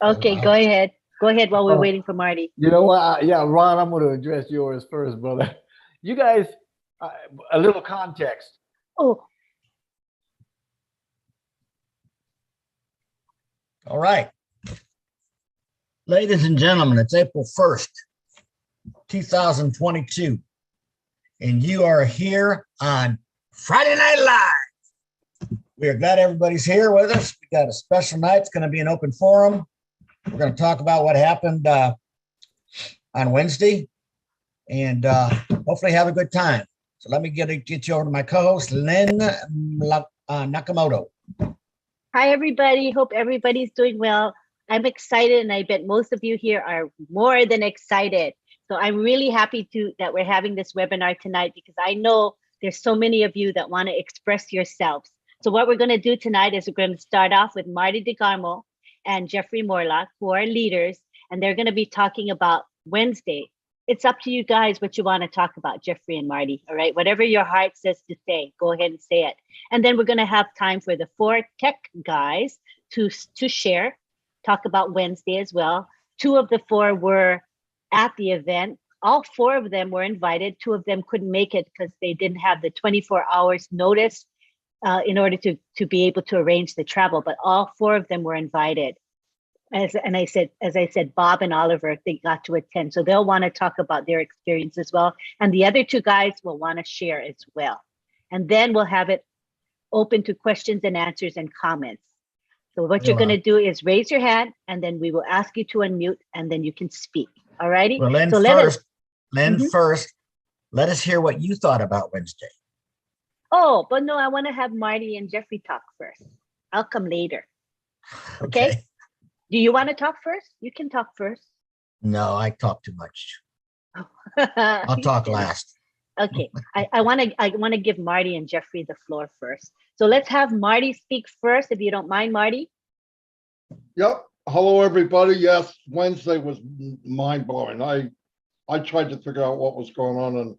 Okay, go ahead. Go ahead while we're waiting for Marty. You know what? Yeah, Ron, I'm going to address yours first, brother. You guys, uh, a little context. Oh, All right. Ladies and gentlemen, it's April 1st, 2022, and you are here on Friday Night Live. We are glad everybody's here with us. We got a special night. It's going to be an open forum. We're going to talk about what happened on Wednesday and hopefully have a good time. So let me get you over to my co-host, Lynn Nakamoto. hi, everybody. Hope everybody's doing well. I'm excited, and I bet most of you here are more than excited. So I'm really happy that we're having this webinar tonight, because I know there's so many of you that want to express yourselves. So what we're going to do tonight is we're going to start off with Marty DeGarmo and Jeffrey Morlock, who are leaders, and they're going to be talking about Wednesday. It's up to you guys what you want to talk about, Jeffrey and Marty. All right, whatever your heart says to say, go ahead and say it. And then we're going to have time for the 4 tech guys to share, talk about Wednesday as well. 2 of the 4 were at the event. All 4 of them were invited. 2 of them couldn't make it because they didn't have the 24 hours notice in order to be able to arrange the travel, but all 4 of them were invited. As I said, Bob and Oliver, they got to attend. So they'll want to talk about their experience as well. And the other 2 guys will want to share as well. And then we'll have it open to questions and answers and comments. So what you're going to do is raise your hand, and then we will ask you to unmute, and then you can speak. All righty? Well, Lynn, so first, let us hear what you thought about Wednesday. Oh, but no, I want to have Marty and Jeffrey talk first. I'll come later. Okay? Do you want to talk first? You can talk first. No, I talk too much. I'll talk last. Okay, I want to give Marty and Jeffrey the floor first. So let's have Marty speak first, if you don't mind, Marty. Yep. Hello, everybody. Yes, Wednesday was mind blowing. I tried to figure out what was going on, and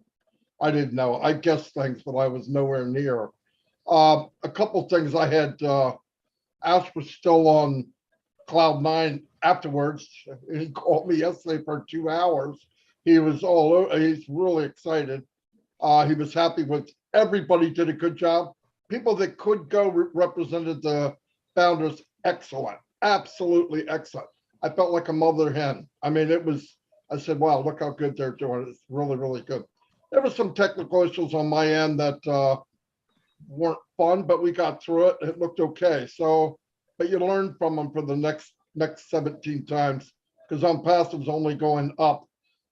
I didn't know. I guessed things, but I was nowhere near. A couple things I had. Ash was still on cloud 9 afterwards. He called me yesterday for 2 hours. He was all over. He's really excited. He was happy with everybody. Did a good job. People that could go represented the founders. Excellent. Absolutely excellent. I felt like a mother hen. I mean, I said, wow, look how good they're doing. It's really, really good. There were some technical issues on my end that weren't fun, but we got through it. It looked okay. So, but you learn from them for the next 17 times, because ONPASSIVE's only going up.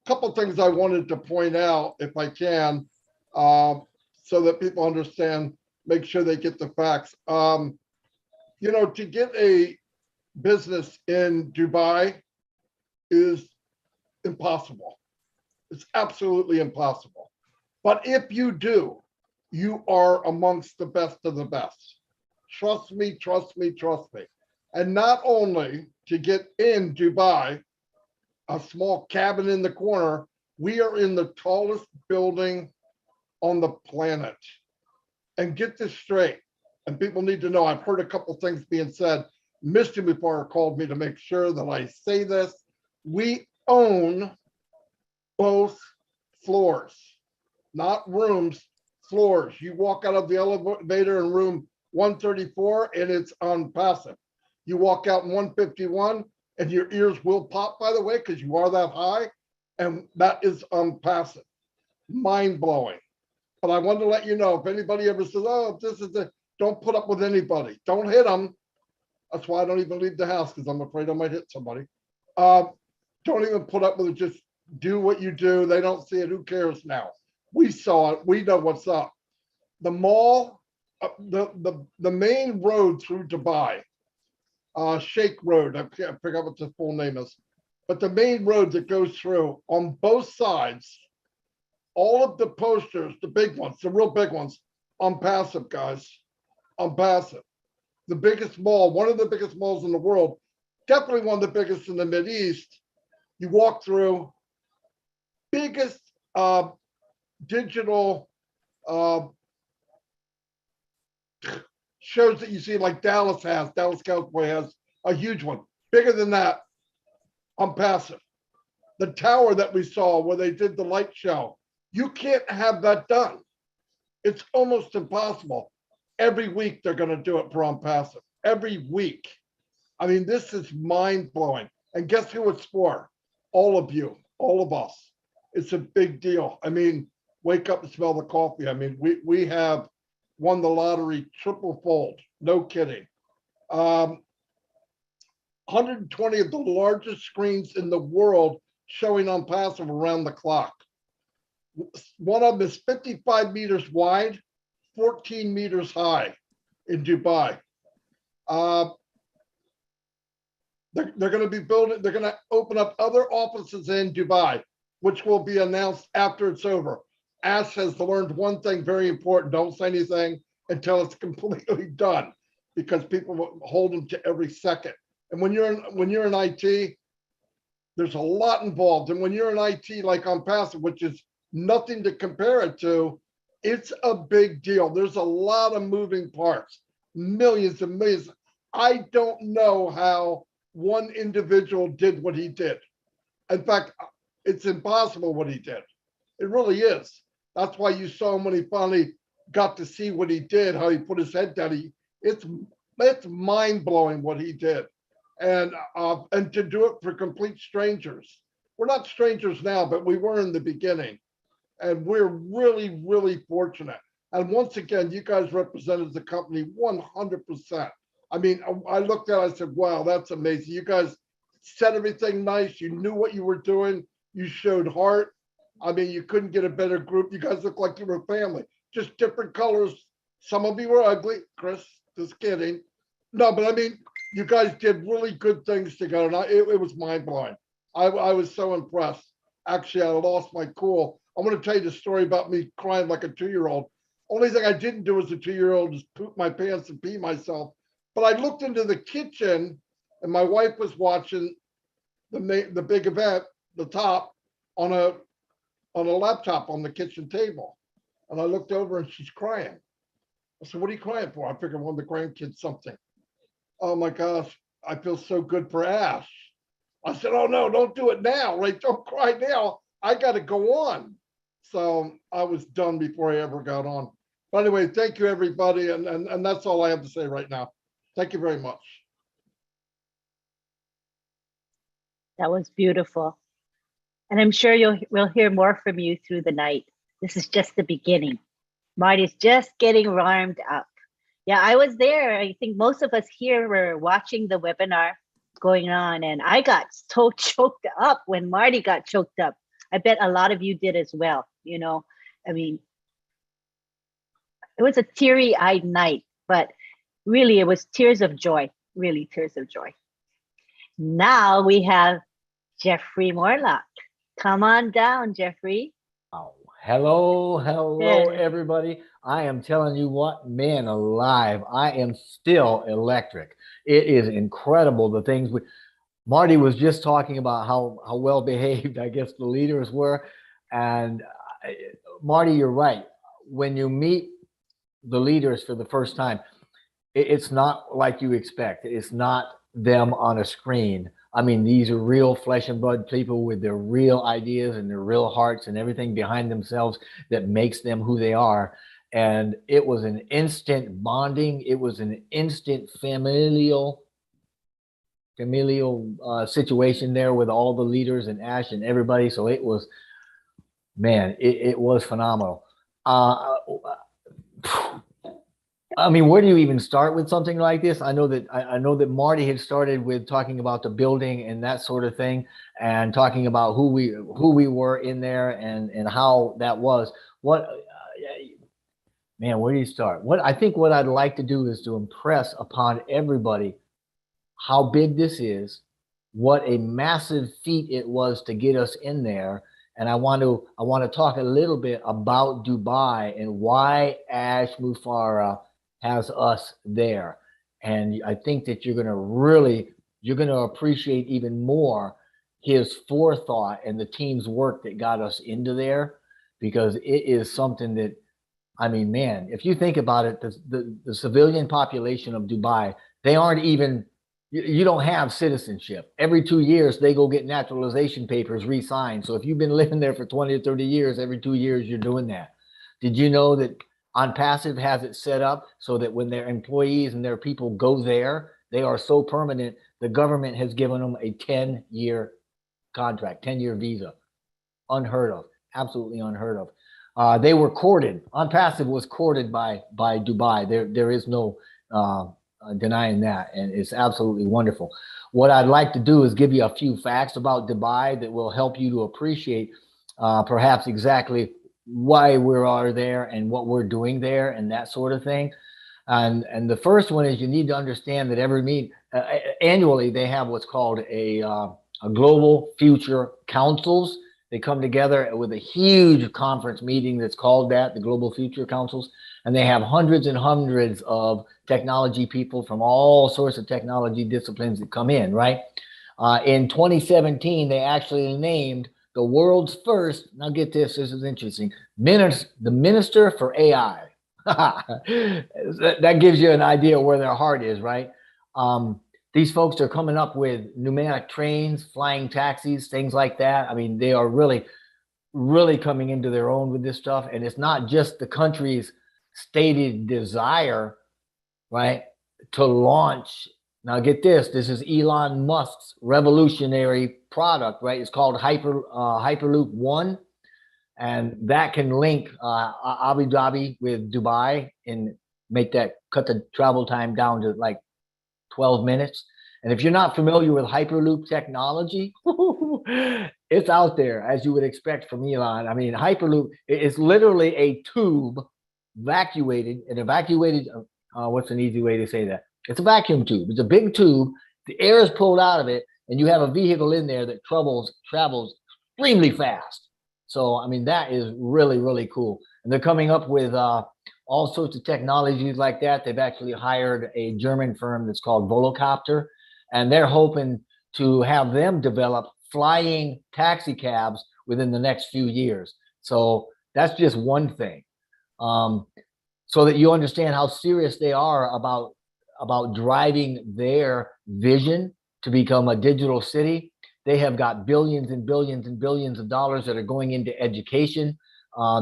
A couple of things I wanted to point out, if I can, so that people understand, make sure they get the facts. You know, to get a business in Dubai is impossible. It's absolutely impossible. But if you do, you are amongst the best of the best. Trust me, trust me, trust me. And not only to get in Dubai, a small cabin in the corner, we are in the tallest building on the planet. And get this straight, and people need to know, I've heard a couple things being said. Mr. Before called me to make sure that I say this. We own both floors, not rooms, floors. You walk out of the elevator in room 134 and it's ONPASSIVE. You walk out in 151 and your ears will pop, by the way, because you are that high, and that is ONPASSIVE. Mind blowing. But I wanted to let you know, if anybody ever says, oh, this is the, don't put up with anybody. Don't hit them. That's why I don't even leave the house, because I'm afraid I might hit somebody. Don't even put up with it. Just do what you do. They don't see it. Who cares now? We saw it. We know what's up. The mall, the main road through Dubai, Sheikh Road, I forgot what the full name is, but the main road that goes through, on both sides, all of the posters, the big ones, the real big ones, ONPASSIVE, guys, ONPASSIVE. The biggest mall, one of the biggest malls in the world, definitely one of the biggest in the Mideast. You walk through, biggest digital shows that you see, like Dallas Cowboy has a huge one, bigger than that on passive. The tower that we saw where they did the light show, you can't have that done. It's almost impossible. Every week they're going to do it for on passive. Every week. I mean, this is mind blowing. And guess who it's for? All of you, all of us. It's a big deal. I mean, wake up and smell the coffee. I mean, we have won the lottery triple fold. No kidding. 120 of the largest screens in the world showing on passive around the clock. One of them is 55 meters wide, 14 meters high in Dubai. They're going to be building, they're going to open up other offices in Dubai, which will be announced after it's over. Ash has learned one thing very important. Don't say anything until it's completely done, because people will hold them to every second. And when you're in IT, there's a lot involved. And when you're in IT, like on passive, which is nothing to compare it to, it's a big deal. There's a lot of moving parts, millions and millions. I don't know how one individual did what he did. In fact, it's impossible what he did. It really is. That's why you saw him when he finally got to see what he did, how he put his head down. It's mind blowing what he did. And to do it for complete strangers. We're not strangers now, but we were in the beginning. And we're really, really fortunate. And once again, you guys represented the company 100%. I mean, I looked at it, I said, wow, that's amazing. You guys said everything nice. You knew what you were doing. You showed heart. I mean, you couldn't get a better group. You guys look like you were a family, just different colors. Some of you were ugly, Chris, just kidding. No, but I mean, you guys did really good things together. And it was mind blowing. I was so impressed. Actually, I lost my cool. I'm going to tell you the story about me crying like a 2-year-old. Only thing I didn't do as a 2-year-old is poop my pants and pee myself. But I looked into the kitchen and my wife was watching the big event, the top, on a laptop on the kitchen table. And I looked over and she's crying. I said, what are you crying for? I figured one of the grandkids something. Oh my gosh, I feel so good for Ash. I said, oh no, don't do it now. Right? Don't cry now. I got to go on. So I was done before I ever got on. But anyway, thank you, everybody. And that's all I have to say right now. Thank you very much. That was beautiful. And I'm sure we'll hear more from you through the night. This is just the beginning. Marty's just getting warmed up. Yeah, I was there. I think most of us here were watching the webinar going on, and I got so choked up when Marty got choked up. I bet a lot of you did as well. You know, I mean, it was a teary-eyed night, but really it was tears of joy, really tears of joy. Now we have Jeffrey Morlock. Come on down, Jeffrey. Oh, hello, everybody. I am telling you what, man alive, I am still electric. It is incredible the things Marty was just talking about how well behaved, I guess, the leaders were. And Marty, you're right. When you meet the leaders for the first time, it's not like you expect. It's not them on a screen. I mean, these are real flesh and blood people with their real ideas and their real hearts and everything behind themselves that makes them who they are. And it was an instant bonding. It was an instant familial situation there with all the leaders and Ash and everybody. So it was, man, it was phenomenal. I mean, where do you even start with something like this? I know that Marty had started with talking about the building and that sort of thing, and talking about who we were in there and how that was. Man, where do you start? I think what I'd like to do is to impress upon everybody how big this is, what a massive feat it was to get us in there. And I want to talk a little bit about Dubai and why Ash Mufareh has us there. And I think that you're going to appreciate even more his forethought and the team's work that got us into there, because it is something that, I mean, man, if you think about it, the civilian population of Dubai, they aren't even you don't have citizenship. Every 2 years, they go get naturalization papers re-signed. So if you've been living there for 20 or 30 years, every 2 years, you're doing that. Did you know that ONPASSIVE has it set up so that when their employees and their people go there, they are so permanent, the government has given them a 10-year contract, 10-year visa. Unheard of, absolutely unheard of. They were courted. ONPASSIVE was courted by Dubai. There is no denying that, and it's absolutely wonderful. What I'd like to do is give you a few facts about Dubai that will help you to appreciate perhaps exactly why we are there and what we're doing there and that sort of thing. And the first one is you need to understand that annually they have what's called a global future councils. They come together with a huge conference meeting that's called the Global Future Councils, and they have hundreds and hundreds of technology people from all sorts of technology disciplines that come in, right? In 2017, they actually named the world's first, now get this is interesting, the Minister for AI. That gives you an idea where their heart is, right? These folks are coming up with pneumatic trains, flying taxis, things like that. I mean, they are really, really coming into their own with this stuff. And it's not just the country's stated desire, right, to launch. Now get this is Elon Musk's revolutionary product, right? It's called Hyperloop One. And that can link Abu Dhabi with Dubai and cut the travel time down to like 12 minutes. And if you're not familiar with Hyperloop technology, it's out there, as you would expect from Elon. I mean, Hyperloop is literally a tube evacuated, what's an easy way to say that? It's a vacuum tube. It's a big tube. The air is pulled out of it, and you have a vehicle in there that travels extremely fast. So, I mean, that is really, really cool. And they're coming up with all sorts of technologies like that. They've actually hired a German firm that's called Volocopter, and they're hoping to have them develop flying taxi cabs within the next few years. So that's just one thing. So that you understand how serious they are about driving their vision to become a digital city. They have got billions and billions and billions of dollars that are going into education.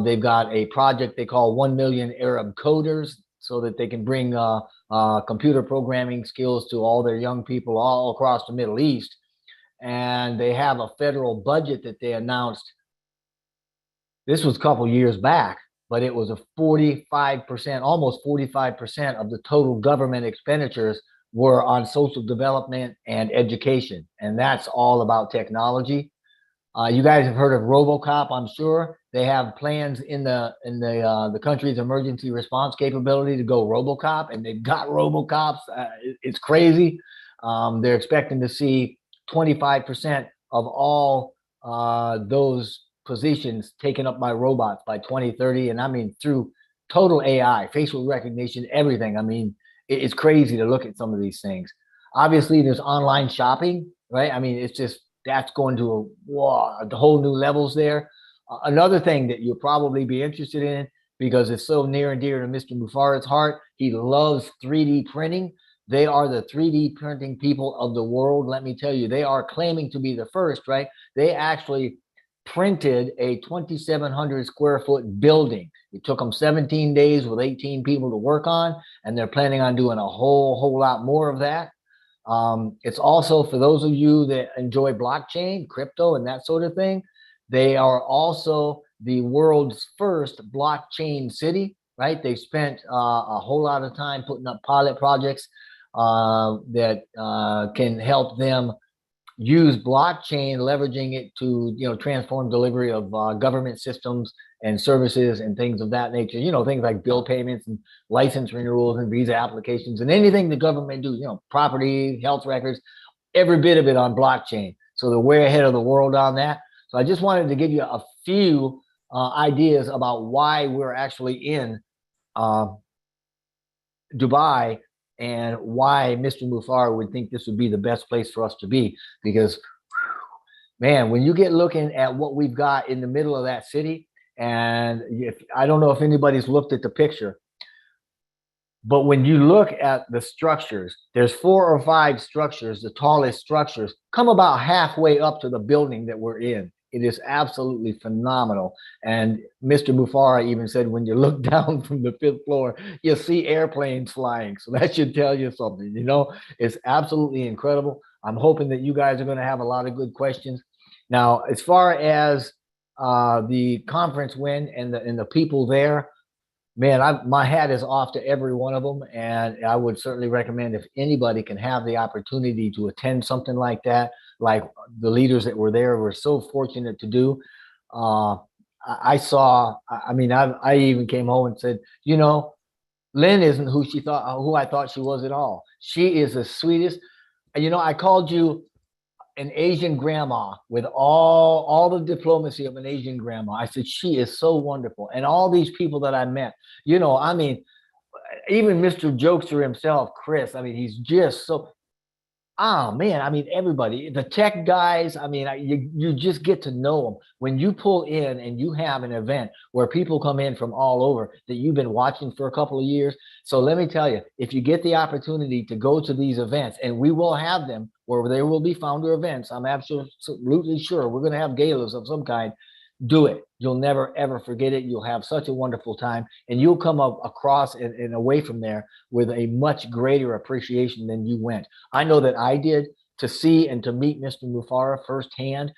They've got a project they call 1 million Arab coders so that they can bring computer programming skills to all their young people all across the Middle East. And they have a federal budget that they announced. This was a couple years back, but it was a 45%, almost 45% of the total government expenditures were on social development and education. And that's all about technology. You guys have heard of RoboCop, I'm sure. They have plans in the country's emergency response capability to go RoboCop, and they've got RoboCops. It's crazy. They're expecting to see 25% of all those positions taken up by robots by 2030. And I mean, through total AI, facial recognition, everything. I mean, it's crazy to look at some of these things. Obviously, there's online shopping, right? I mean, it's just, that's going to the whole new levels there. Another thing that you'll probably be interested in, because it's so near and dear to Mr. Mufar's heart, he loves 3D printing. They are the 3D printing people of the world. Let me tell you, they are claiming to be the first, right? They actually printed a 2,700 square foot building. It took them 17 days with 18 people to work on, and they're planning on doing a whole lot more of that. It's also for those of you that enjoy blockchain, crypto, and that sort of thing. They are also the world's first blockchain city, right? They've spent a whole lot of time putting up pilot projects that can help them use blockchain, leveraging it to, transform delivery of government systems and services and things of that nature. Things like bill payments and license renewals and visa applications and anything the government do, property, health records, every bit of it on blockchain. So they're way ahead of the world on that. So I just wanted to give you a few ideas about why we're actually in Dubai and why Mr. Mufar would think this would be the best place for us to be. Because, man, when you get looking at what we've got in the middle of that city, and I don't know if anybody's looked at the picture, But when you look at the structures, there's 4 or 5 structures, the tallest structures come about halfway up to the building that we're in. It is absolutely phenomenal. And Mr. Mufara even said, when you look down from the 5th floor, you'll see airplanes flying. So that should tell you something, you know, it's absolutely incredible. I'm hoping that you guys are going to have a lot of good questions. Now, as far as the conference went and the people there, man, my hat is off to every one of them. And I would certainly recommend, if anybody can have the opportunity to attend something like that, like the leaders that were there were so fortunate to do. I saw, I mean, I even came home and said, you know, Lynn isn't who I thought she was at all. She is the sweetest. You know, I called you an Asian grandma with all the diplomacy of an Asian grandma. I said, she is so wonderful. And all these people that I met, you know, I mean, even Mr. Jokester himself, Chris, I mean, he's just so, oh man, I mean, everybody, the tech guys, I mean, you just get to know them. When you pull in and you have an event where people come in from all over that you've been watching for a couple of years. So let me tell you, if you get the opportunity to go to these events, and we will have them where there will be founder events, I'm absolutely sure we're going to have galas of some kind. Do it. You'll never, ever forget it. You'll have such a wonderful time, and you'll come up across and away from there with a much greater appreciation than you went. I know that I did, to see and to meet Mr. Mufara firsthand.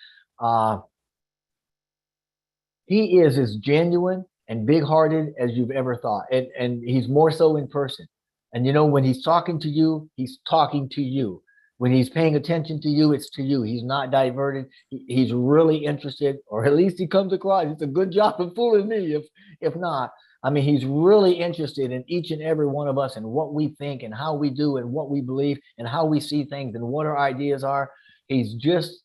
He is as genuine and big-hearted as you've ever thought, and he's more so in person. And you know, when he's talking to you, he's talking to you. When he's paying attention to you, it's to you. He's not diverted. He's really interested, or at least he comes across. It's a good job of fooling me, if not. I mean, he's really interested in each and every one of us and what we think and how we do and what we believe and how we see things and what our ideas are. He's just,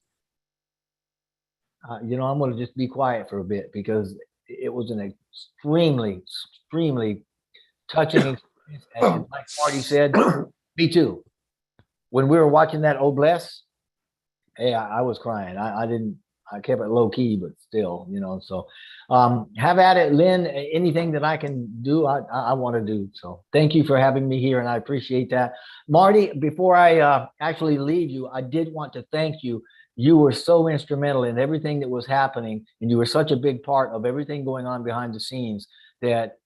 you know, I'm going to just be quiet for a bit, because it was an extremely, extremely touching experience. And like Marty said, me too. When we were watching that Obless, hey, I was crying. I kept it low key, but still, you know. So have at it, Lynn. Anything that I can do, I want to do. So thank you for having me here, and I appreciate that. Marty, before I actually leave you, I did want to thank you. You were so instrumental in everything that was happening, and you were such a big part of everything going on behind the scenes that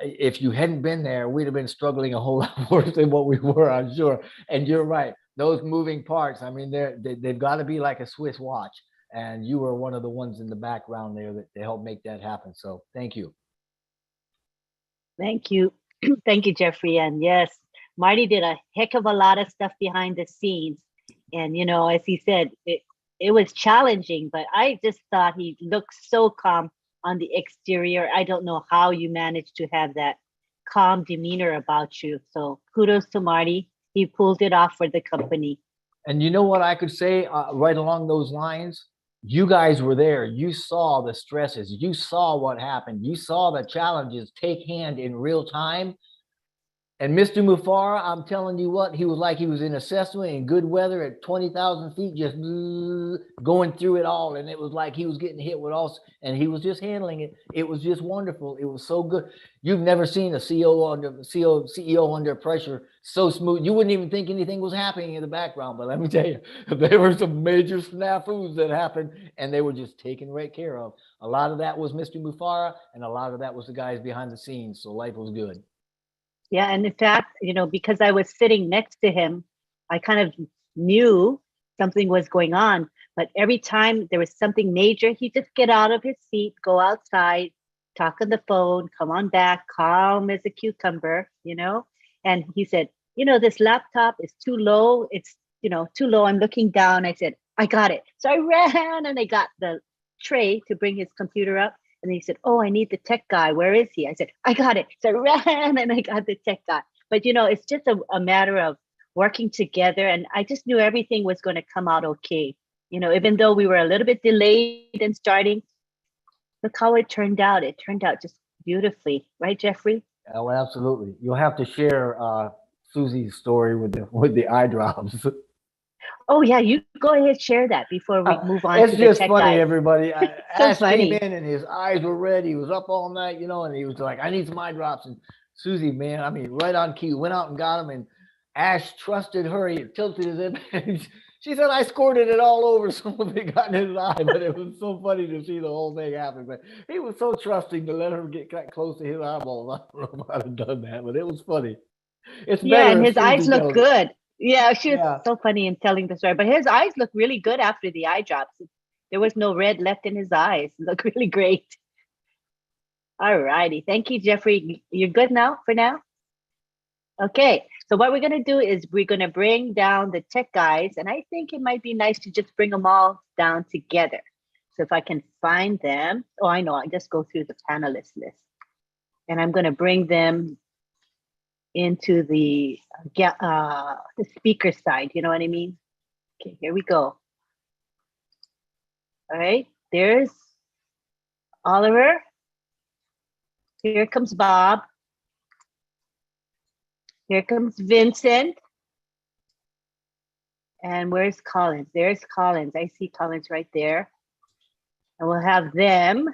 if you hadn't been there, we'd have been struggling a whole lot worse than what we were, I'm sure. And you're right. Those moving parts, I mean, they've got to be like a Swiss watch. And you were one of the ones in the background there that helped make that happen. So thank you. Thank you. Thank you, Jeffrey. And yes, Marty did a heck of a lot of stuff behind the scenes. And, you know, as he said, it was challenging, but I just thought he looked so calm on the exterior. I don't know how you managed to have that calm demeanor about you. So kudos to Marty. He pulled it off for the company. And you know what I could say right along those lines? You guys were there. You saw the stresses. You saw what happened. You saw the challenges take hand in real time. And Mr. Mufara, I'm telling you what, he was like he was in a Cessna in good weather at 20,000 feet, just going through it all. And it was like he was getting hit with all, and he was just handling it. It was just wonderful. It was so good. You've never seen a CEO under pressure so smooth. You wouldn't even think anything was happening in the background. But let me tell you, there were some major snafus that happened, and they were just taken right care of. A lot of that was Mr. Mufara, and a lot of that was the guys behind the scenes. So life was good. Yeah, and in fact, you know, because I was sitting next to him, I kind of knew something was going on. But every time there was something major, he'd just get out of his seat, go outside, talk on the phone, come on back, calm as a cucumber, you know. And he said, you know, this laptop is too low. It's, you know, too low. I'm looking down. I said, I got it. So I ran and I got the tray to bring his computer up. And he said, oh, I need the tech guy. Where is he? I said, I got it. So I ran and I got the tech guy. But, you know, it's just a matter of working together. And I just knew everything was going to come out okay. You know, even though we were a little bit delayed in starting, look how it turned out. It turned out just beautifully. Right, Jeffrey? Oh, absolutely. You'll have to share Susie's story with the eye drops. Oh yeah, you go ahead, share that before we move on. It's to just the tech funny, guys. everybody. So Ash funny. came in and his eyes were red. He was up all night, you know, and he was like, I need some eye drops. And Susie, man, I mean, right on key. Went out and got him, and Ash trusted her. He tilted his image. She said, I squirted it all over some of it got in his eye, but it was so funny to see the whole thing happen. But he was so trusting to let her get that close to his eyeballs. I don't know if I'd have done that, but it was funny. It's Yeah, and better if his eyes Susie look tells it. good. Yeah, she was Yeah. so funny in telling the story. But his eyes look really good after the eye drops. There was no red left in his eyes. Look really great. All righty. Thank you, Jeffrey. You're good now for now? Okay. So what we're going to do is we're going to bring down the tech guys. And I think it might be nice to just bring them all down together. So if I can find them. Oh, I know. I just go through the panelist list. And I'm going to bring them into the speaker side. You know what I mean? Okay, here we go. All right. There's Oliver. Here comes Bob. Here comes Vincent. And where's Collins? There's Collins. I see Collins right there. And we'll have them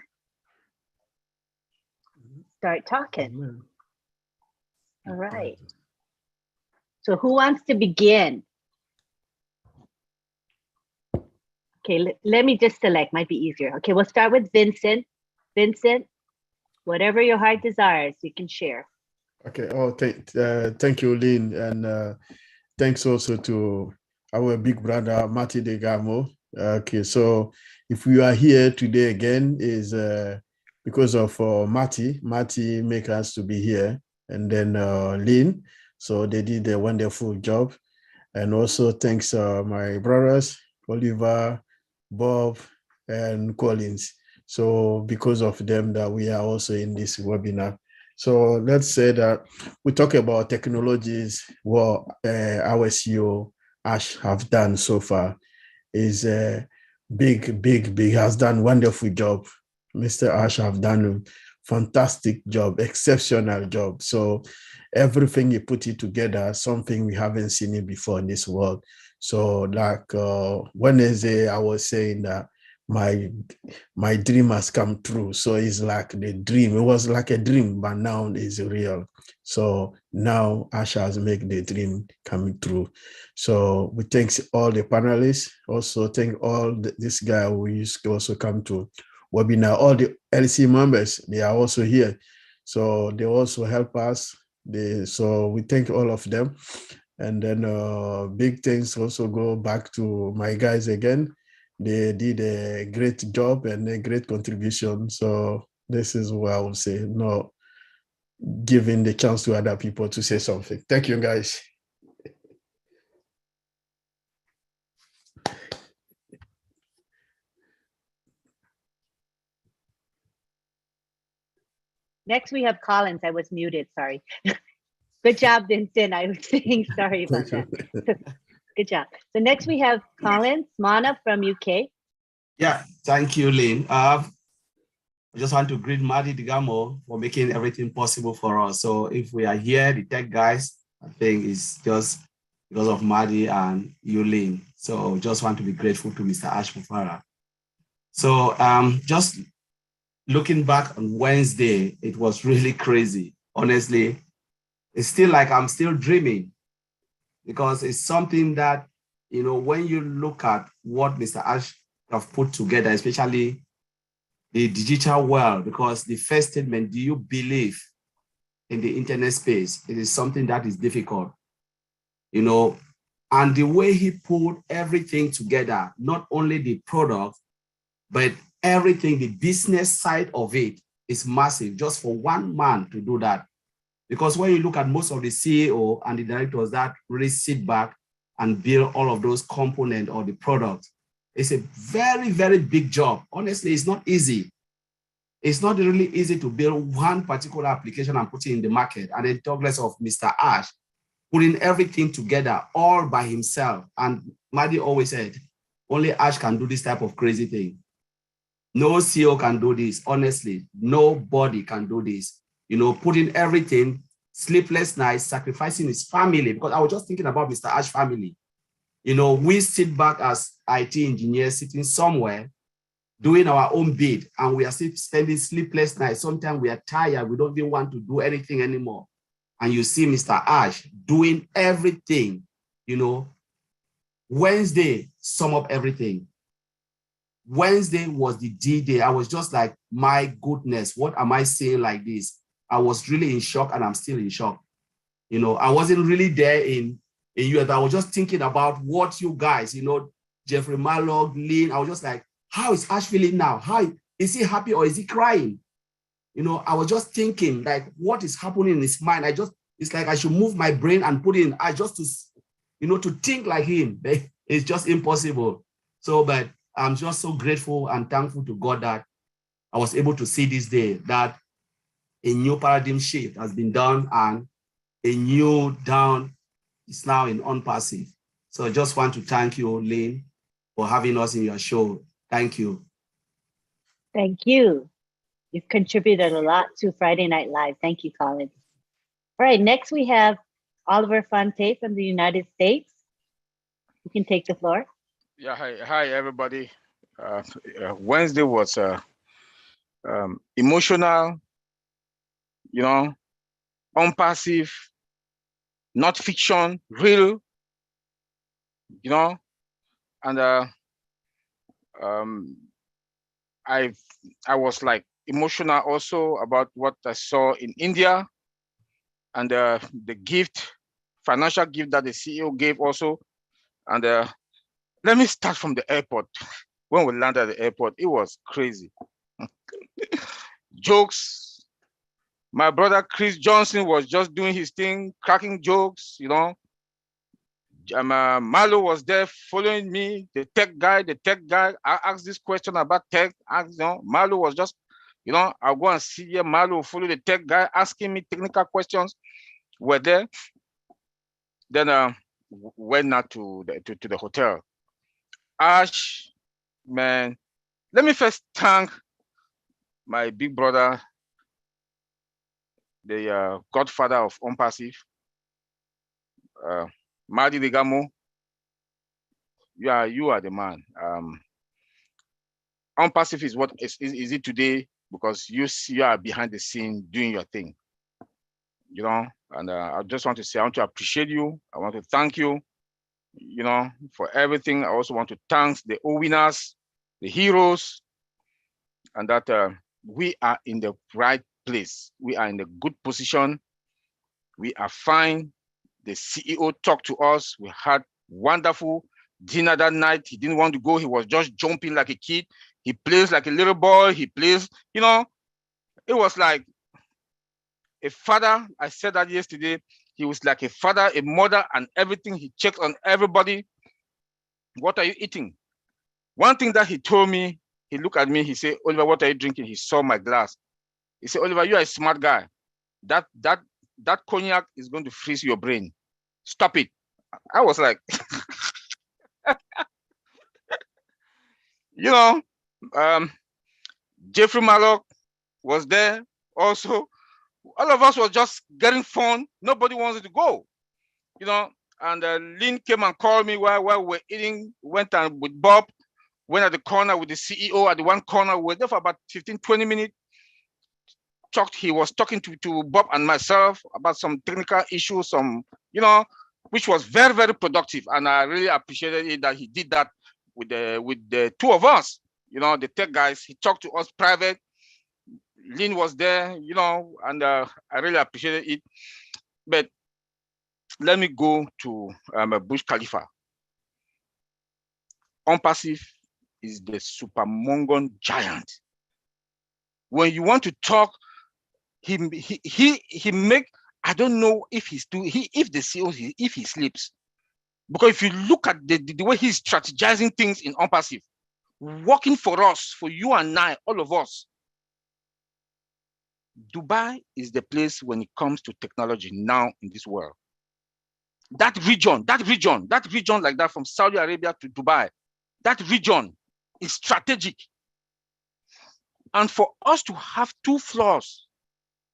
start talking. All right. So who wants to begin? Okay, let me just select. Might be easier. Okay, we'll start with Vincent. Vincent, whatever your heart desires, you can share. Okay. Oh, thank you, Lynn, and thanks also to our big brother Marty Degamo. Okay, so if we are here today again is because of Marty. Marty make us to be here, and then Lynn. So they did a wonderful job, and also thanks my brothers Oliver, Bob, and Collins. So because of them that we are also in this webinar. So let's say that we talk about technologies, what our CEO Ash have done so far is big, has done wonderful job. Mr. Ash have done a fantastic job, exceptional job. So everything you put it together, something we haven't seen it before in this world. So like Wednesday, I was saying that my dream has come true. So it's like the dream. It was like a dream, but now it's real. So now Ash has made the dream coming true. So we thank all the panelists. Also thank all this guy who used to also come to webinar. All the LC members, they are also here. So they also help us. So we thank all of them. And then big thanks also go back to my guys again. They did a great job and a great contribution. So this is what I would say, no, giving the chance to other people to say something. Thank you, guys. Next, we have Collins. I was muted, sorry. Good job, Vincent. I was saying sorry about that. Good job. So next we have Collins, Mana from UK. Yeah, thank you, Lynn. I just want to greet Marty Digamo for making everything possible for us. So if we are here, the tech guys, I think it's just because of Marty and you, Lynn. So just want to be grateful to Mr. Ash Mufara. So just looking back on Wednesday, it was really crazy. Honestly, it's still like I'm still dreaming because it's something that, you know, when you look at what Mr. Ash have put together, especially the digital world, because the first statement, do you believe in the internet space? It is something that is difficult, you know, and the way he put everything together, not only the product, but everything, the business side of it is massive just for one man to do that. Because when you look at most of the CEO and the directors that really sit back and build all of those components or the products, it's a very, very big job. Honestly, it's not easy. It's not really easy to build one particular application and put it in the market. And then talk less of Mr. Ash putting everything together all by himself. And Marty always said, only Ash can do this type of crazy thing. No CEO can do this. Honestly, nobody can do this. You know, putting everything, sleepless nights, sacrificing his family. Because I was just thinking about Mr. Ash family. You know, we sit back as IT engineers sitting somewhere doing our own bid, and we are still spending sleepless nights. Sometimes we are tired. We don't even want to do anything anymore. and you see Mr. Ash doing everything, you know, Wednesday sum up everything. Wednesday was the D-Day. I was just like, my goodness, what am I saying like this? I was really in shock, and I'm still in shock. You know, I wasn't really there in US. I was just thinking about what you guys, you know, Jeffrey Mallock, Lynn, I was just like, how is Ash feeling now? How is he happy or is he crying? You know, I was just thinking like, what is happening in his mind? It's like I should move my brain and put it in Ash just to, you know, to think like him. It's just impossible. So, but I'm just so grateful and thankful to God that I was able to see this day, that a new paradigm shift has been done and a new down is now in ONPASSIVE. So I just want to thank you, Lynn, for having us in your show. Thank you. Thank you. You've contributed a lot to Friday Night Live. Thank you, Colin. All right, next we have Oliver Fonte from the United States. You can take the floor. Yeah, hi everybody. Wednesday was emotional, you know, ONPASSIVE, not fiction, real, you know, and I was like emotional also about what I saw in India, and the gift, financial gift that the CEO gave also. And let me start from the airport. When we landed at the airport, it was crazy. Jokes. My brother Chris Johnson was just doing his thing, cracking jokes, you know. Malo was there following me, the tech guy. I asked this question about tech. You know, Malo was just, you know, I'll go and see here. Malo follow the tech guy, asking me technical questions. We're there. Then went out to the hotel. Ash, man, let me first thank my big brother, the godfather of ONPASSIVE, Marty Digamo. You are the man. ONPASSIVE is what is it today because you are behind the scene doing your thing, you know. And I just want to say I want to appreciate you. I want to thank you, you know, for everything. I also want to thank the winners, the heroes, and that we are in the right place. We are in a good position. We are fine. The CEO talked to us. We had wonderful dinner that night. He didn't want to go. He was just jumping like a kid. He plays like a little boy. He plays, you know, it was like a father. I said that yesterday. He was like a father, a mother, and everything. He checked on everybody. What are you eating? One thing that he told me, he looked at me, he said, Oliver, what are you drinking? He saw my glass. He said, Oliver, you are a smart guy. That cognac is going to freeze your brain. Stop it. I was like, you know, Jeffrey Mallock was there also. All of us was just getting fun. Nobody wanted to go, you know. And Lynn came and called me while we were eating, went and with Bob, went at the corner with the CEO at the one corner. We were there for about 15, 20 minutes. He was talking to Bob and myself about some technical issues, some, you know, which was very, very productive. And I really appreciated it that he did that with the two of us, you know, the tech guys. He talked to us private. Lynn was there, you know, and I really appreciated it. But let me go to Burj Khalifa. ONPASSIVE is the super mongon giant. When you want to talk, he make, I don't know if he's if the CEO, if he sleeps, because if you look at the way he's strategizing things in ONPASSIVE, working for us, for you and I, all of us, Dubai is the place when it comes to technology now in this world. That region like that, from Saudi Arabia to Dubai, that region is strategic. And for us to have two floors,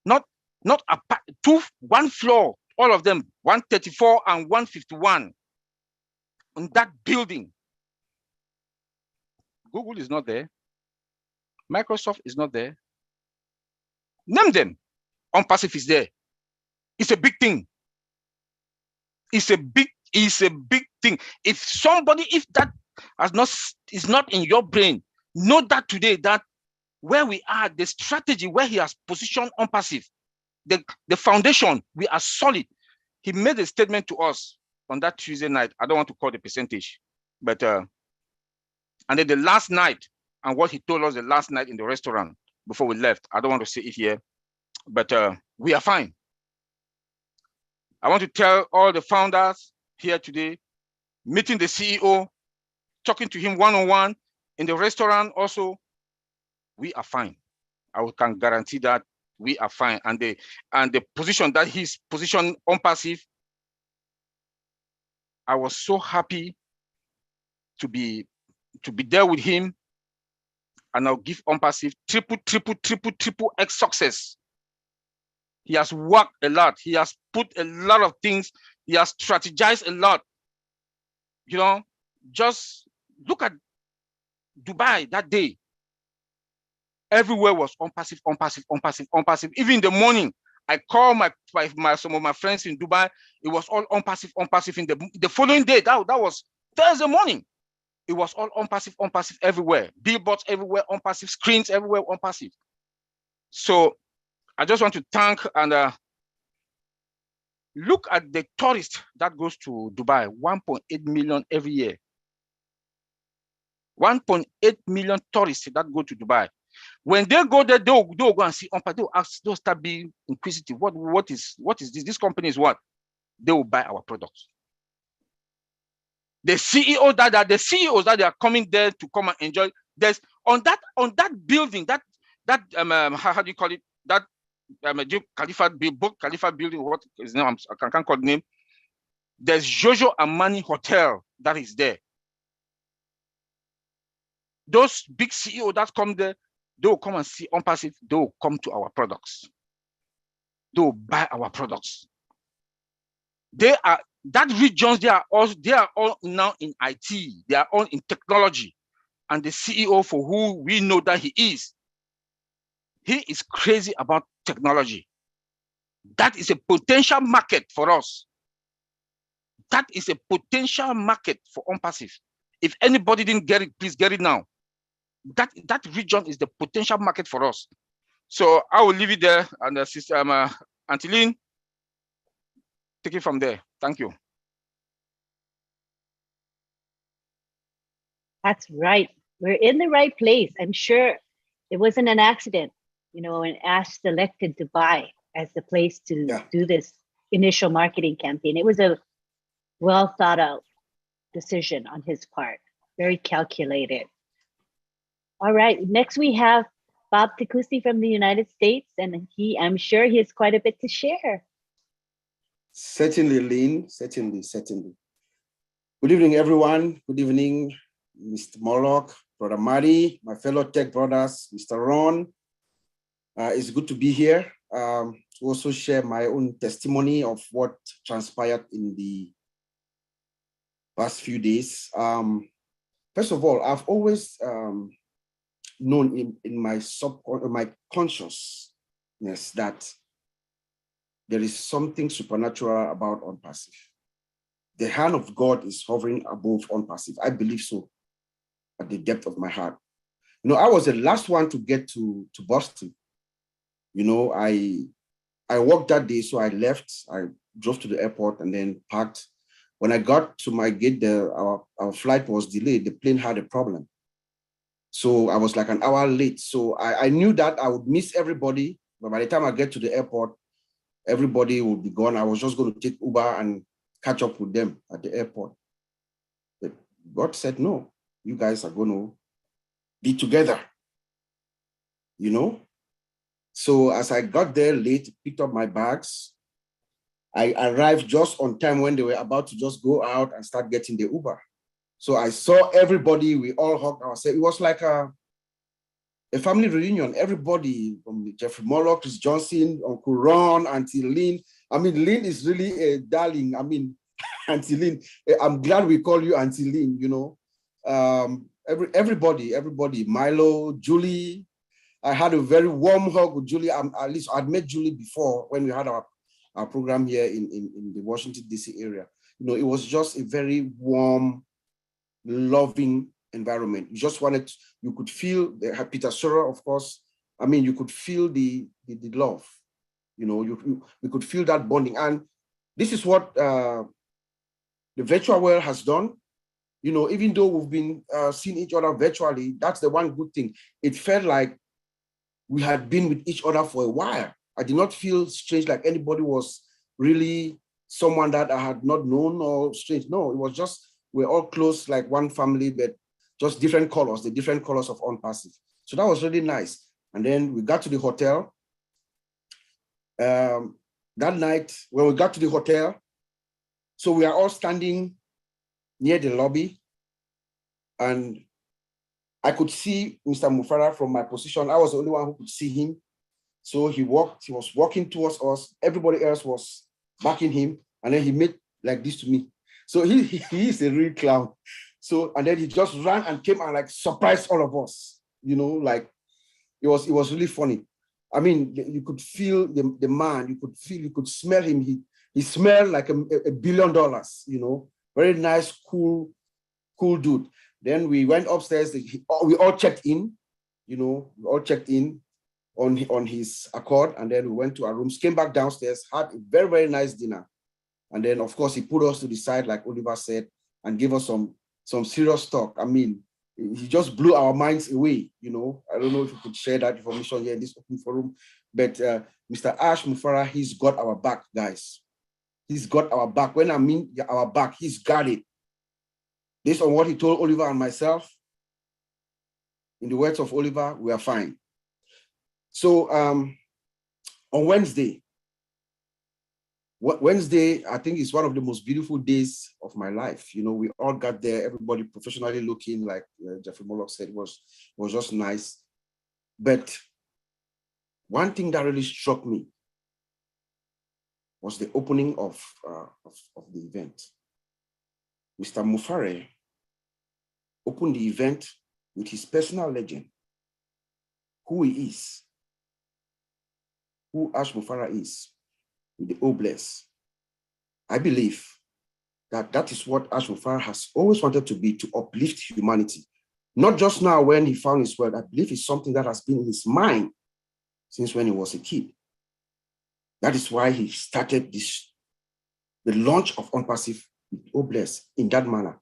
not one floor, all of them, 134 and 151, in that building. Google is not there. Microsoft is not there. Name them. ONPASSIVE is there. It's a big thing. It's a big thing. If that is not in your brain, know that today, that where we are, the strategy where he has positioned ONPASSIVE, the foundation, we are solid. He made a statement to us on that Tuesday night. I don't want to call the percentage, but and then the last night, and what he told us the last night in the restaurant before we left, I don't want to say it here, but we are fine. I want to tell all the founders here today, meeting the CEO, talking to him one-on-one in the restaurant also, we are fine. I can guarantee that we are fine. And the position that he's positioned ONPASSIVE, I was so happy to be there with him, and I'll give ONPASSIVE triple X success. He has worked a lot. He has put a lot of things. He has strategized a lot. You know, just look at Dubai that day. Everywhere was ONPASSIVE. Even in the morning, I called some of my friends in Dubai. It was all ONPASSIVE. In the following day, that was Thursday morning. It was all ONPASSIVE everywhere. Billboards everywhere, ONPASSIVE, screens everywhere, ONPASSIVE. So I just want to thank and look at the tourists that goes to Dubai, 1.8 million every year. 1.8 million tourists that go to Dubai. When they go there, they'll go and see ONPASSIVE. They'll start being inquisitive. What is this? This company is what? They will buy our products. The CEOs that they are coming there to come and enjoy. There's on that building, that how do you call it? That Khalifa building. What is his name? I can't call the name. There's Jojo Armani Hotel that is there. Those big CEOs that come there, they will come and see ONPASSIVE. They will come to our products. They will buy our products. They are that regions. They are all now in IT. They are all in technology. And the CEO, for who we know that he is crazy about technology. That is a potential market for us. That is a potential market for ONPASSIVE. If anybody didn't get it, please get it now. That region is the potential market for us. So I will leave it there, and Sister Auntie Lynn, take it from there. Thank you. That's right. We're in the right place. I'm sure it wasn't an accident, you know, when Ash selected Dubai as the place to do this initial marketing campaign. It was a well thought out decision on his part, very calculated. All right, next we have Bob Takusi from the United States, and I'm sure he has quite a bit to share. Certainly, Lynn, certainly. Good evening, everyone. Good evening, Mr. Moloch, Brother Marty, my fellow tech brothers, Mr. Ron. It's good to be here to also share my own testimony of what transpired in the past few days. First of all, I've always known in my consciousness that there is something supernatural about ONPASSIVE. The hand of God is hovering above ONPASSIVE. I believe so at the depth of my heart. You know, I was the last one to get to Boston. You know, I worked that day, so I left. I drove to the airport and then parked. When I got to my gate, our flight was delayed. The plane had a problem. So I was like an hour late. So I knew that I would miss everybody. But by the time I get to the airport, everybody would be gone. I was just going to take Uber and catch up with them at the airport. But God said, no, you guys are going to be together, you know? So as I got there late, picked up my bags, I arrived just on time when they were about to just go out and start getting the Uber. So I saw everybody, we all hugged ourselves. It was like a family reunion. Everybody from Jeffrey Moloch, Chris Johnson, Uncle Ron, Auntie Lynn. I mean, Lynn is really a darling. I mean, Auntie Lynn, I'm glad we call you Auntie Lynn, you know. Everybody, Milo, Julie. I had a very warm hug with Julie. At least I'd met Julie before when we had our our program here in the Washington, D.C. area. You know, it was just a very warm, loving environment. You just wanted, you could feel Peter Sora, of course. I mean, you could feel the love. You know, you could feel that bonding. And this is what the virtual world has done. You know, even though we've been seeing each other virtually, that's the one good thing. It felt like we had been with each other for a while. I did not feel strange, like anybody was really someone that I had not known or strange. No, it was just, we're all close, like one family, but just different colors, the different colors of ONPASSIVE. So that was really nice. And then we got to the hotel. That night, when we got to the hotel, so we are all standing near the lobby, and I could see Mr. Mufara from my position. I was the only one who could see him. So he was walking towards us. Everybody else was backing him. And then he made like this to me. So he is a real clown. So, and then he just ran and came and like surprised all of us, you know, like it was really funny. I mean, you could feel the man, you could smell him. He smelled like $1 billion, you know, very nice, cool dude. Then we went upstairs, we all checked in, you know, we all checked in on his accord, and then we went to our rooms, came back downstairs, had a very, very nice dinner. And then, of course, he put us to the side, like Oliver said, and gave us some serious talk. I mean, he just blew our minds away, you know. I don't know if you could share that information here in this open forum, but Mr. Ash Mufara, he's got our back, guys. He's got our back. When I mean our back, he's got it. Based on what he told Oliver and myself, in the words of Oliver, we are fine. So on Wednesday, I think is one of the most beautiful days of my life. You know, we all got there, everybody professionally looking, like Jeffrey Moloch said, was just nice. But one thing that really struck me was the opening of the event. Mr. Mufare opened the event with his personal legend, who he is, who Ash Mufara is, with the Obless. I believe that is what Ash Mufara has always wanted to be, to uplift humanity. Not just now when he found his word. I believe it's something that has been in his mind since when he was a kid. That is why he started the launch of ONPASSIVE with Obless in that manner.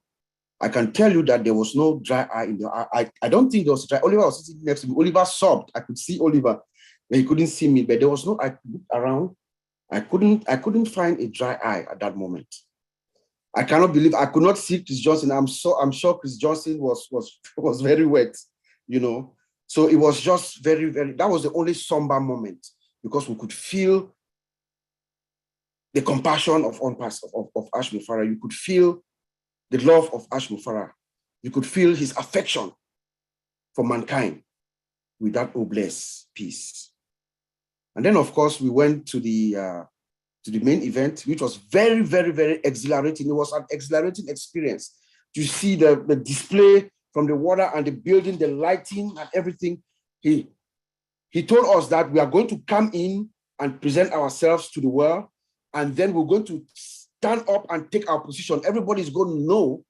I can tell you that there was no dry eye in the eye. I don't think there was a dry. Oliver was sitting next to me. Oliver sobbed. I could see Oliver, but he couldn't see me. But there was no, I looked around. I couldn't find a dry eye at that moment. I cannot believe I could not see Chris Johnson. I'm sure Chris Johnson was very wet, you know. So it was just very, very, that was the only somber moment, because we could feel the compassion of Ash Mufara. You could feel the love of Ash Mufara. You could feel his affection for mankind with that Obless piece. And then, of course, we went to the main event, which was very, very, very exhilarating. It was an exhilarating experience to see the display from the water and the building, the lighting and everything. He told us that we are going to come in and present ourselves to the world, and then we're going to stand up and take our position. Everybody's going to know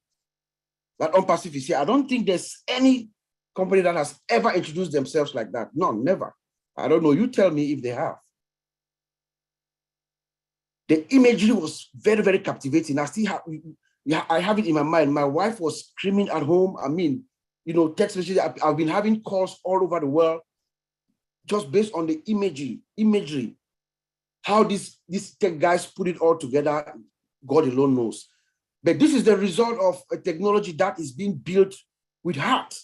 that ONPASSIVE is here. I don't think there's any company that has ever introduced themselves like that. No, never. I don't know. You tell me if they have. The imagery was very, very captivating. I have it in my mind. My wife was screaming at home. I mean, you know, text messages. I've been having calls all over the world just based on the imagery. How these tech guys put it all together, God alone knows. But this is the result of a technology that is being built with heart.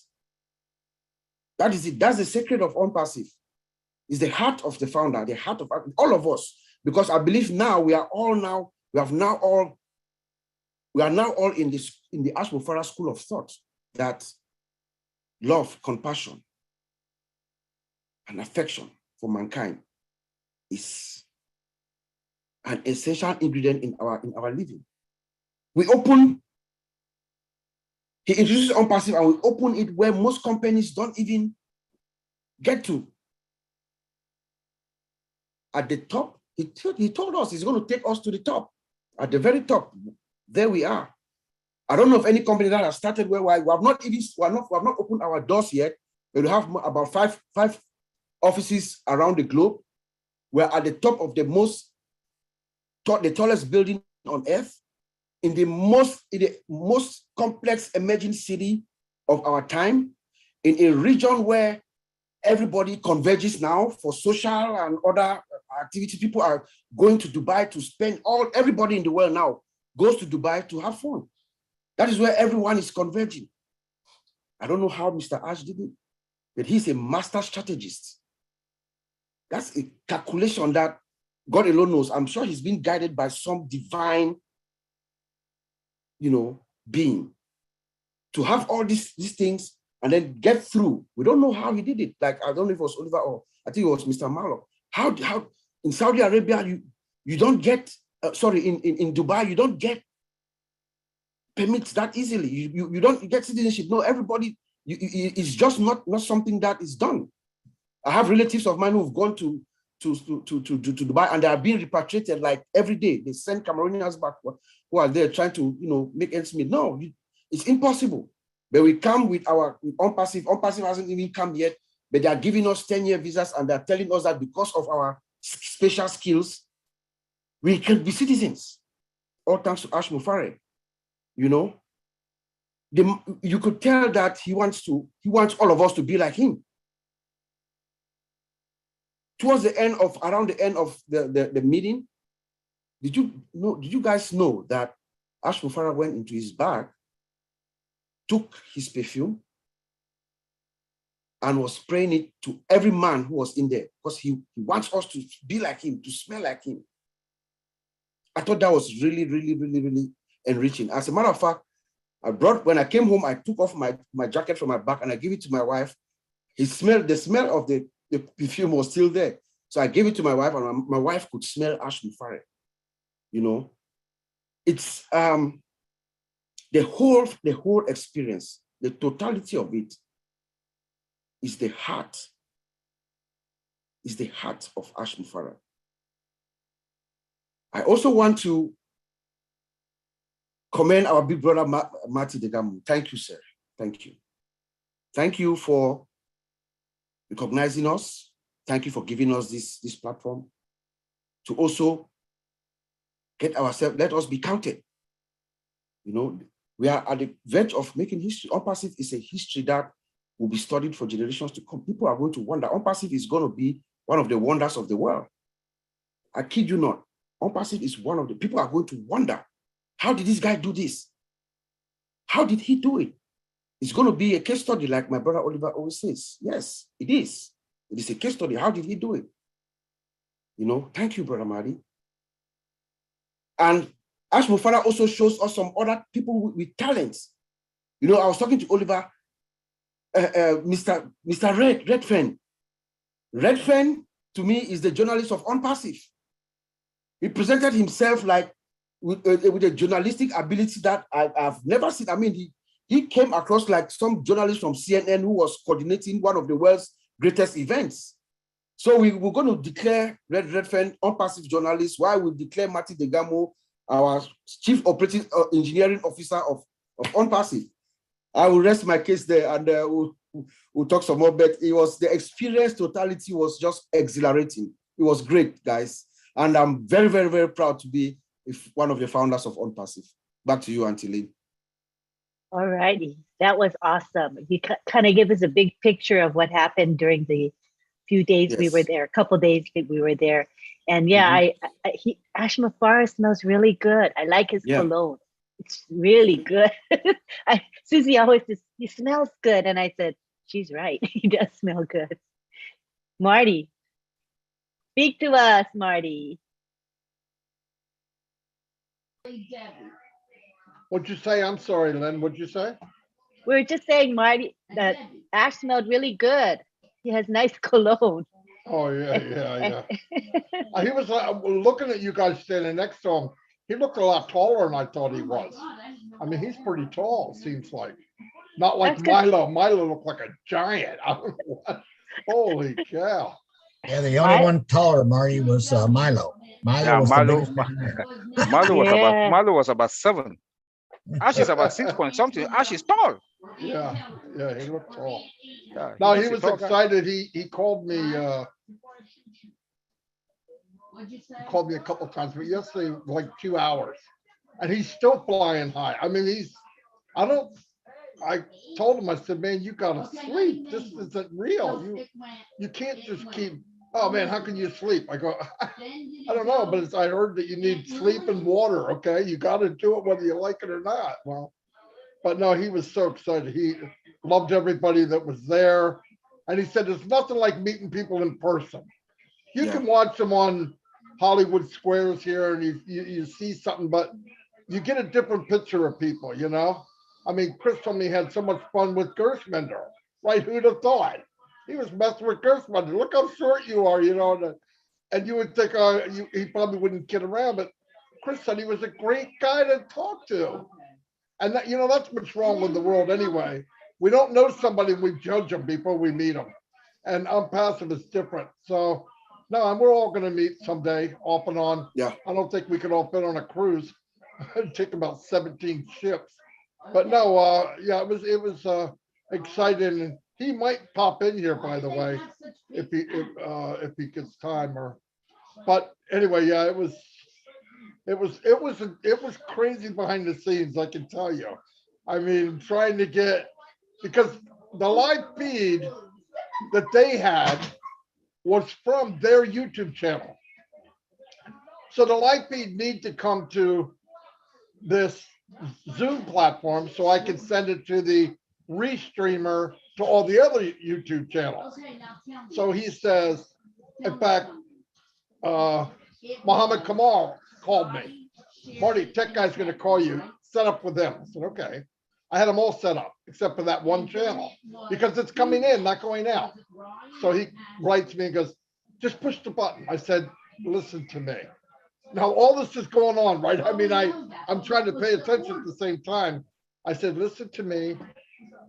That is it. That's the secret of ONPASSIVE. Is the heart of the founder, the heart of all of us. Because I believe now we are now all in the Ash Mufara school of thought, that love, compassion, and affection for mankind is an essential ingredient in our living. He introduces ONPASSIVE and we open it where most companies don't even get to. At the top He told us he's going to take us to the top, at the very top. There we are. I don't know of any company that has started where we have not opened our doors yet, but we have about five offices around the globe. We're at the top of the tallest building on earth, in the most complex emerging city of our time, in a region where everybody converges now for social and other activities. People are going to Dubai to spend, everybody in the world now goes to Dubai to have fun. That is where everyone is converging. I don't know how Mr. Ash did it, but he's a master strategist. That's a calculation that God alone knows. I'm sure he's been guided by some divine, being to have all these things and then get through. We don't know how he did it. Like, I don't know if it was Oliver or I think it was Mr. Marlow. How in Saudi Arabia, you don't get, in Dubai, you don't get permits that easily. You don't get citizenship. No, everybody, it's just not something that is done. I have relatives of mine who've gone to Dubai, and they are being repatriated like every day. They send Cameroonians back who are there trying to make ends meet. No, it's impossible. But we come with ONPASSIVE. ONPASSIVE hasn't even come yet, but they are giving us 10-year visas, and they're telling us that because of our special skills, we can be citizens. All thanks to Ash Mufare. You could tell that he wants all of us to be like him. Towards around the end of the meeting, did you guys know that Ash Mufara went into his bag, took his perfume, and was spraying it to every man who was in there, because he wants us to be like him, to smell like him. I thought that was really, really, really, really enriching. As a matter of fact, when I came home, I took off my jacket from my back and I gave it to my wife. The smell of the perfume was still there. So I gave it to my wife, and my wife could smell Ash Mufare. It's the whole experience, the totality of it is the heart of Ash Mufare. I also want to commend our big brother, Marty Degamu. Thank you, sir. Thank you. Thank you for recognizing us. Thank you for giving us this platform to also let us be counted. We are at the verge of making history. ONPASSIVE is a history that will be studied for generations to come. People are going to wonder. ONPASSIVE is going to be one of the wonders of the world. I kid you not. ONPASSIVE is one of the people are going to wonder, how did this guy do this? How did he do it? It's going to be a case study, like my brother Oliver always says. Yes, it is. It is a case study. How did he do it? Thank you, Brother Marty. And Ash Mufara also shows us some other people with talents. I was talking to Oliver, Mr. Redfern. Redfern, to me, is the journalist of ONPASSIVE. He presented himself like with a journalistic ability that I've never seen. I mean, he came across like some journalist from CNN who was coordinating one of the world's greatest events. So we're going to declare Redfern ONPASSIVE journalist, while we declare Marty Degamo our Chief Operating Engineering Officer of ONPASSIVE. I will rest my case there, and we'll talk some more, but the experience totality was just exhilarating. It was great, guys. And I'm very, very, very proud to be one of the founders of ONPASSIVE. Back to you, Auntie Lynn. All righty. That was awesome. You kind of give us a big picture of what happened during the few days we were there, a couple days that we were there. And yeah, Ash Mufara smells really good. I like his cologne. It's really good. Susie always says, he smells good. And I said, she's right. He does smell good. Marty, speak to us, Marty. What'd you say? I'm sorry, Lynn. What'd you say? We were just saying, Marty, that Ash smelled really good. He has nice cologne. Oh, yeah. He was looking at you guys standing next to him. He looked a lot taller than I thought he was. I mean, he's pretty tall, it seems like. Not like Milo. Milo looked like a giant. I don't know what. Holy cow. Yeah, the only one taller, Marty, was Milo. Yeah, was the Malu, biggest one there. Yeah. Malu was about 7. Ash is about 6 point something. Ash is tall. Yeah, yeah, he looked tall. Yeah, No, he's he a was tall guy. excited. He called me a couple times, but yesterday like 2 hours, and he's still flying high. I mean, I don't. I told him, I said, man, you gotta sleep. This isn't real. You can't just keep. Oh man, how can you sleep? I go, I don't know, but I heard that you need sleep and water. Okay, you got to do it whether you like it or not. Well, but no, he was so excited. He loved everybody that was there, and he said there's nothing like meeting people in person. You Yeah. can watch them on Hollywood Squares here, and you see something, but you get a different picture of people. You know, I mean, Chris told me he had so much fun with Gershminder. Right? Who'd have thought? He was messing with Gershminder. Look how short you are, you know. And you would think, he probably wouldn't kid around, but Chris said he was a great guy to talk to. And that, you know, that's what's wrong with the world anyway. We don't know somebody, we judge them before we meet them. And ONPASSIVE is different. So, no, and we're all going to meet someday, off and on. Yeah. I don't think we could all fit on a cruise. It'd take about 17 ships. But no, yeah, it was exciting. And he might pop in here, by the way, if he gets time. But anyway, yeah, it was crazy behind the scenes, I can tell you. I mean, trying to get, because the live feed that they had was from their YouTube channel. So the live feed need to come to this Zoom platform so I can send it to the restreamer to all the other YouTube channels. So he says, in fact, Muhammad Kamal called me. Marty, tech guy's going to call you. Set up with them. I said, okay. I had them all set up except for that one channel because it's coming in, not going out. So he writes me and goes, just push the button. I said, listen to me. Now all this is going on, right? I mean, I'm trying to pay attention at the same time. I said, listen to me.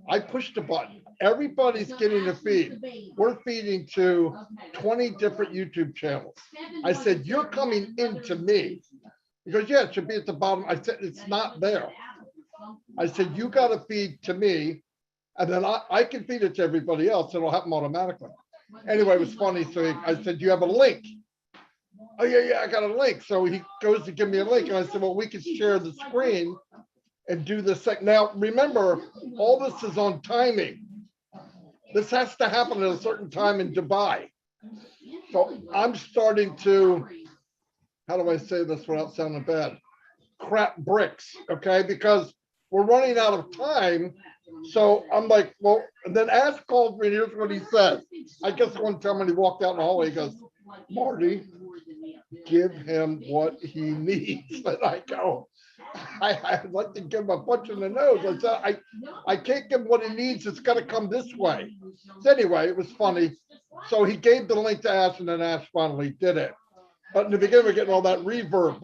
I pushed the button. Everybody's getting a feed. We're feeding to 20 different YouTube channels. I said, you're coming into me. He goes, yeah, it should be at the bottom. I said, it's not there. I said, you got to feed to me, and then I can feed it to everybody else. It'll happen automatically. Anyway, it was funny. So I said, you have a link? Oh, yeah, I got a link. So he goes to give me a link. And I said, well, we can share the screen and do this. Now, remember, all this is on timing. This has to happen at a certain time in Dubai. So I'm starting to, how do I say this without sounding bad? Crap bricks, okay? Because we're running out of time. So I'm like, well, and then Ash called me, and here's what he said. I guess one time when he walked out in the hallway, he goes, Marty, give him what he needs. And I go, I'd like to give him a punch in the nose. I said, I can't give him what he needs. It's got to come this way. So anyway, it was funny. So he gave the link to Ash, and then Ash finally did it. But in the beginning, we're getting all that reverb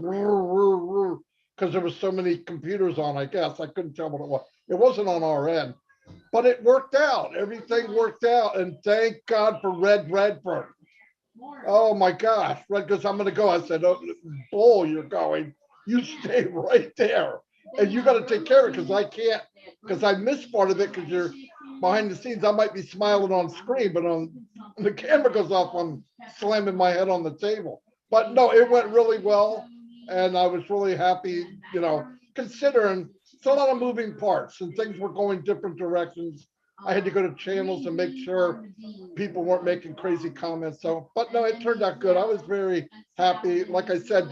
because there was so many computers on, I guess. I couldn't tell what it was. It wasn't on our end. But it worked out. Everything worked out. And thank God for Redford. Oh my gosh. Red goes, I'm going to go. I said, oh, Bull, you're going. You stay right there. And you got to take care of it because I can't, because I missed part of it because you're behind the scenes. I might be smiling on screen, but on the camera goes off, I'm slamming my head on the table. But no, it went really well. And I was really happy, you know, considering it's a lot of moving parts and things were going different directions. I had to go to channels and make sure people weren't making crazy comments. So, but no, it turned out good. I was very happy. Like I said,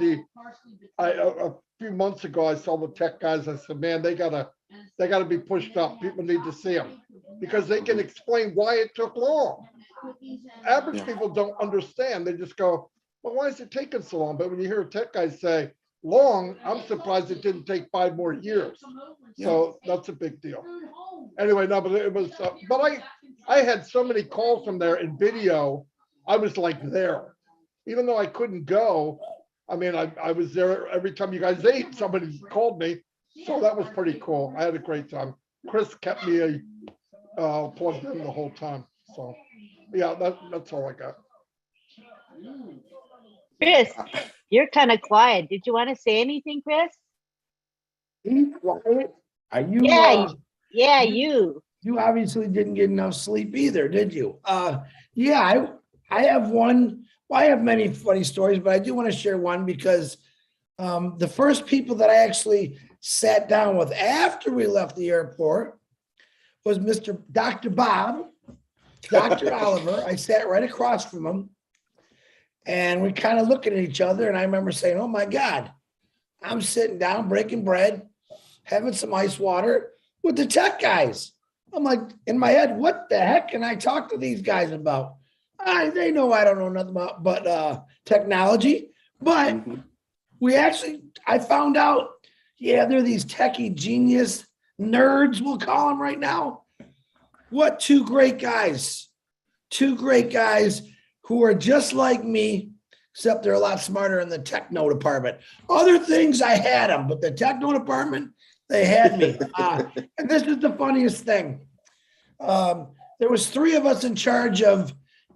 a few months ago, I saw the tech guys. I said, man, they gotta be pushed up. People need to see them because they can explain why it took long. Average people don't understand. They just go, well, why is it taking so long? But when you hear a tech guy say long, I'm surprised it didn't take 5 more years. So that's a big deal. Anyway, no, but it was, but I had so many calls from there in video. I was like there, even though I couldn't go. I mean, I was there every time you guys ate, somebody called me. So that was pretty cool. I had a great time. Chris kept me plugged in the whole time. So yeah, that's all I got. Chris, you're kind of quiet. Did you want to say anything, Chris? Be quiet. Are you? Yeah, you. You obviously didn't get enough sleep either, did you? Yeah, I have one. Well, I have many funny stories, but I do want to share one because the first people that I actually sat down with after we left the airport was Dr. Bob, Dr. Oliver. I sat right across from him, and we kind of looking at each other. And I remember saying, "Oh my God, I'm sitting down, breaking bread, having some ice water with the tech guys." I'm like, in my head, what the heck can I talk to these guys about? They know I don't know nothing about but technology. But I found out, yeah, they're these techie genius nerds, we'll call them right now. What two great guys who are just like me, except they're a lot smarter in the techno department. Other things I had them, but the techno department, they had me. And this is the funniest thing. There was 3 of us in charge of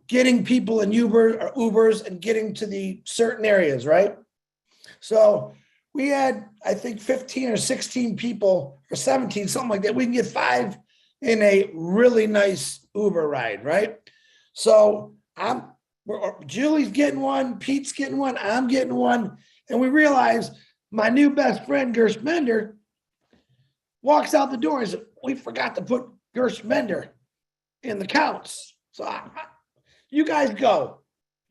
getting people in Ubers and getting to the certain areas, right? So we had, I think, 15 or 16 people, or 17, something like that. We can get 5 in a really nice Uber ride, right? So Julie's getting one, Pete's getting one, I'm getting one. And we realized my new best friend, Gersh Mender, walks out the door and says, "We forgot to put Gersh Mender in the counts. So you guys go.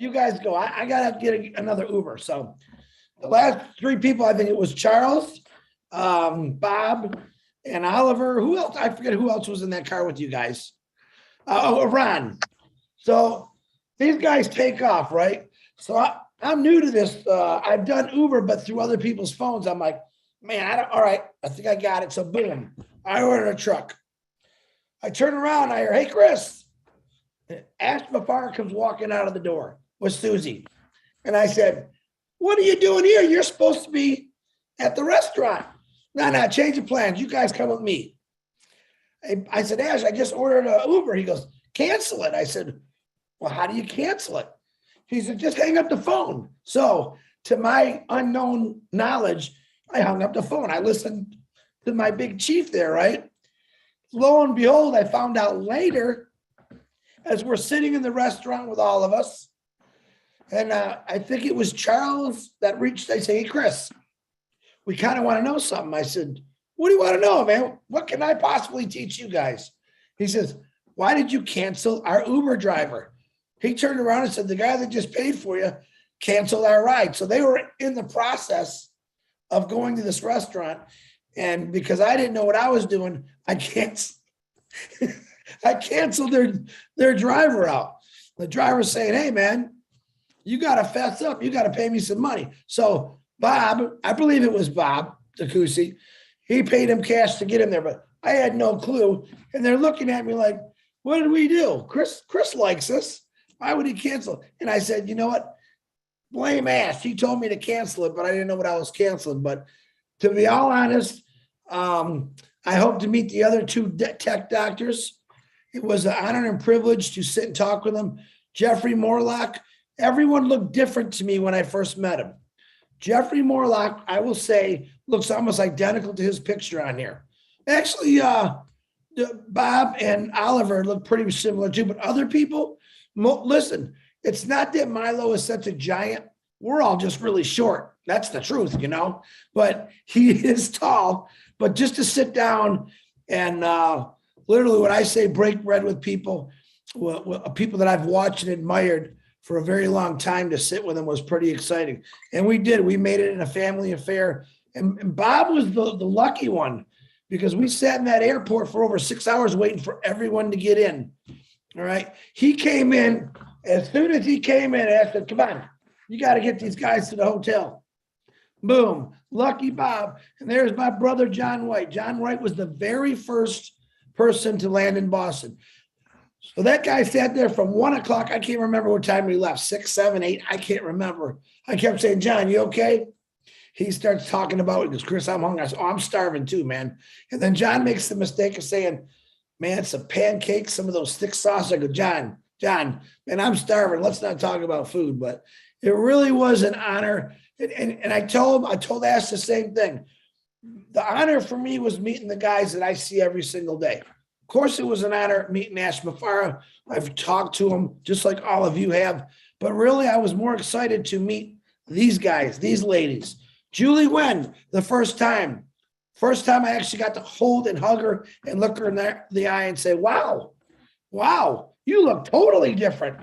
I got to get another Uber." So the last 3 people, I think it was Charles, Bob, and Oliver. Who else? I forget who else was in that car with you guys. Ron. So these guys take off, right? So I'm new to this. I've done Uber, but through other people's phones. I'm like, man, all right, I think I got it. So boom, I ordered a truck. I turn around, I hear, "Hey, Chris." Ash Mafar comes walking out of the door with Susie. And I said, "What are you doing here? You're supposed to be at the restaurant." No, change of plans. You guys come with me. I said, "Ash, I just ordered an Uber." He goes, "Cancel it." I said, "Well, how do you cancel it?" He said, "Just hang up the phone." So to my unknown knowledge, I hung up the phone. I listened to my big chief there, right? Lo and behold, I found out later as we're sitting in the restaurant with all of us. And I think it was Charles that reached. I say, "Hey, Chris, we kind of want to know something." I said, "What do you want to know, man? What can I possibly teach you guys?" He says, "Why did you cancel our Uber driver?" He turned around and said, "The guy that just paid for you canceled our ride." So they were in the process of going to this restaurant. And because I didn't know what I was doing, I canceled their driver out. The driver's saying, "Hey, man, you got to fess up. You got to pay me some money." So Bob, I believe it was Bob DeCoucy, he paid him cash to get him there, but I had no clue. And they're looking at me like, "What did we do? Chris likes us. Why would he cancel?" And I said, "You know what? Blame Ash. He told me to cancel it, but I didn't know what I was canceling." But to be all honest, I hope to meet the other 2 tech doctors. It was an honor and privilege to sit and talk with them. Jeffrey Morlock, everyone looked different to me when I first met him. Jeffrey Morlock, I will say, looks almost identical to his picture on here. Actually, Bob and Oliver look pretty similar too, but other people, listen, it's not that Milo is such a giant. We're all just really short. That's the truth, but he is tall. But just to sit down and literally when I say break bread with people that I've watched and admired for a very long time, to sit with them was pretty exciting. And we did. We made it in a family affair. And Bob was the lucky one because we sat in that airport for over 6 hours waiting for everyone to get in. All right. He came in. As soon as he came in, I said, "Come on, you got to get these guys to the hotel." Boom. Lucky Bob. And there's my brother, John White. John White was the very first person to land in Boston. So that guy sat there from 1 o'clock. I can't remember what time we left, 6, 7, 8. I can't remember. I kept saying, "John, you okay?" He starts talking about it. He goes, "Chris, I'm hungry." I said, "Oh, I'm starving too, man." And then John makes the mistake of saying, "Man, some pancakes, some of those thick sauce." I go, John, man, I'm starving. Let's not talk about food." But It really was an honor. And I told Ash the same thing. The honor for me was meeting the guys that I see every single day. Of course, it was an honor meeting Ash Mafara. I've talked to him just like all of you have, but really I was more excited to meet these guys, these ladies. Julie Wen, the first time I actually got to hold and hug her and look her in the eye and say, wow, you look totally different.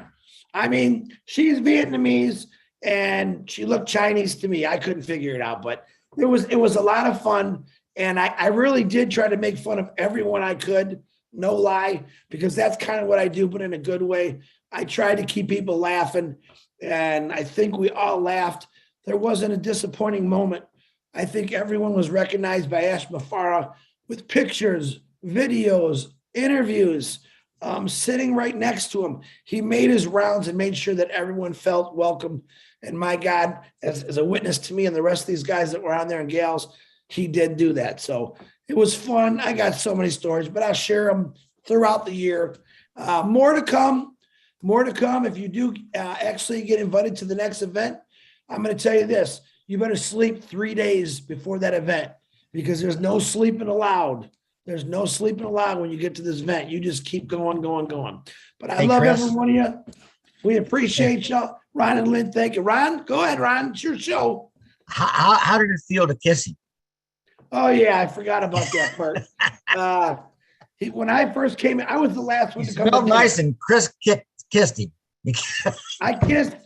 I mean, she's Vietnamese and she looked Chinese to me. I couldn't figure it out, but it was a lot of fun. And I really did try to make fun of everyone I could, no lie, because that's kind of what I do, but in a good way. I tried to keep people laughing, and I think we all laughed. There wasn't a disappointing moment. I think everyone was recognized by Ash Mafara with pictures, videos, interviews, sitting right next to him. He made his rounds and made sure that everyone felt welcome. And my God, as a witness to me and the rest of these guys that were on there and gals, he did do that. So it was fun. I got so many stories, but I'll share them throughout the year. More to come. If you do actually get invited to the next event, I'm going to tell you this. You better sleep 3 days before that event because there's no sleeping allowed. There's no sleeping allowed when you get to this event. You just keep going. But I love Chris. every one of you. We appreciate y'all. Ron and Lynn, thank you. Ron, go ahead, Ron. It's your show. How did it feel to kiss him? Oh, yeah, I forgot about that part. When I first came in, I was the last one He to come. smelled nice, and Chris kissed him. I kissed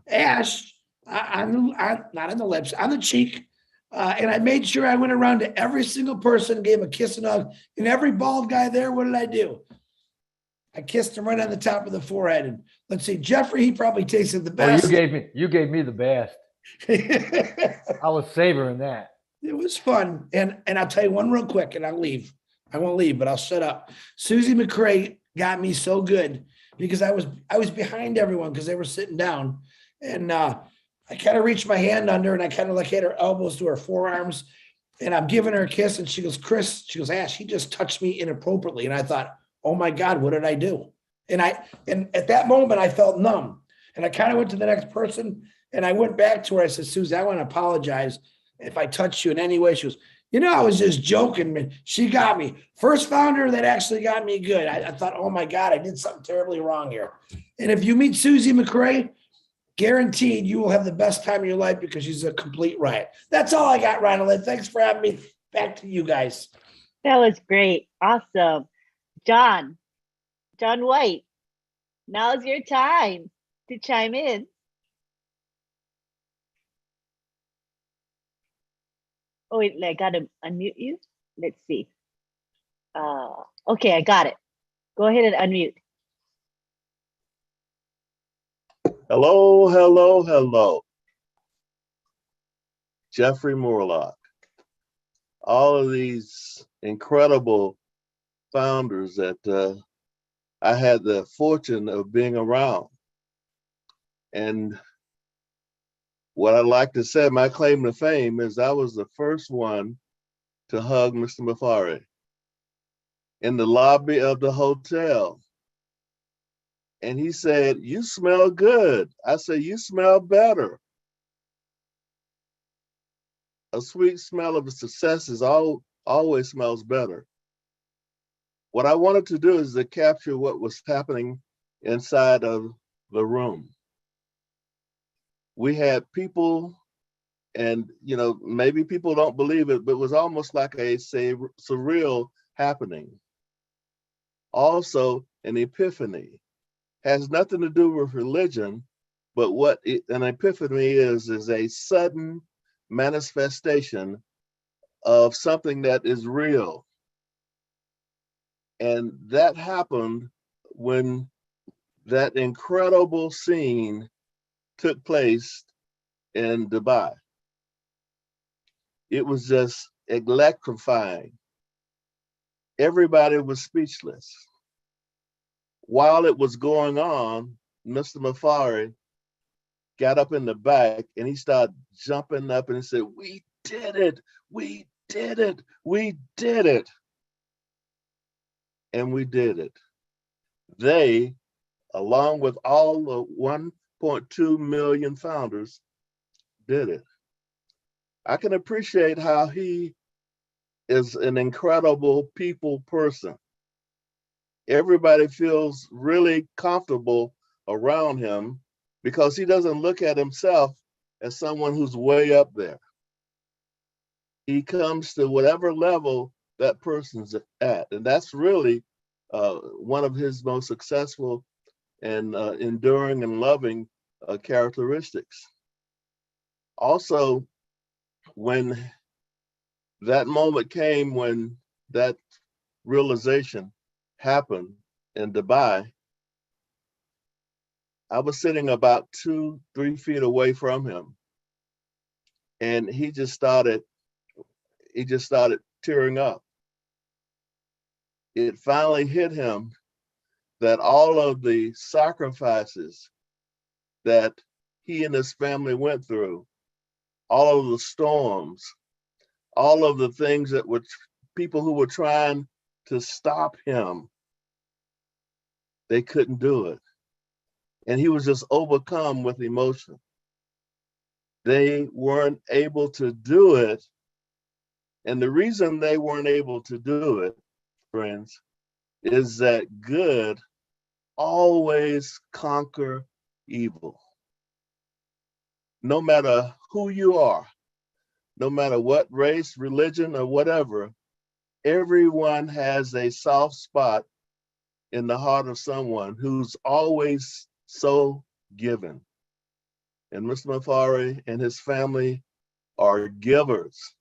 Ash not on the lips, on the cheek. And I made sure I went around to every single person, gave him a kiss and hug. And every bald guy there, what did I do? I kissed him right on the top of the forehead. And let's see, Jeffrey, he probably tasted the best. Oh, you gave me the best. I was savoring that. It was fun. And I'll tell you one real quick and I'll leave. I won't leave, but I'll shut up. Susie McCrae got me so good because I was behind everyone because they were sitting down. And I kind of reached my hand under and I kind of like had her elbows to her forearms. And I'm giving her a kiss. And she goes, Chris, she goes, Ash, he just touched me inappropriately. And I thought, oh my God, what did I do? And at that moment I felt numb. And I kind of went to the next person and I went back to her. I said, Susie, I want to apologize if I touched you in any way. She goes, I was just joking, man. She got me. First founder that actually got me good. I thought, oh my God, I did something terribly wrong here. And if you meet Susie McCrae, guaranteed you will have the best time of your life because she's a complete riot. That's all I got, Ronald. Thanks for having me. Back to you guys. That was great. Awesome. John White, now's your time to chime in. Oh, wait, I got to unmute you. Let's see. Okay, I got it. Go ahead and unmute. Hello. Jeffrey Moorlock. All of these incredible founders that I had the fortune of being around. And what I'd like to say, my claim to fame is I was the first one to hug Mr. Mafari in the lobby of the hotel. And he said, you smell good. I said, you smell better. A sweet smell of success always smells better. What I wanted to do is to capture what was happening inside of the room. We had people, and maybe people don't believe it, but it was almost like a surreal happening. Also, an epiphany. Has nothing to do with religion, but what an epiphany is a sudden manifestation of something that is real. And that happened when that incredible scene took place in Dubai. It was just electrifying. Everybody was speechless. While it was going on, Mr. Mafari got up in the back and he started jumping up and he said, we did it, we did it, we did it. And we did it. They, along with all the 1.2 million founders did it. I can appreciate how he is an incredible people person. Everybody feels really comfortable around him because he doesn't look at himself as someone who's way up there. He comes to whatever level that person's at. And that's really one of his most successful and enduring and loving characteristics. Also, when that moment came, when that realization happened in Dubai, I was sitting about 2-3 feet away from him, and he just started tearing up. It finally hit him that all of the sacrifices that he and his family went through, all of the storms, all of the things that were people who were trying to stop him, they couldn't do it. And he was just overcome with emotion. They weren't able to do it. And the reason they weren't able to do it, friends, is that good always conquer evil. No matter who you are, no matter what race, religion, or whatever, everyone has a soft spot in the heart of someone who's always so giving. And Mr. Mafari and his family are givers.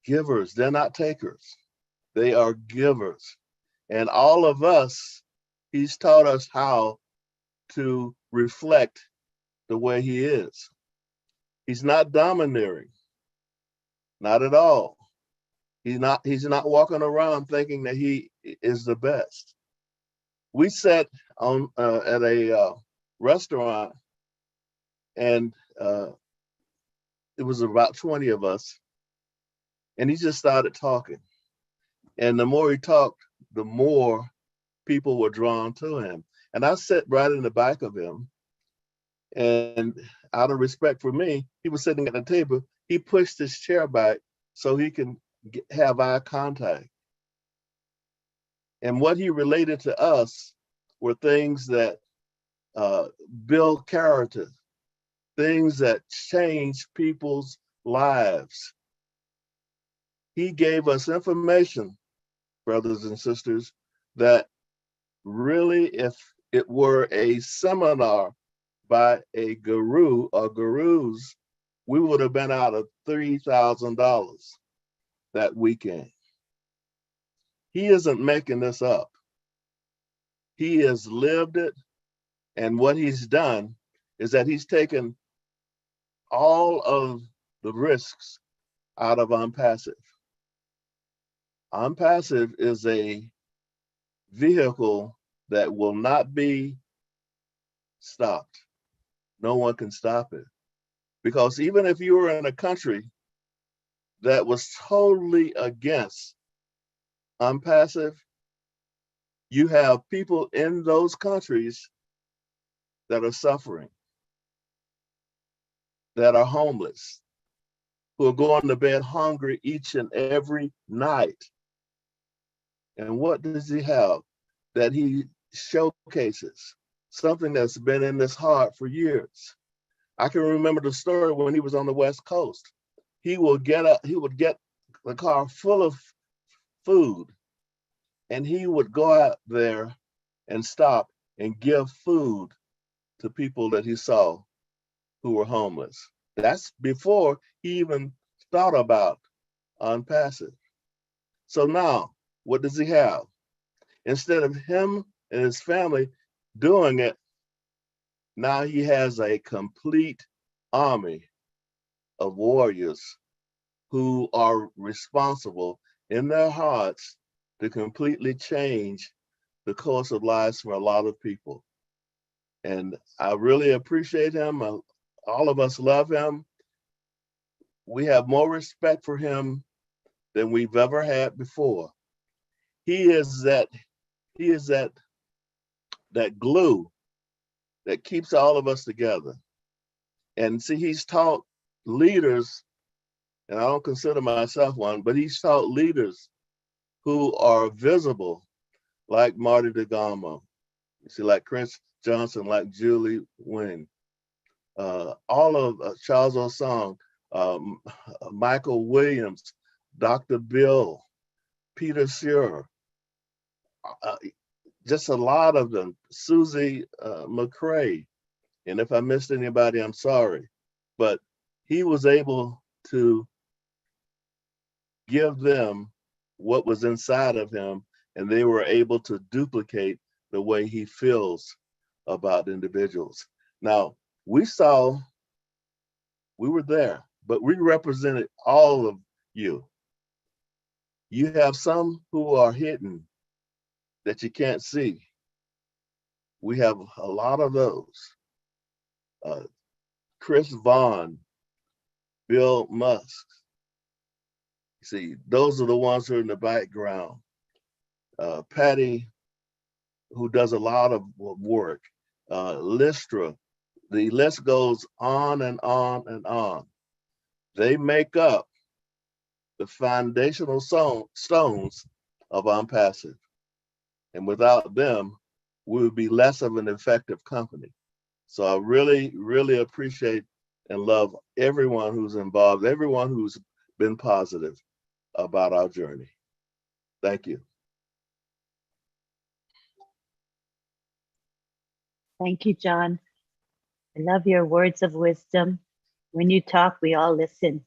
Givers, they're not takers. They are givers. And all of us, he's taught us how to reflect the way he is. He's not domineering, not at all. He's not walking around thinking that he is the best. We sat on at a restaurant, and it was about 20 of us, and he just started talking. And the more he talked, the more people were drawn to him. And I sat right in the back of him, and out of respect for me, he was sitting at the table. He pushed his chair back so he can have eye contact. And what he related to us were things that build character, things that change people's lives. He gave us information, brothers and sisters, that really, if it were a seminar by a guru or gurus, we would have been out of $3,000 that weekend. He isn't making this up. He has lived it, and what he's done is that he's taken all of the risks out of ONPASSIVE. ONPASSIVE is a vehicle that will not be stopped. No one can stop it. Because even if you were in a country that was totally against ONPASSIVE, you have people in those countries that are suffering, that are homeless, who are going to bed hungry each and every night. And what does he have that he showcases? Something that's been in his heart for years. I can remember the story when he was on the West Coast. He would get the car full of food, and he would go out there and stop and give food to people that he saw who were homeless. That's before he even thought about ONPASSIVE. So now, what does he have? Instead of him and his family doing it, now he has a complete army of warriors who are responsible in their hearts to completely change the course of lives for a lot of people. And I really appreciate him. All of us love him. We have more respect for him than we've ever had before. He is that glue that keeps all of us together. And see, he's taught leaders, and I don't consider myself one, but he's taught leaders who are visible, like Marty DeGamo, you see, like Chris Johnson, like Julie Wing, all of Charles Osong, Michael Williams, Dr. Bill, Peter Shearer, just a lot of them, Susie McCrae. And if I missed anybody, I'm sorry. But he was able to give them what was inside of him, and they were able to duplicate the way he feels about individuals. Now, we were there, but we represented all of you. You have some who are hidden that you can't see. We have a lot of those. Chris Vaughn, Bill Musk. See, those are the ones who are in the background. Patty, who does a lot of work. Listra, the list goes on and on and on. They make up the foundational stones of ONPASSIVE. And without them, we would be less of an effective company. So I really, really appreciate and love everyone who's involved, everyone who's been positive about our journey. Thank you. Thank you, John. I love your words of wisdom. When you talk, we all listen.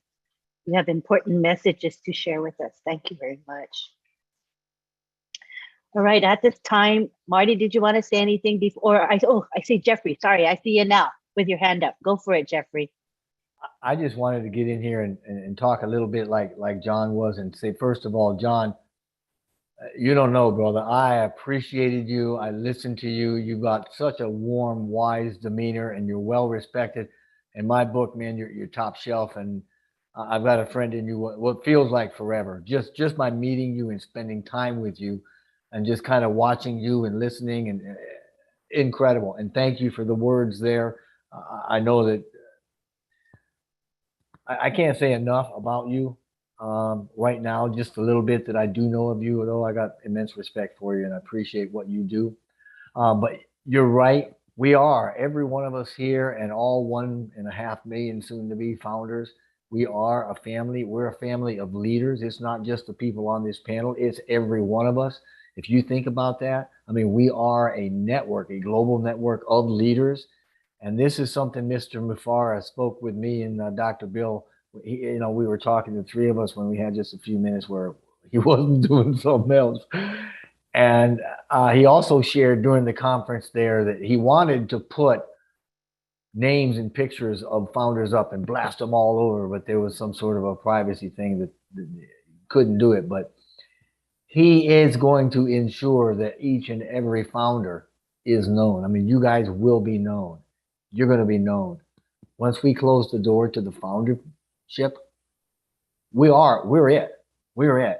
You have important messages to share with us. Thank you very much. All right, at this time, Marty, did you want to say anything before? I see Jeffrey. Sorry, I see you now with your hand up. Go for it, Jeffrey. I just wanted to get in here and talk a little bit like John was and say, first of all, John, you don't know, brother. I appreciated you. I listened to you. You got such a warm, wise demeanor, and you're well respected. In my book, man, you're top shelf, and I've got a friend in you. What feels like forever. Just by meeting you and spending time with you, and just kind of watching you and listening, and incredible. And thank you for the words there. I know that I can't say enough about you. Right now, just a little bit that I do know of you, although I got immense respect for you and I appreciate what you do. But you're right. We are, every one of us here and all 1.5 million soon to be founders. We are a family. We're a family of leaders. It's not just the people on this panel. It's every one of us. If you think about that, I mean, we are a network, a global network of leaders. And this is something Mr. Mufara spoke with me and Dr. Bill. We were talking, the three of us, when we had just a few minutes where he wasn't doing something else. And he also shared during the conference there that he wanted to put names and pictures of founders up and blast them all over, but there was some sort of a privacy thing that couldn't do it. But he is going to ensure that each and every founder is known. I mean, you guys will be known. You're going to be known. Once we close the door to the foundership, we're it,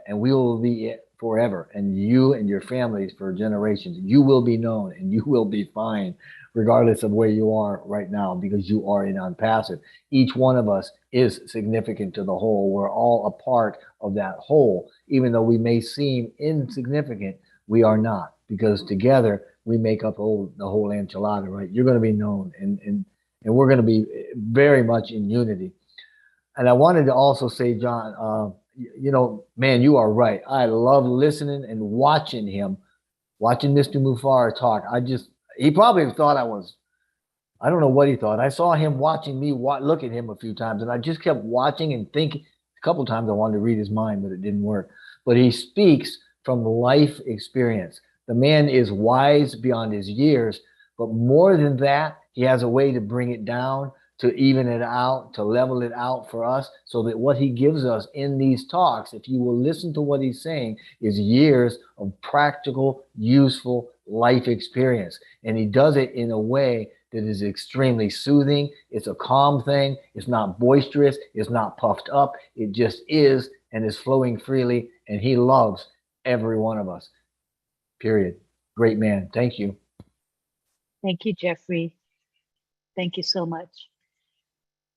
and we will be it forever. And you and your families for generations, you will be known and you will be fine, regardless of where you are right now, because you are in ONPASSIVE. Each one of us is significant to the whole. We're all a part of that whole. Even though we may seem insignificant, we are not, because together we make up the whole enchilada, right? You're going to be known, and we're going to be very much in unity. And I wanted to also say, John, man, you are right. I love listening and watching Mr. Mufara talk. He probably thought I don't know what he thought. I saw him watching me look at him a few times, and I just kept watching and thinking. A couple of times I wanted to read his mind, but it didn't work. But he speaks from life experience. The man is wise beyond his years, but more than that, he has a way to bring it down, to even it out, to level it out for us, so that what he gives us in these talks, if you will listen to what he's saying, is years of practical, useful life experience. And he does it in a way that is extremely soothing. It's a calm thing. It's not boisterous. It's not puffed up. It just is, and is flowing freely. And he loves every one of us. Period. Great man. Thank you. Thank you, Jeffrey. Thank you so much.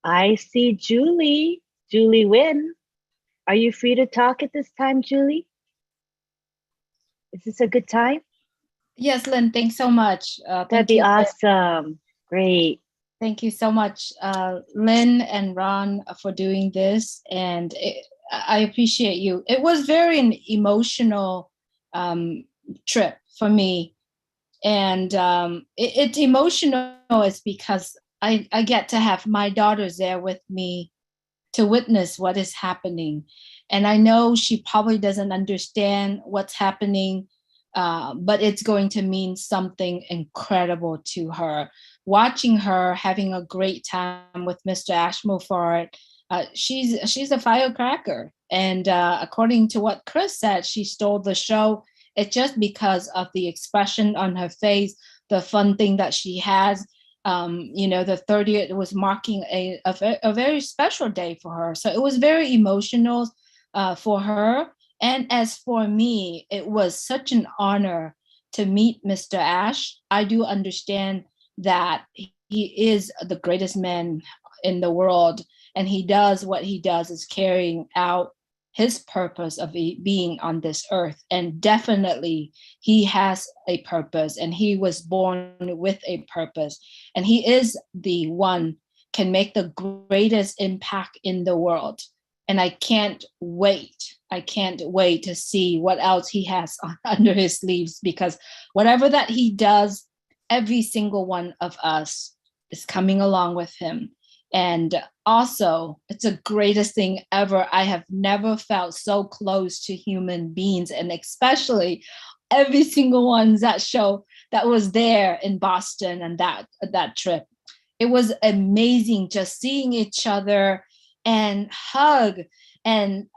I see Julie. Julie Wynn. Are you free to talk at this time, Julie? Is this a good time? Yes, Lynn, thanks so much. That'd be awesome. Great. Thank you so much, Lynn and Ron, for doing this. And I appreciate you. It was very an emotional trip for me. And it's emotional is because I get to have my daughters there with me to witness what is happening. And I know she probably doesn't understand what's happening, but it's going to mean something incredible to her. Watching her having a great time with Mr. Ashmore for it, she's a firecracker. And according to what Chris said, she stole the show. It's just because of the expression on her face, the fun thing that she has. The 30th was marking a very special day for her. So it was very emotional for her. And as for me, it was such an honor to meet Mr. Ash. I do understand that he is the greatest man in the world, and he does what he does is carrying out his purpose of being on this earth. And definitely he has a purpose, and he was born with a purpose, and he is the one can make the greatest impact in the world. And I can't wait to see what else he has under his sleeves, because whatever that he does, every single one of us is coming along with him. And also, it's the greatest thing ever. I have never felt so close to human beings, and especially every single one that show that was there in Boston and that trip. It was amazing just seeing each other and hug, and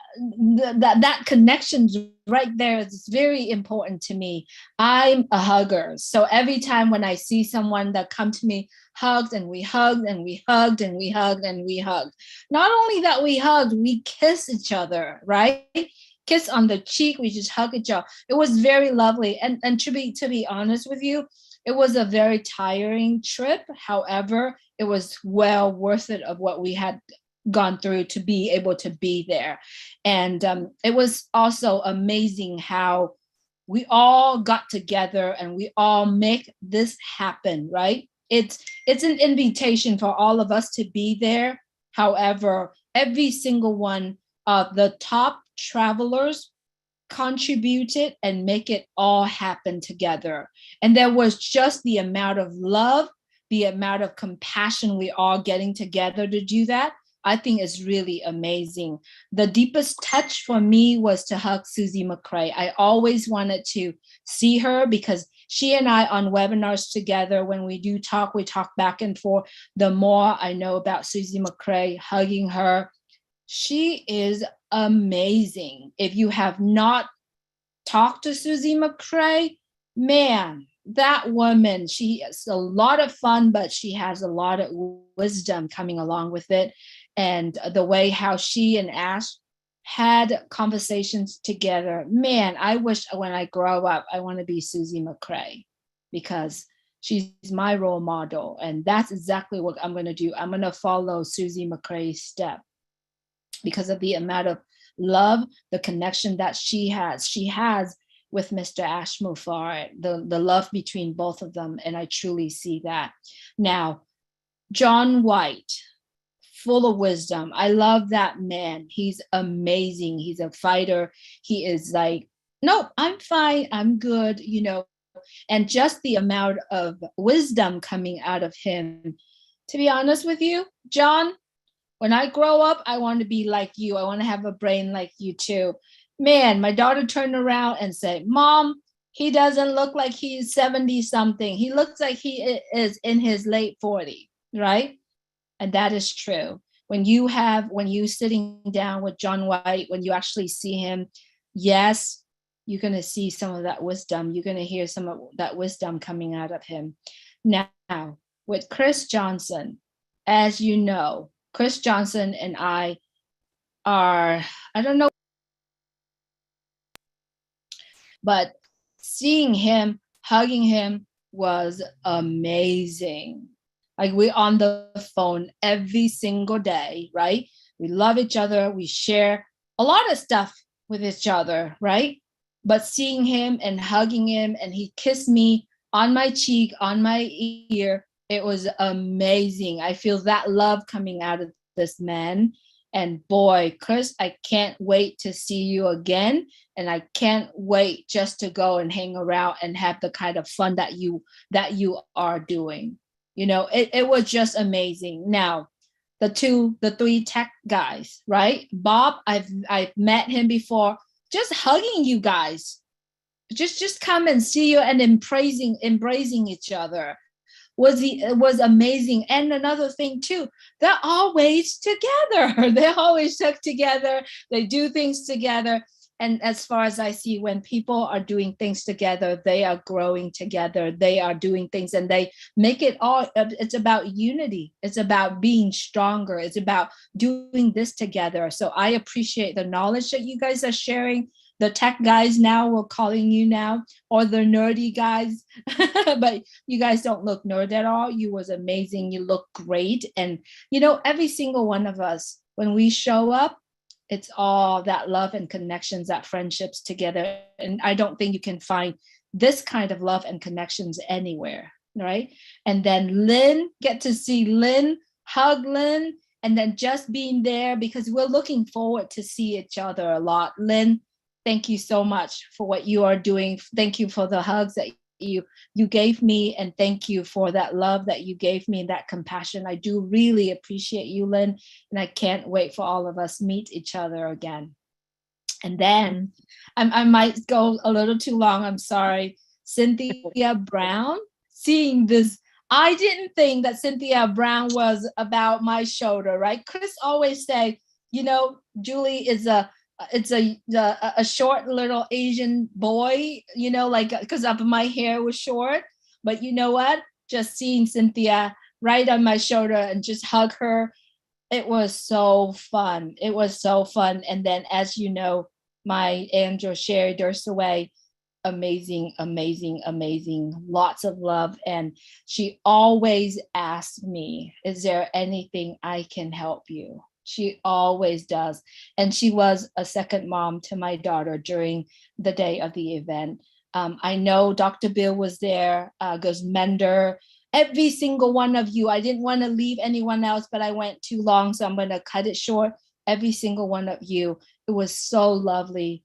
that connection's right there. It's very important to me. I'm a hugger, so every time when I see someone that come to me, hugged, and we hugged and we hugged and we hugged and we hugged. Not only that we hugged, we kiss each other, right? Kiss on the cheek, we just hug each other. It was very lovely. And to be honest with you, it was a very tiring trip. However, it was well worth it of what we had gone through to be able to be there. And it was also amazing how we all got together and we all make this happen, right? It's an invitation for all of us to be there. However, every single one of the top travelers contributed and make it all happen together. And there was just the amount of love, the amount of compassion we all getting together to do that. I think is really amazing. The deepest touch for me was to hug Susie McCray. I always wanted to see her because she and I on webinars together, when we do talk, we talk back and forth. The more I know about Susie McCray, hugging her, she is amazing. If you have not talked to Susie McCray, man, that woman, she is a lot of fun, but she has a lot of wisdom coming along with it. And the way how she and Ash had conversations together, man, I wish when I grow up, I want to be Susie McCray, because she's my role model. And that's exactly what I'm going to do. I'm going to follow Susie McCray's step because of the amount of love, the connection that she has with Mr. Ashmore for it, the love between both of them. And I truly see that. Now, John White, full of wisdom. I love that man. He's amazing. He's a fighter. He is like, nope, I'm fine. I'm good, and just the amount of wisdom coming out of him. To be honest with you, John, when I grow up, I want to be like you. I want to have a brain like you too. Man, my daughter turned around and said, Mom, he doesn't look like he's 70 something. He looks like he is in his late 40, right? And that is true. When you sitting down with John White, when you actually see him, yes, you're going to see some of that wisdom. You're going to hear some of that wisdom coming out of him. Now, with Chris Johnson, as you know, Chris Johnson and I don't know, but seeing him, hugging him was amazing. Like we're on the phone every single day, right? We love each other. We share a lot of stuff with each other, right? But seeing him and hugging him, and he kissed me on my cheek, on my ear, it was amazing. I feel that love coming out of this man. And boy, Chris, I can't wait to see you again. And I can't wait just to go and hang around and have the kind of fun that you are doing. You know, it was just amazing. Now, the three tech guys, right? Bob, I've met him before, just hugging you guys. Just come and see you and embracing each other was amazing. And another thing too, they're always together. They always stuck together. They do things together. And as far as I see, when people are doing things together, they are growing together. They are doing things and they make it all, it's about unity. It's about being stronger. It's about doing this together. So I appreciate the knowledge that you guys are sharing. The tech guys now, we're calling you now, or the nerdy guys, but you guys don't look nerd at all. You was amazing. You look great. And, you know, every single one of us, when we show up, it's all that love and connections, that friendships together. And I don't think you can find this kind of love and connections anywhere, right? And then Lynn, get to see Lynn, hug Lynn, and then just being there because we're looking forward to see each other a lot. Lynn, thank you so much for what you are doing. Thank you for the hugs that you gave me, and thank you for that love that you gave me and that compassion. I do really appreciate you, Lynn, and I can't wait for all of us meet each other again. And then I might go a little too long. I'm sorry. Cynthia Brown, seeing this, I didn't think that Cynthia Brown was about my shoulder, right? Chris always say, you know, Julie is a short little Asian boy, you know, like because of my hair was short. But you know what? Just seeing Cynthia right on my shoulder and just hug her, it was so fun. It was so fun. And then, as you know, my angel Sherry Dursaway, amazing, amazing, amazing. Lots of love. And she always asked me, is there anything I can help you? She always does. And she was a second mom to my daughter during the day of the event. I know Dr. Bill was there, Guzmender, every single one of you. I didn't want to leave anyone else, but I went too long, so I'm going to cut it short. Every single one of you. It was so lovely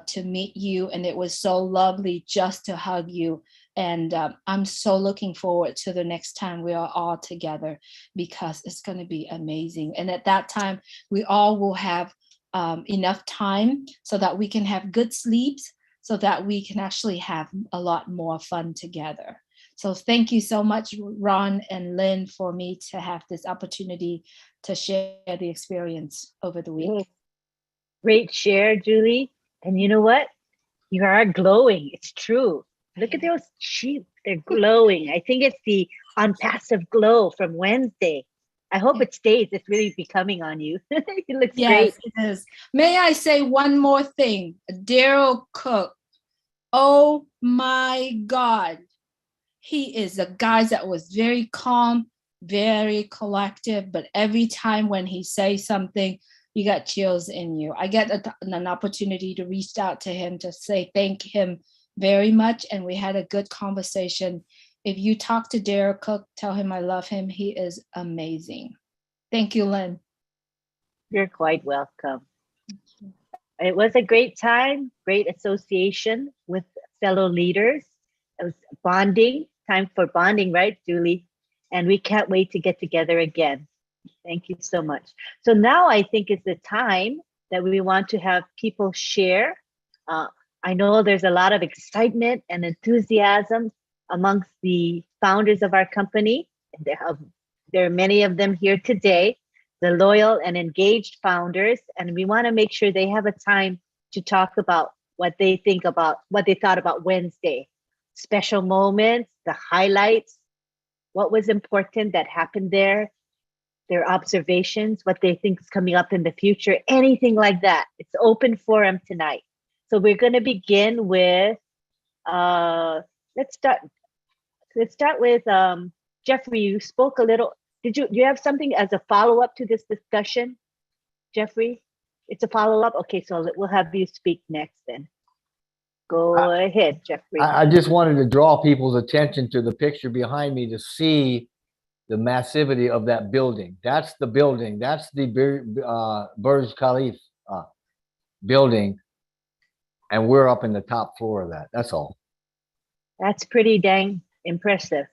to meet you, and it was so lovely just to hug you. And I'm so looking forward to the next time we are all together, because it's going to be amazing. And at that time, we all will have enough time so that we can have good sleeps, so that we can actually have a lot more fun together. So thank you so much, Ron and Lynn, for me to have this opportunity to share the experience over the week. Great share, Julie. And you know what? You are glowing. It's true. Look at those cheeks. They're glowing. I think it's the ONPASSIVE glow from Wednesday. I hope it stays. It's really becoming on you. It looks great. Yes, it is. May I say one more thing? Daryl Cook. Oh my God. He is a guy that was very calm, very collective, but every time when he says something, you got chills in you. I get an opportunity to reach out to him to say thank him very much, and we had a good conversation. If you talk to Derek Cook, tell him I love him. He is amazing. Thank you, Lynn. You're quite welcome. It was a great time, great association with fellow leaders. It was bonding, time for bonding, right, Julie? And we can't wait to get together again. Thank you so much. So now I think is the time that we want to have people share. I know there's a lot of excitement and enthusiasm amongst the founders of our company. There are many of them here today, the loyal and engaged founders, and we want to make sure they have a time to talk about what they think about, what they thought about Wednesday, special moments, the highlights, what was important that happened there, their observations, what they think is coming up in the future, anything like that. It's open forum tonight. So we're going to begin with, let's start with Jeffrey, you spoke a little. Do you have something as a follow-up to this discussion, Jeffrey? It's a follow-up? Okay, so we'll have you speak next then. Go ahead, Jeffrey. I just wanted to draw people's attention to the picture behind me to see the massivity of that building. That's the building. That's the Burj Khalifa building. And we're up in the top floor of that. That's all. That's pretty dang impressive.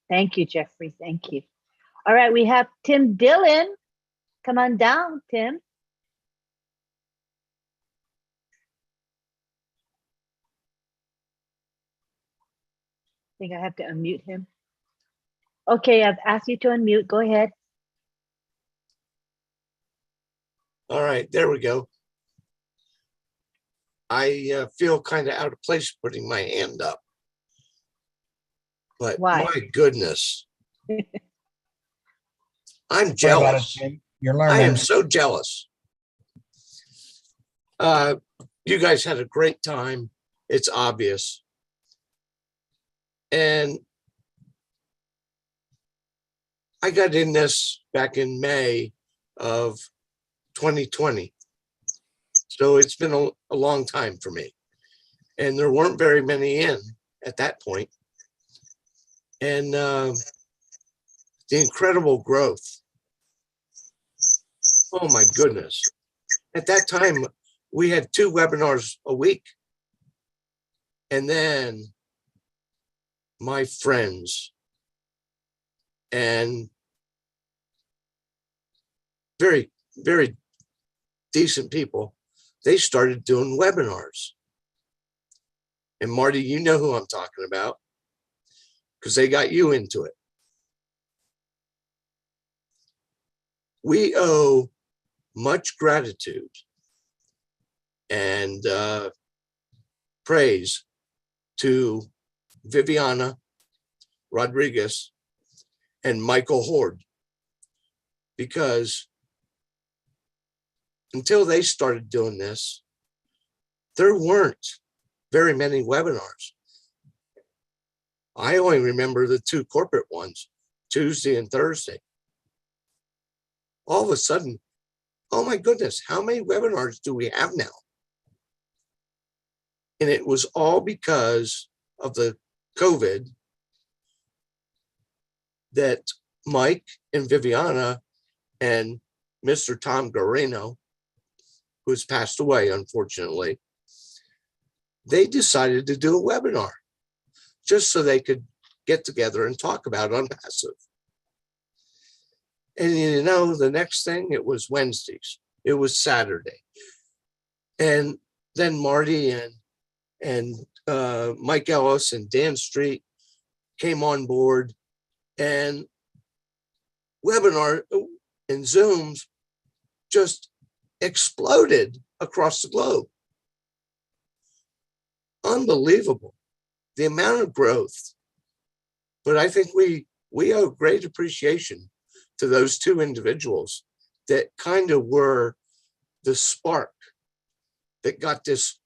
Thank you, Jeffrey. Thank you. All right, we have Tim Dillon. Come on down, Tim. I think I have to unmute him. Okay, I've asked you to unmute. Go ahead. All right, there we go. I feel kind of out of place putting my hand up. But why? My goodness. I'm jealous. You're learning. I am so jealous. You guys had a great time. It's obvious. And I got in this back in May of 2020. So it's been a long time for me. And there weren't very many in at that point. And the incredible growth. Oh my goodness. At that time, we had 2 webinars a week. And then my friends and very, very decent people, they started doing webinars. And Marty, you know who I'm talking about because they got you into it. We owe much gratitude and praise to Viviana Rodriguez and Michael Horde, because until they started doing this, there weren't very many webinars. I only remember the 2 corporate ones, Tuesday and Thursday. All of a sudden, oh my goodness, how many webinars do we have now? And it was all because of the COVID that Mike and Viviana and Mr. Tom Guarino, who's passed away, unfortunately, they decided to do a webinar just so they could get together and talk about ONPASSIVE. And you know, the next thing, it was Wednesdays, it was Saturday. And then Marty and Mike Ellis and Dan Street came on board, and webinar and Zooms just exploded across the globe. Unbelievable, the amount of growth. But I think we owe great appreciation to those 2 individuals that kind of were the spark that got this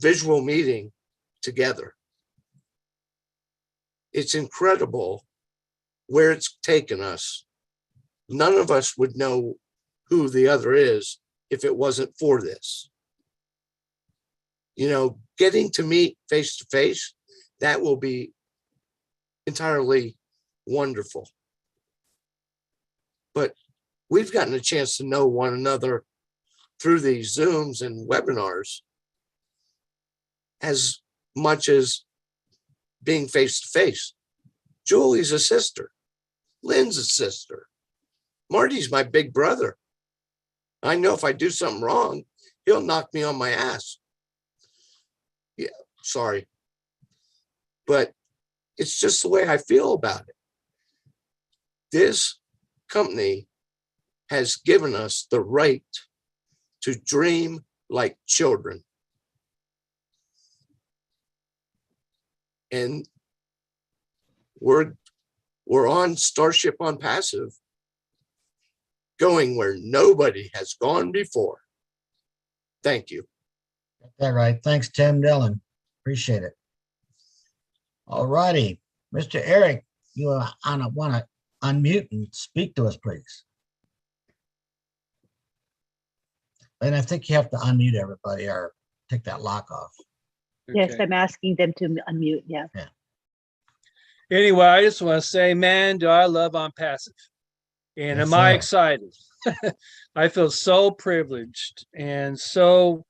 visual meeting together. It's incredible where it's taken us. None of us would know who the other is if it wasn't for this. You know, getting to meet face to face, that will be entirely wonderful. But we've gotten a chance to know one another through these Zooms and webinars as much as being face to face. Julie's a sister. Lynn's a sister. Marty's my big brother. I know if I do something wrong, he'll knock me on my ass. Yeah, sorry. But it's just the way I feel about it. This company has given us the right to dream like children. And we're on Starship ONPASSIVE, going where nobody has gone before. Thank you. Got that right. Thanks, Tim Dillon. Appreciate it. All righty. Mr. Eric, you want to unmute and speak to us, please. And I think you have to unmute everybody or take that lock off. Yes, I'm asking them to unmute. Yeah. Anyway, I just want to say, man, do I love ONPASSIVE. And Yes, am I sir. excited? I feel so privileged and so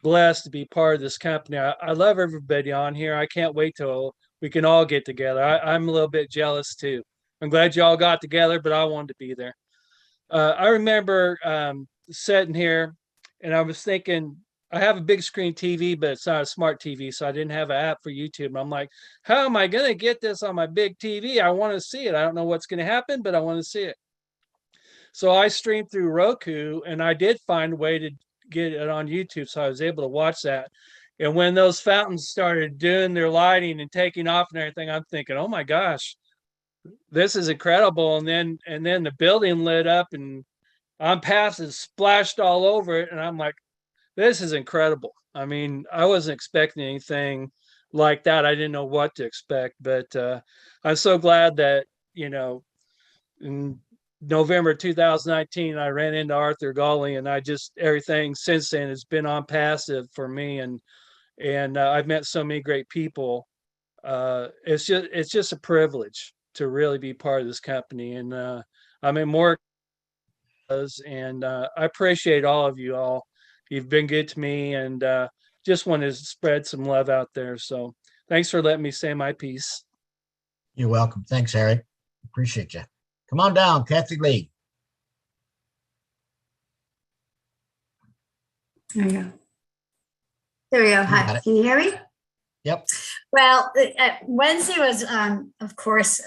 blessed to be part of this company. I love everybody on here. I can't wait till we can all get together. I'm a little bit jealous too. I'm glad you all got together, but I wanted to be there. I remember sitting here and I was thinking, I have a big screen TV, but it's not a smart TV, so I didn't have an app for YouTube. And I'm like, how am I going to get this on my big TV? I want to see it. I don't know what's going to happen, but I want to see it. So I streamed through Roku, and I did find a way to get it on YouTube, so I was able to watch that. And when those fountains started doing their lighting and taking off and everything, I'm thinking, oh my gosh, this is incredible. And then the building lit up and ONPASSIVE splashed all over it, and I'm like, this is incredible. I mean, I wasn't expecting anything like that. I didn't know what to expect, but I'm so glad that, in November 2019, I ran into Arthur Gully, and everything since then has been ONPASSIVE for me. And I've met so many great people. It's just a privilege to really be part of this company. And I'm in more, and I appreciate all of you all. You've been good to me, and just want to spread some love out there. So thanks for letting me say my piece. You're welcome. Thanks, Eric. Appreciate you. Come on down, Kathy Lee. There we go. There we go. Hi, can you hear me? Yep. Well, Wednesday was, of course,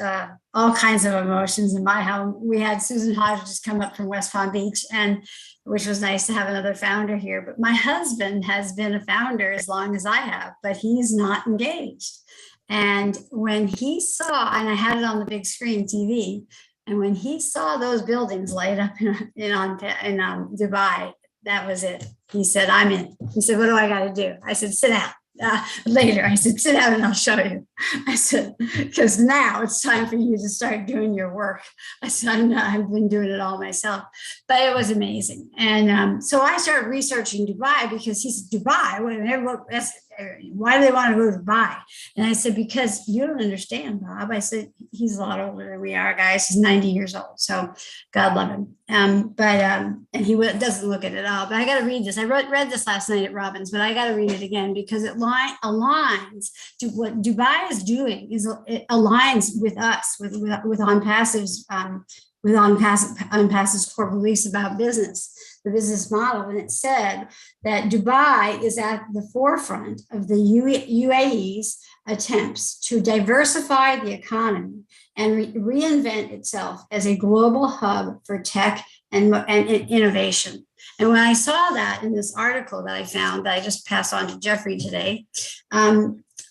all kinds of emotions in my home. We had Susan Hodges come up from West Palm Beach, and which was nice to have another founder here. But my husband has been a founder as long as I have, but he's not engaged. And when he saw, and I had it on the big screen TV, and when he saw those buildings light up in Dubai, that was it. He said, I'm in. He said, what do I got to do? I said, sit down. Later, I said, sit down and I'll show you. I said, because now it's time for you to start doing your work. I said, I've been doing it all myself, but it was amazing. And so I started researching Dubai because he said, Dubai, why do they want to go to Dubai? And I said, because you don't understand, Bob. I said, he's a lot older than we are, guys. He's 90 years old. So God love him. And he doesn't look at it all, but I got to read this. I read this last night at Robbins, but I got to read it again because it aligns to what Dubai is doing. It aligns with us, with ONPASSIVE's, with ONPASSIVE's core beliefs about business, the business model. And it said that Dubai is at the forefront of the UAE's attempts to diversify the economy and reinvent itself as a global hub for tech and innovation. And when I saw that in this article that I found that I just passed on to Jeffrey today,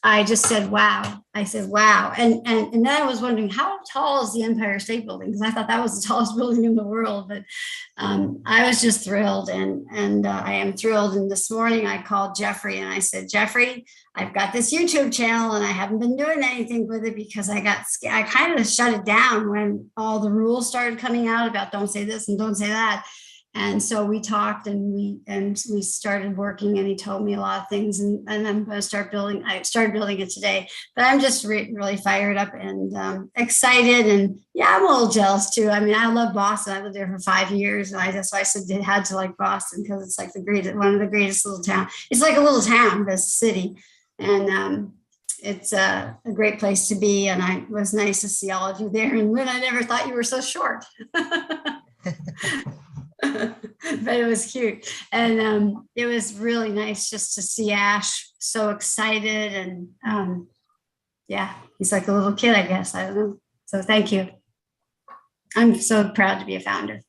I just said, wow. I said, wow. And then I was wondering, how tall is the Empire State Building? Because I thought that was the tallest building in the world. But I was just thrilled. And I am thrilled. And this morning I called Jeffrey and I said, Jeffrey, I've got this YouTube channel and I haven't been doing anything with it because I kind of shut it down when all the rules started coming out about don't say this and don't say that. And so we talked and we started working, and he told me a lot of things, and I'm going to start building. I started building it today, but I'm just really fired up and excited. And yeah, I'm a little jealous too. I mean, I love Boston. I lived there for 5 years, and I said it had to like Boston because it's like one of the greatest little town. It's like a little town, this city, and it's a great place to be. And it was nice to see all of you there. And Lynn, I never thought you were so short. But it was cute, and it was really nice just to see Ash so excited, and yeah, he's like a little kid, I guess. I don't know. So thank you. I'm so proud to be a founder.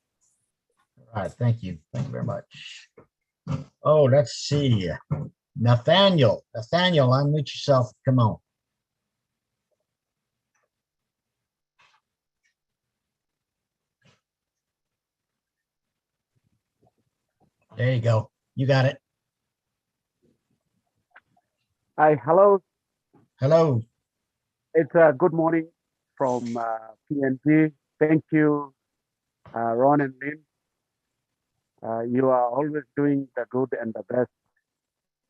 All right, thank you very much. Oh, let's see, Nathaniel, unmute yourself. Come on. There you go. You got it. Hi, hello. Hello. It's a good morning from PNG. Thank you, Ron and Lynn. You are always doing the good and the best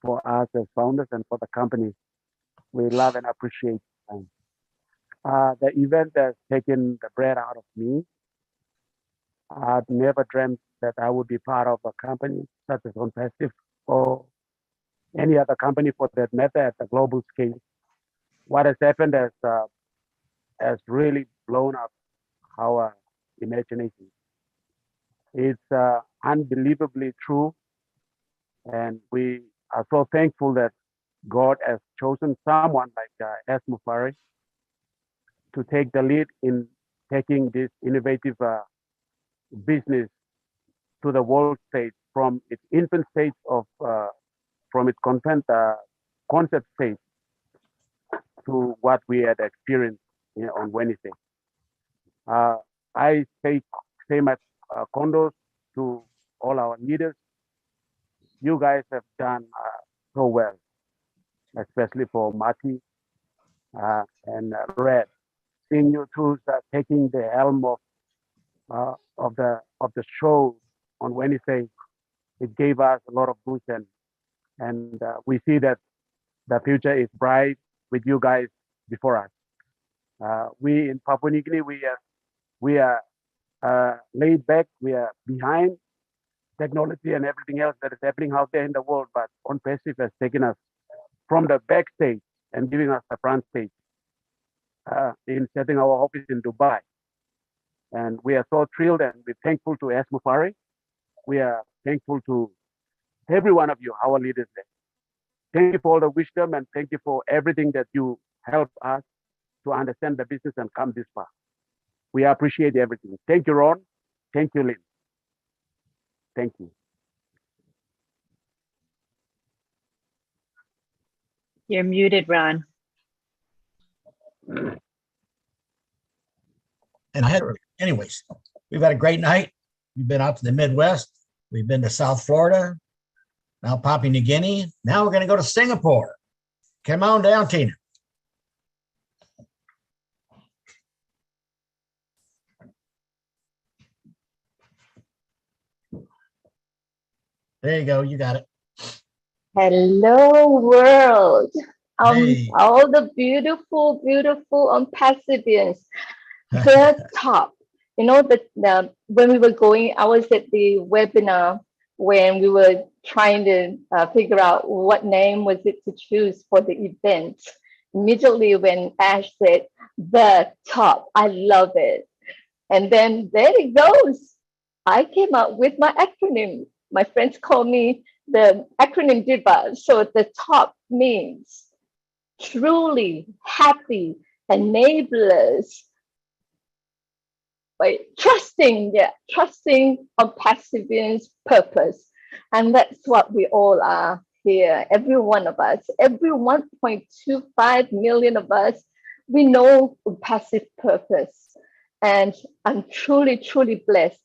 for us as founders and for the company. We love and appreciate them. The event has taken the breath out of me. I'd never dreamt that I would be part of a company such as ONPASSIVE or any other company for that matter at the global scale. What has happened has really blown up our imagination. It's unbelievably true, and we are so thankful that God has chosen someone like S. Mufari to take the lead in taking this innovative business to the world stage from its infant stage of from its concept stage to what we had experienced on Wednesday. I say my condos to all our leaders. You guys have done so well, especially for Marty and Red. Seeing you two taking the helm of the show on Wednesday, it gave us a lot of boost, and we see that the future is bright with you guys before us. We in Papua New Guinea, we are laid back, we are behind technology and everything else that is happening out there in the world, but ONPASSIVE has taken us from the backstage and giving us the front stage in setting our office in Dubai. And we are so thrilled and we're thankful to S. Mufari. We are thankful to every one of you, our leaders there. Thank you for all the wisdom and thank you for everything that you help us to understand the business and come this far. We appreciate everything. Thank you, Ron. Thank you, Lynn. Thank you. You're muted, Ron. And anyways, we've had a great night. We've been out to the Midwest. We've been to South Florida, now Papua New Guinea. Now we're going to go to Singapore. Come on down, Tina. There you go. You got it. Hello, world. Hey. All the beautiful, beautiful ONPASSIVians. The top. You know, when we were going, I was at the webinar when we were trying to figure out what name was it to choose for the event. Immediately when Ash said, the top, I love it. And then there it goes. I came up with my acronym. My friends call me the acronym diva. So the top means truly happy enablers. Trusting ONPASSIVians' purpose. And that's what we all are here, every one of us, every 1.25 million of us, we know ONPASSIVE purpose. And I'm truly, truly blessed.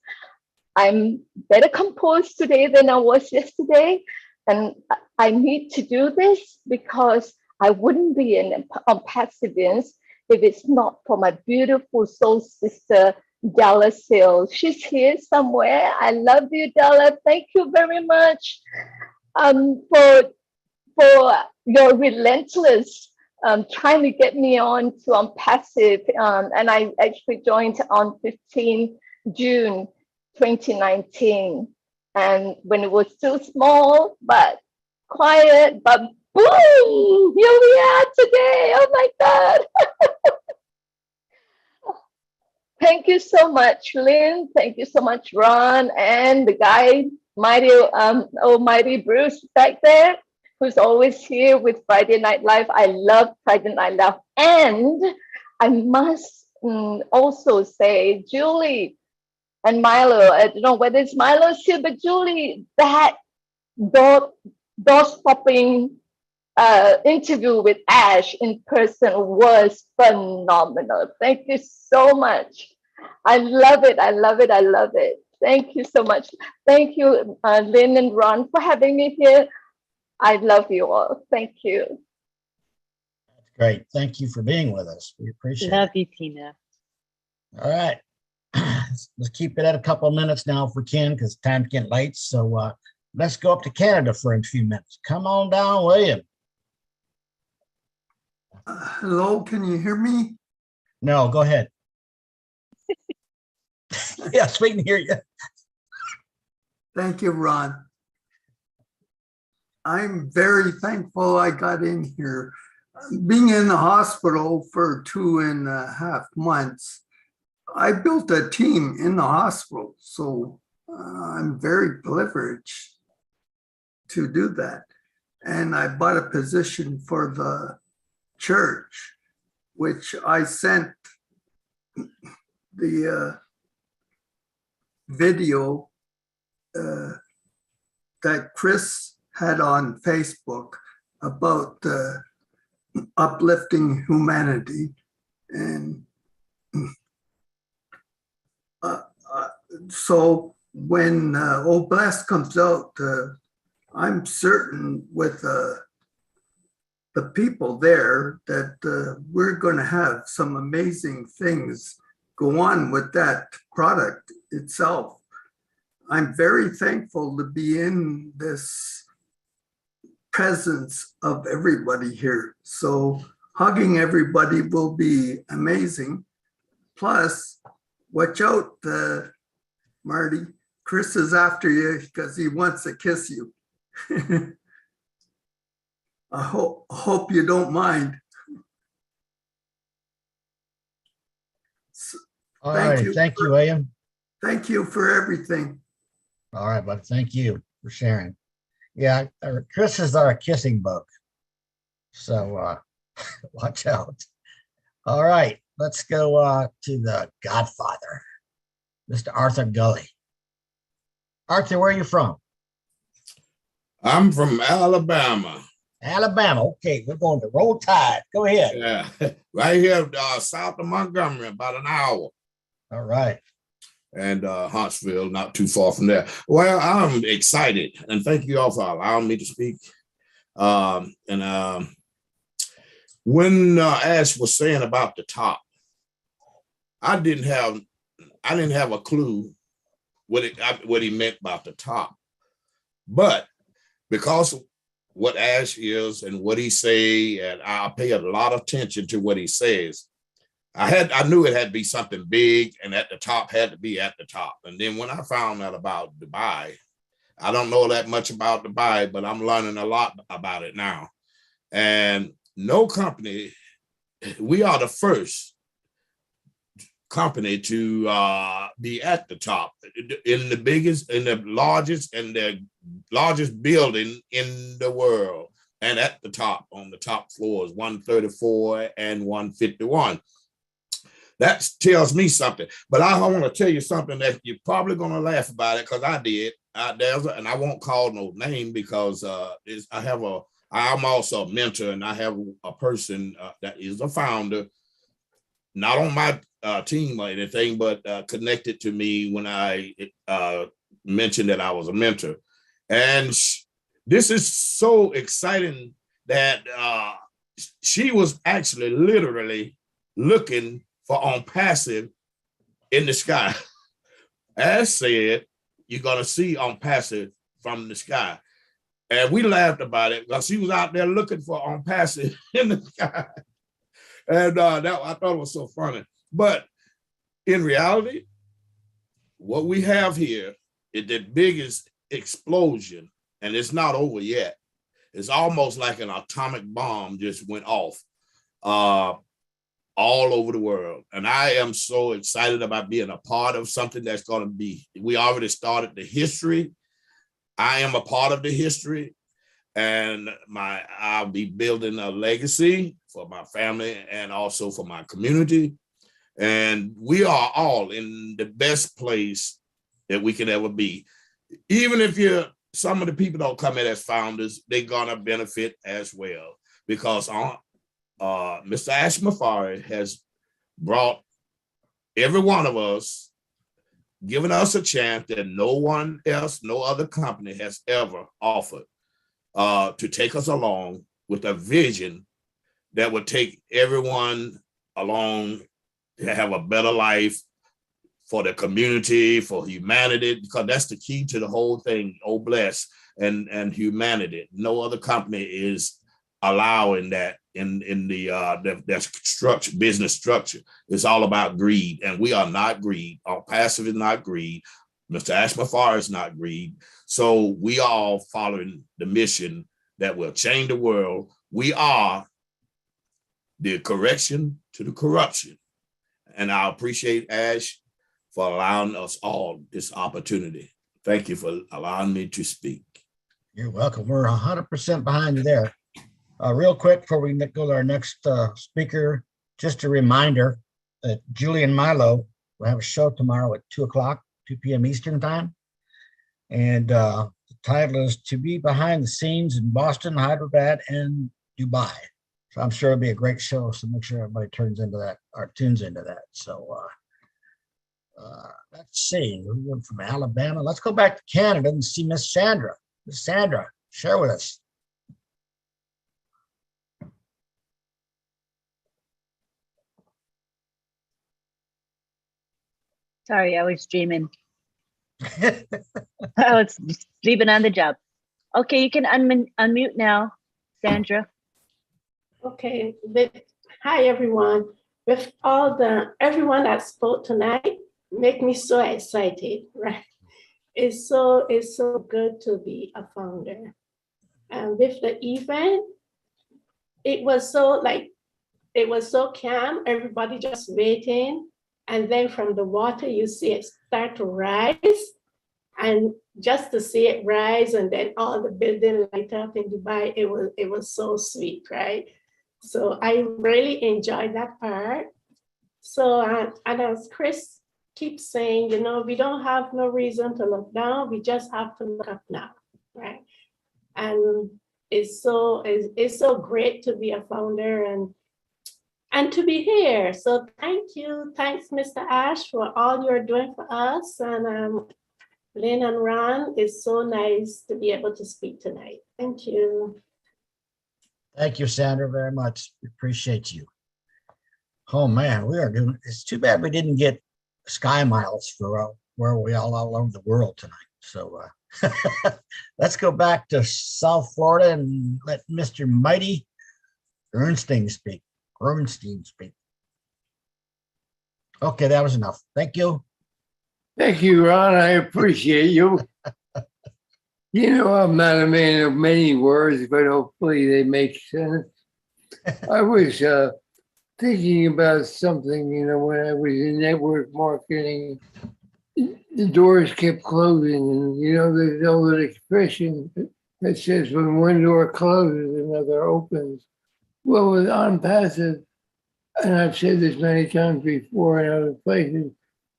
I'm better composed today than I was yesterday. And I need to do this because I wouldn't be an ONPASSIVians if it's not for my beautiful soul sister, Della Seal. She's here somewhere. I love you, Della. Thank you very much for your relentless trying to get me on to ONPASSIVE. And I actually joined on 15 June 2019. And when it was still small, but quiet, but boom, here we are today. Oh my God. Thank you so much, Lynn. Thank you so much, Ron, and the guy, Mighty Bruce back there, who's always here with Friday Night Live. I love Friday Night Live. And I must also say, Julie and Milo, I don't know whether it's Milo's here, but Julie, that door-stopping interview with Ash in person was phenomenal. Thank you so much. I love it. I love it. I love it. Thank you so much. Thank you, Lynn and Ron, for having me here. I love you all. Thank you. Great. Thank you for being with us. We appreciate Love it. you, Tina. All right. Let's keep it at a couple of minutes now if we can, because time's getting late. So let's go up to Canada for a few minutes. Come on down, William. Hello, can you hear me? No, go ahead. Yes, we can hear you. Thank you, Ron. I'm very thankful I got in here. Being in the hospital for 2.5 months, I built a team in the hospital, so I'm very privileged to do that. And I bought a position for the church, which I sent the video that Chris had on Facebook about uplifting humanity. And so when Old Blast comes out, I'm certain with the people there that we're going to have some amazing things go on with that product itself. I'm very thankful to be in this presence of everybody here. So hugging everybody will be amazing. Plus, watch out, Marty. Chris is after you because he wants to kiss you. I hope you don't mind. All right. Thank you, William. Thank you for everything. All right, bud. Thank you for sharing. Yeah, Chris is our kissing book. So watch out. All right, let's go to the Godfather, Mr. Arthur Gully. Arthur, where are you from? I'm from Alabama. Alabama. Okay, we're going to Roll Tide. Go ahead. Yeah, right here south of Montgomery, about an hour. All right. And Huntsville, not too far from there. Well, I'm excited, and thank you all for allowing me to speak. When Ash was saying about the top, I didn't have a clue what he meant about the top, but because of what Ash is and what he say, and I pay a lot of attention to what he says. I knew it had to be something big, and at the top had to be at the top. And then when I found out about Dubai, I don't know that much about Dubai, but I'm learning a lot about it now. And no company, we are the first company to be at the top in the largest building in the world, and at the top on the top floors, 134 and 151. That tells me something. But I want to tell you something that you're probably going to laugh about it, because I did. And I won't call no name because I'm also a mentor, and I have a person that is a founder, not on my team or anything, but connected to me when I mentioned that I was a mentor. And this is so exciting that she was actually literally looking for ONPASSIVE in the sky. As said, you're going to see ONPASSIVE from the sky. And we laughed about it because she was out there looking for ONPASSIVE in the sky. And that I thought it was so funny. But in reality, what we have here is the biggest explosion, and it's not over yet. It's almost like an atomic bomb just went off all over the world. And I am so excited about being a part of something that's going to be, we already started the history. I am a part of the history, and I'll be building a legacy for my family and also for my community. And we are all in the best place that we can ever be. Even if some of the people don't come in as founders, they're gonna benefit as well, because Mr. Ash Mafari has brought every one of us, given us a chance that no one else, no other company has ever offered, to take us along with a vision that would take everyone along to have a better life for the community, for humanity, because that's the key to the whole thing. Oh, bless and humanity. No other company is allowing that in the structure, business structure. It's all about greed, and we are not greed. ONPASSIVE is not greed. Mr. Ashmafar is not greed. So we all following the mission that will change the world. We are the correction to the corruption. And I appreciate Ash for allowing us all this opportunity. Thank you for allowing me to speak. You're welcome. We're 100% behind you there. Real quick, before we go to our next speaker, just a reminder that Julie and Milo will have a show tomorrow at 2 p.m. Eastern time. And the title is To Be Behind the Scenes in Boston, Hyderabad, and Dubai. So I'm sure it'll be a great show. So make sure everybody tunes into that. So let's see. We went from Alabama. Let's go back to Canada and see Miss Sandra. Miss Sandra, share with us. Sorry, I was dreaming. I was sleeping on the job. Okay, you can unmute now, Sandra. Okay, hi everyone. With everyone that spoke tonight, make me so excited, right? It's so good to be a founder. And with the event, it was so calm, everybody just waiting. And then from the water, you see it start to rise. And just to see it rise and then all the building light up in Dubai, it was so sweet, right? So I really enjoyed that part. So, and as Chris keeps saying, we don't have no reason to look down. We just have to look up now, right? And it's so great to be a founder and to be here. So thank you. Thanks, Mr. Ash, for all you're doing for us. And Lynn and Ron, it's so nice to be able to speak tonight. Thank you. Thank you, Sandra, very much. We appreciate you. Oh man, we are doing. It's too bad we didn't get Sky Miles for where we all over the world tonight. So let's go back to South Florida and let Mr. Marty Ernstein speak. Okay, that was enough. Thank you. Thank you, Ron. I appreciate you. I'm not a man of many words, but hopefully they make sense. I was thinking about something, when I was in network marketing, the doors kept closing. And, there's an old expression that says when one door closes, another opens. Well, with ONPASSIVE, and I've said this many times before in other places,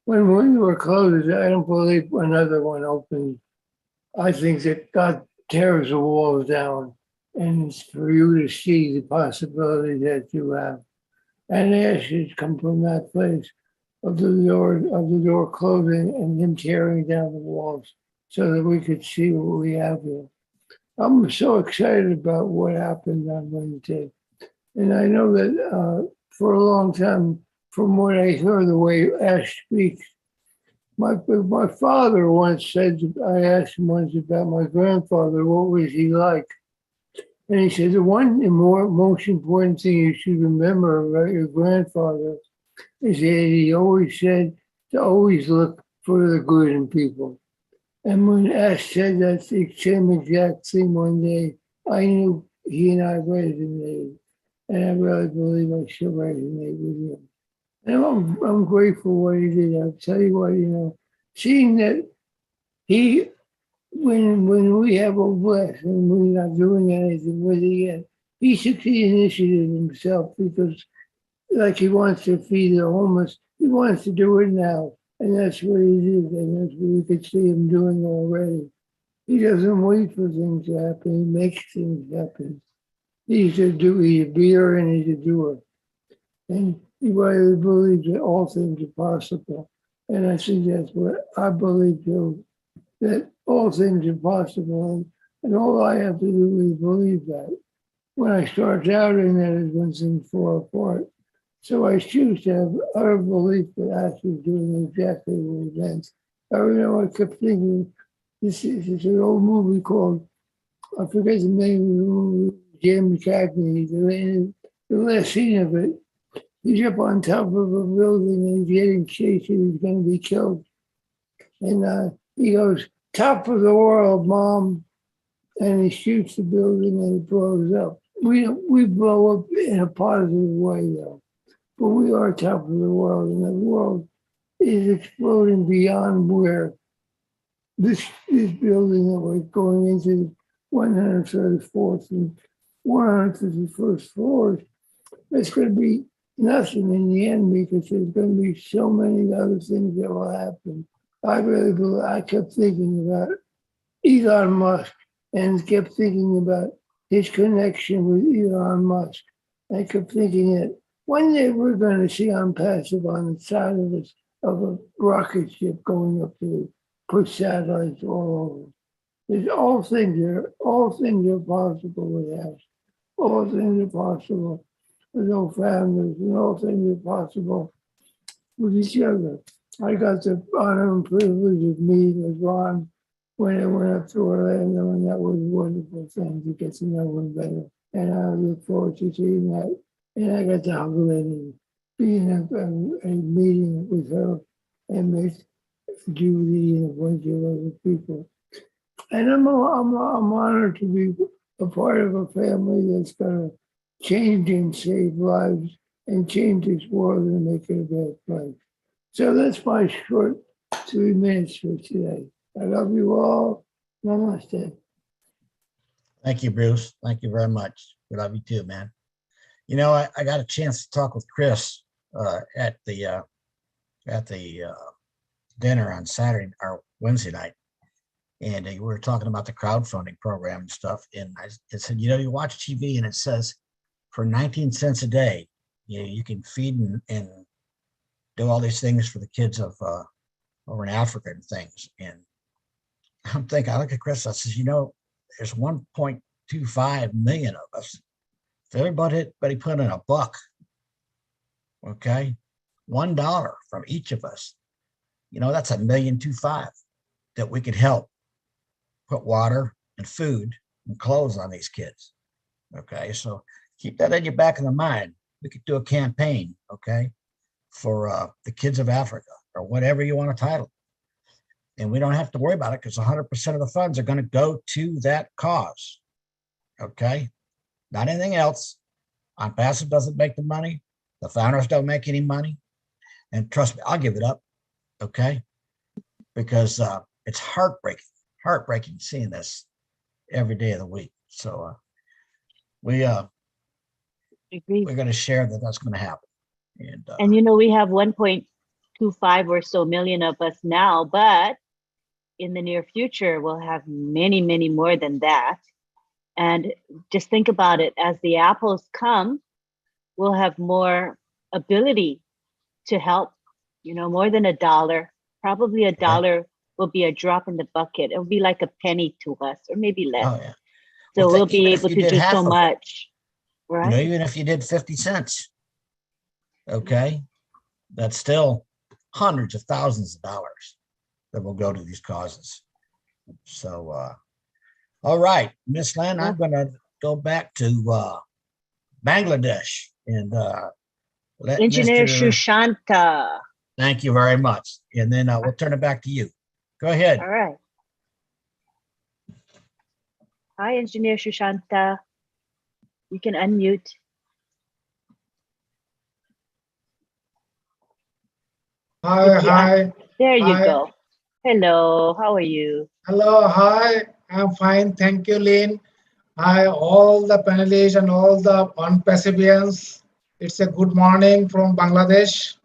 when one door closes, I don't believe another one opens. I think that God tears the walls down, and it's for you to see the possibilities that you have. And ashes come from that place of the door closing and Him tearing down the walls so that we could see what we have here. I'm so excited about what happened on Wednesday. And I know that for a long time, from what I hear the way Ash speaks, my father once said, I asked him once about my grandfather, what was he like? And he said, the most important thing you should remember about your grandfather is that he always said to always look for the good in people. And when Ash said that same exact thing one day, I knew he and I resonated. And I really believe I should resonate with him. And I'm grateful what he did. I'll tell you what, seeing that when we have a bless and we're not doing anything with it yet, he took the initiative himself because like he wants to feed the homeless, he wants to do it now. And that's what he did. And that's what we could see him doing already. He doesn't wait for things to happen. He makes things happen. He's a beer and he's a doer. And he really believes that all things are possible. And I think that's what I believe too, that all things are possible. And all I have to do is believe that. when I started out in that it wasn't far apart. So I choose to have utter belief that actually doing exactly what events. I remember I kept thinking, this is an old movie called, I forget the name of the movie, Jamie Cagney, the last scene of it, he's up on top of a building and he's getting chased and he's going to be killed. And he goes, top of the world, Mom. And he shoots the building and it blows up. We blow up in a positive way, though. But we are top of the world, and the world is exploding beyond where this building that we're going into, 134th and 151st floors, it's going to be nothing in the end because there's going to be so many other things that will happen. I really believe, I kept thinking about Elon Musk and kept thinking about his connection with Elon Musk. I kept thinking that one day we're going to see ONPASSIVE on the side of a rocket ship going up to put satellites all over. There's all things are possible with us. All things are possible with no families, and all things are possible with each other. I got the honor and privilege of meeting with Ron when I went up to Orlando, and that was a wonderful thing to get to know him better. And I look forward to seeing that. And I got to hug her and be in a meeting with her and with Judy and a bunch of other people. And I'm honored to be a part of a family that's going to change and save lives and change this world and make it a better place. So that's my short 3 minutes for today. I love you all. Namaste. Thank you, Bruce. Thank you very much. We love you too, man. You know, I got a chance to talk with Chris at the dinner on Saturday or Wednesday night, and we were talking about the crowdfunding program and stuff. And I said, you know, you watch TV and it says for 19 cents a day, you can feed and do all these things for the kids of over in Africa and things. And I'm thinking, I look at Chris, I says, you know, there's 1.25 million of us. If everybody put in $1, okay, $1 from each of us, you know, that's $1.25 million that we could help put water and food and clothes on these kids. Okay, so keep that in your back of the mind. We could do a campaign, okay, for the kids of Africa or whatever you want to title it. And we don't have to worry about it because 100% of the funds are going to go to that cause. Okay, not anything else. ONPASSIVE doesn't make the money. The founders don't make any money. And trust me, I'll give it up. Okay, because it's heartbreaking seeing this every day of the week. So we're going to share that that's going to happen. And you know, we have 1.25 or so million of us now, but in the near future, we'll have many, many more than that. And just think about it, as the apples come, we'll have more ability to help, you know, more than $1. Probably $1 will be a drop in the bucket. It'll be like a penny to us, or maybe less. Oh, yeah. So Well, we'll be able to do so much. Right? You know, even if you did 50 cents, okay, that's still hundreds of thousands of dollars that will go to these causes. So, all right, Miss Lan, I'm going to go back to Bangladesh and let Engineer Mr. Shushanta. Thank you very much. And then we'll turn it back to you. Go ahead. All right. Hi, Engineer Shushanta. You can unmute. Hi. There you Hi. go. Hello, how are you? Hello, hi. I'm fine. Thank you, Lynn. Hi, all the panelists and all the ONPASSIVians. It's a good morning from Bangladesh.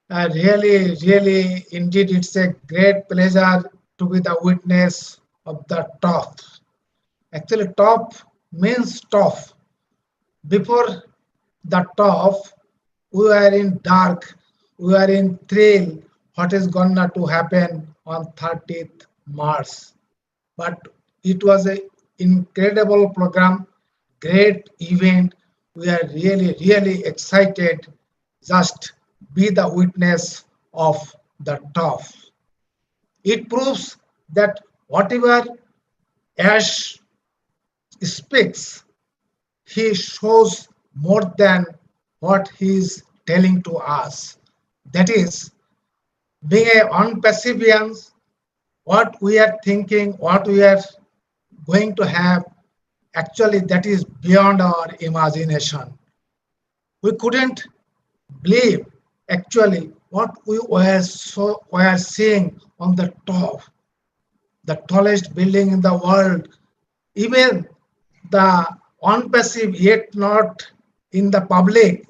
Really, indeed, it's a great pleasure to be the witness of the top. Actually, top means tough. Before the top, we were in dark, we were in thrill, what is gonna to happen on 30th March. But it was an incredible program great event. We are really, really excited. Just be the witness of the top. It proves that whatever Ash speaks, he shows more than what he is telling to us. That is, being a ONPASSIVIans, what we are thinking, what we are going to have, actually that is beyond our imagination. We couldn't believe actually what we were seeing on the top, the tallest building in the world, even the ONPASSIVE yet not in the public.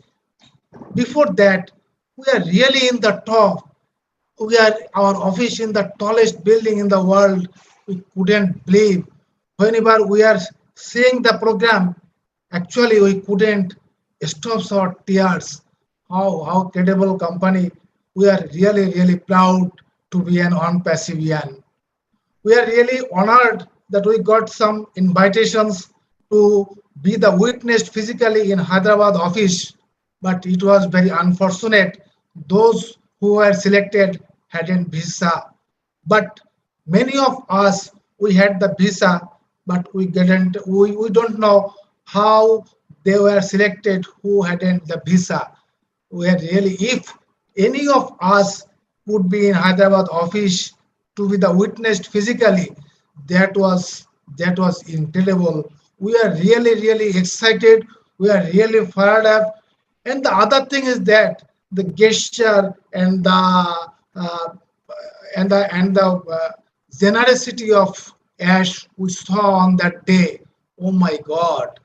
Before that, we are really in the top. We are our office in the tallest building in the world. We couldn't believe. Whenever we are seeing the program, actually we couldn't stop our tears. How credible company. We are really, really proud to be an ONPASSIVIan. We are really honored that we got some invitations to be the witness physically in Hyderabad office, but it was very unfortunate. Those who were selected hadn't visa, but many of us, we had the visa, but we didn't. We don't know how they were selected who hadn't the visa. We are really, if any of us would be in Hyderabad office to be the witnessed physically, that was incredible. We are really, really excited. We are really fired up. And the other thing is that the gesture and the generosity of Ash we saw on that day. Oh my God,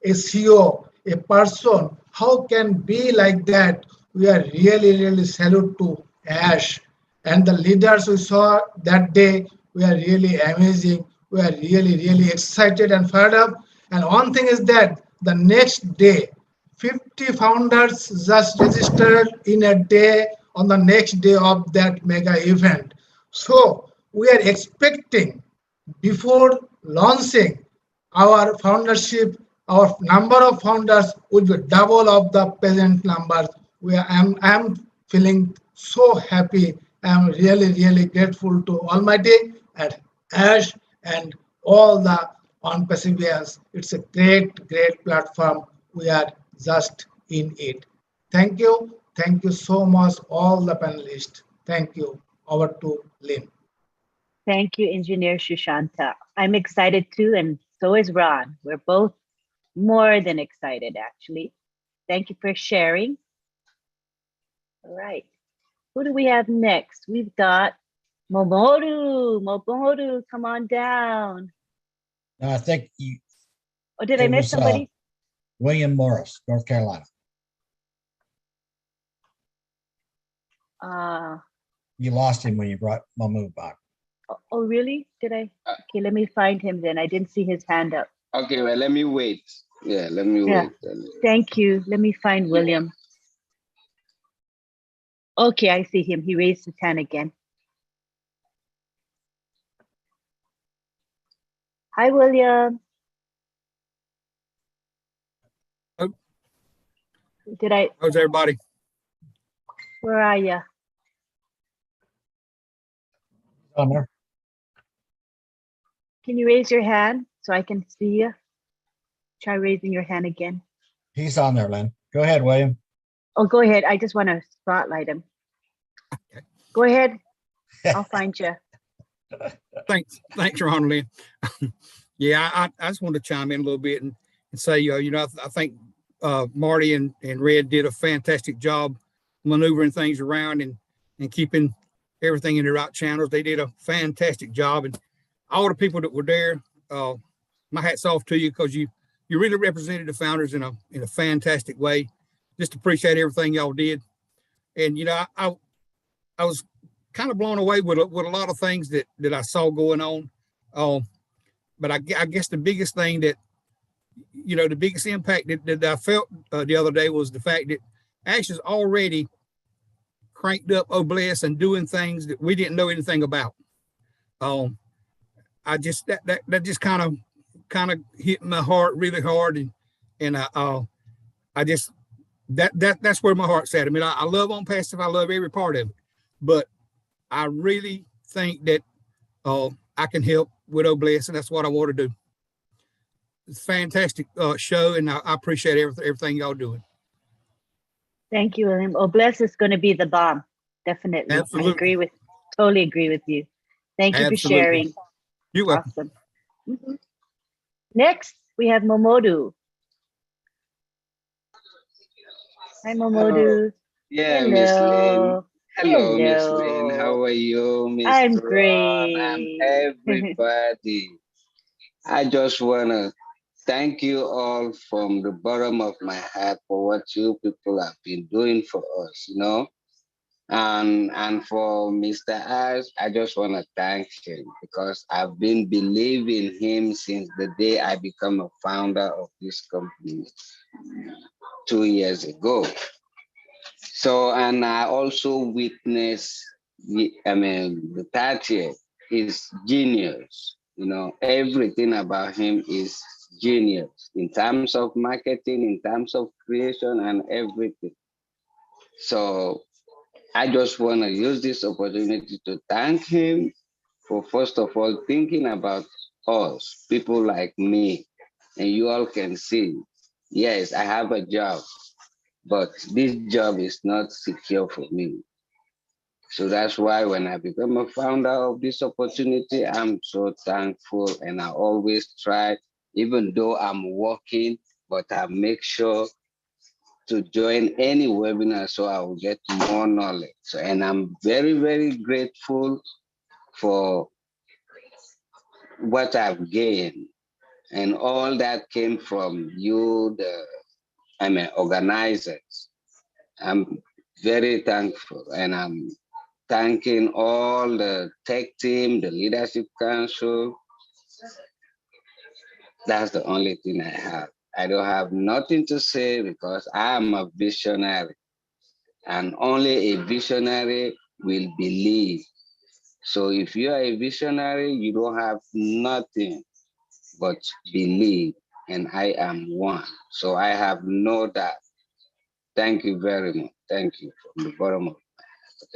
a CEO, a person, how can be like that? We are really, really salute to Ash and the leaders we saw that day. We are really amazing. We are really, really excited and fired up. And one thing is that the next day, 50 founders just registered in a day on the next day of that mega event. So we are expecting before launching our foundership, our number of founders will be double of the present numbers. I'm feeling so happy. I'm really, really grateful to Almighty and Ash and all the ONPASSIVIans. It's a great, great platform. We are just in it. Thank you. Thank you so much, all the panelists. Thank you. Over to Lynn. Thank you, Engineer Shushanta. I'm excited too, and so is Ron. We're both more than excited, actually. Thank you for sharing. All right. Who do we have next? We've got Momoru. Momoru, come on down. I think you. Oh, did I miss somebody? William Morris, North Carolina. You lost him when you brought Momu back. Oh, really? Did I? Okay, let me find him then. I didn't see his hand up. Okay, well, let me wait. Yeah, let me wait. Thank you. Let me find William. Okay, I see him. He raised his hand again. Hi, William. Oh. Did I? How's everybody? Where are you? There. Can you raise your hand so I can see you? Try raising your hand again. He's on there, Lynn. Go ahead, William. Oh, go ahead. I just want to spotlight him. Okay. Go ahead. I'll find you. Thanks, Ron Lynn. Yeah, I just want to chime in a little bit and say, I think Marty and Red did a fantastic job maneuvering things around and keeping everything in the right channels. They did a fantastic job, and all the people that were there, my hat's off to you, because you really represented the founders in a fantastic way. Just appreciate everything y'all did. And I was kind of blown away with a lot of things that I saw going on. But I guess the biggest thing that, the biggest impact that I felt the other day was the fact that Ash is already cranked up Obelisk and doing things that we didn't know anything about. I just that just kind of kind of hit my heart really hard, and I just that's where my heart's at. I mean, I love ONPASSIVE. I love every part of it, but I really think that I can help Widow Blessing. That's what I want to do. It's a fantastic show, and I appreciate everything y'all doing. Thank you, William. Oh, Bless is going to be the bomb. Definitely. Absolutely. Totally agree with you. Thank you for Absolutely. sharing. You're welcome. Awesome. Mhm. Next, we have Momodu. Hi, Momodu. Yeah, Miss Lynn. Hello. Hello, Miss Lynn. How are you, Mr. I'm Ron, and great. everybody? I just want to thank you all from the bottom of my heart for what you people have been doing for us, you know. And for Mr. Ash, I just want to thank him because I've been believing him since the day I became a founder of this company 2 years ago. So, and I also witnessed, the 30th is genius. You know, everything about him is genius in terms of marketing, in terms of creation, and everything. So, I just want to use this opportunity to thank him for, first of all, thinking about us, people like me. And you all can see, yes, I have a job, but this job is not secure for me. So that's why when I become a founder of this opportunity, I'm so thankful, and I always try, even though I'm working, but I make sure to join any webinar so I will get more knowledge. So, and I'm very, very grateful for what I've gained. And all that came from you, organizers. I'm very thankful, and I'm thanking all the tech team, the leadership council. That's the only thing I have. I don't have nothing to say because I am a visionary, and only a visionary will believe. So if you are a visionary, you don't have nothing but believe, and I am one. So I have no doubt. Thank you very much. Thank you from the bottom of my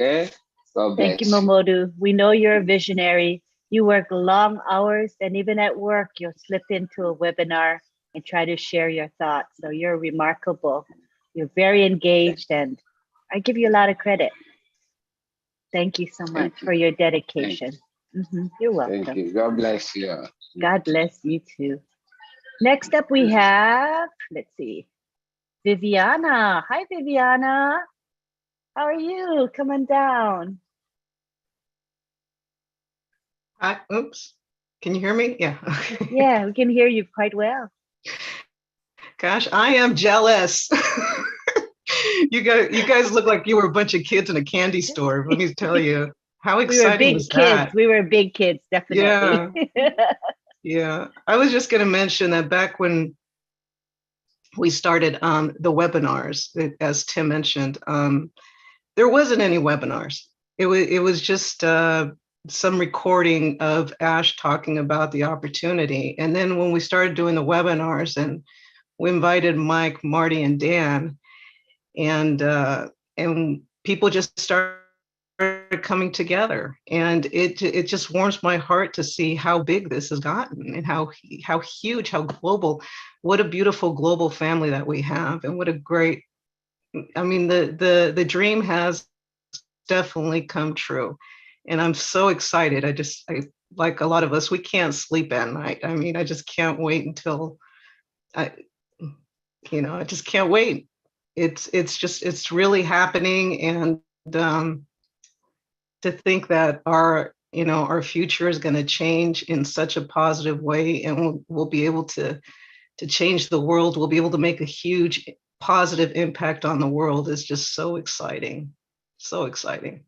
heart. Okay? God bless. Thank you, Momodu. We know you're a visionary. You work long hours, and even at work, you'll slip into a webinar and try to share your thoughts. So you're remarkable. You're very engaged, and I give you a lot of credit. Thank you so much for your dedication. You're welcome. Thank you. God bless you. God bless you too. Next up, we have, let's see, Viviana. Hi, Viviana. How are you? Come on down. Oops. Can you hear me? Yeah. Yeah, we can hear you quite well. Gosh, I am jealous. You guys look like you were a bunch of kids in a candy store. Let me tell you. How exciting was that? We were big kids, definitely. Yeah. Yeah. I was just going to mention that back when we started the webinars, as Tim mentioned, there wasn't any webinars. It was just some recording of Ash talking about the opportunity. And then when we started doing the webinars, and we invited Mike, Marty, and Dan, and people just started coming together, and it just warms my heart to see how big this has gotten, and how huge, how global. What a beautiful global family that we have, and what a great. I mean, the dream has definitely come true, and I'm so excited. I like a lot of us, we can't sleep at night. I mean, I just can't wait until I just can't wait. It's really happening, and to think that our future is going to change in such a positive way, and we'll be able to change the world. We'll be able to make a huge positive impact on the world is just so exciting, so exciting.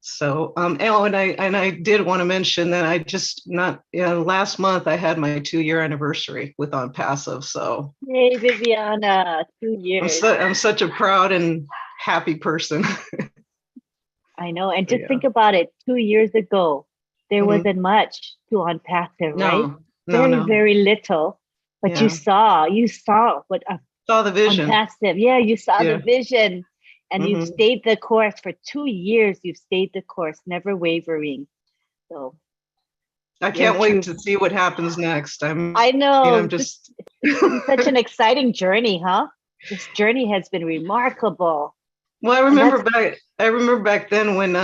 So, and I did want to mention that I just last month I had my 2-year anniversary with ONPASSIVE. So, yay, Viviana, 2 years. I'm such a proud and happy person. I know, and just think about it. 2 years ago, there wasn't much to ONPASSIVE, right? very little, but you saw what saw the vision. ONPASSIVE. Yeah, you saw the vision, and you've Mhm. stayed the course for 2 years. You've stayed the course, never wavering. So I can't wait to see what happens next. I You know. know, I'm just It's been such an exciting journey, huh? This journey has been remarkable. Well, I remember back then when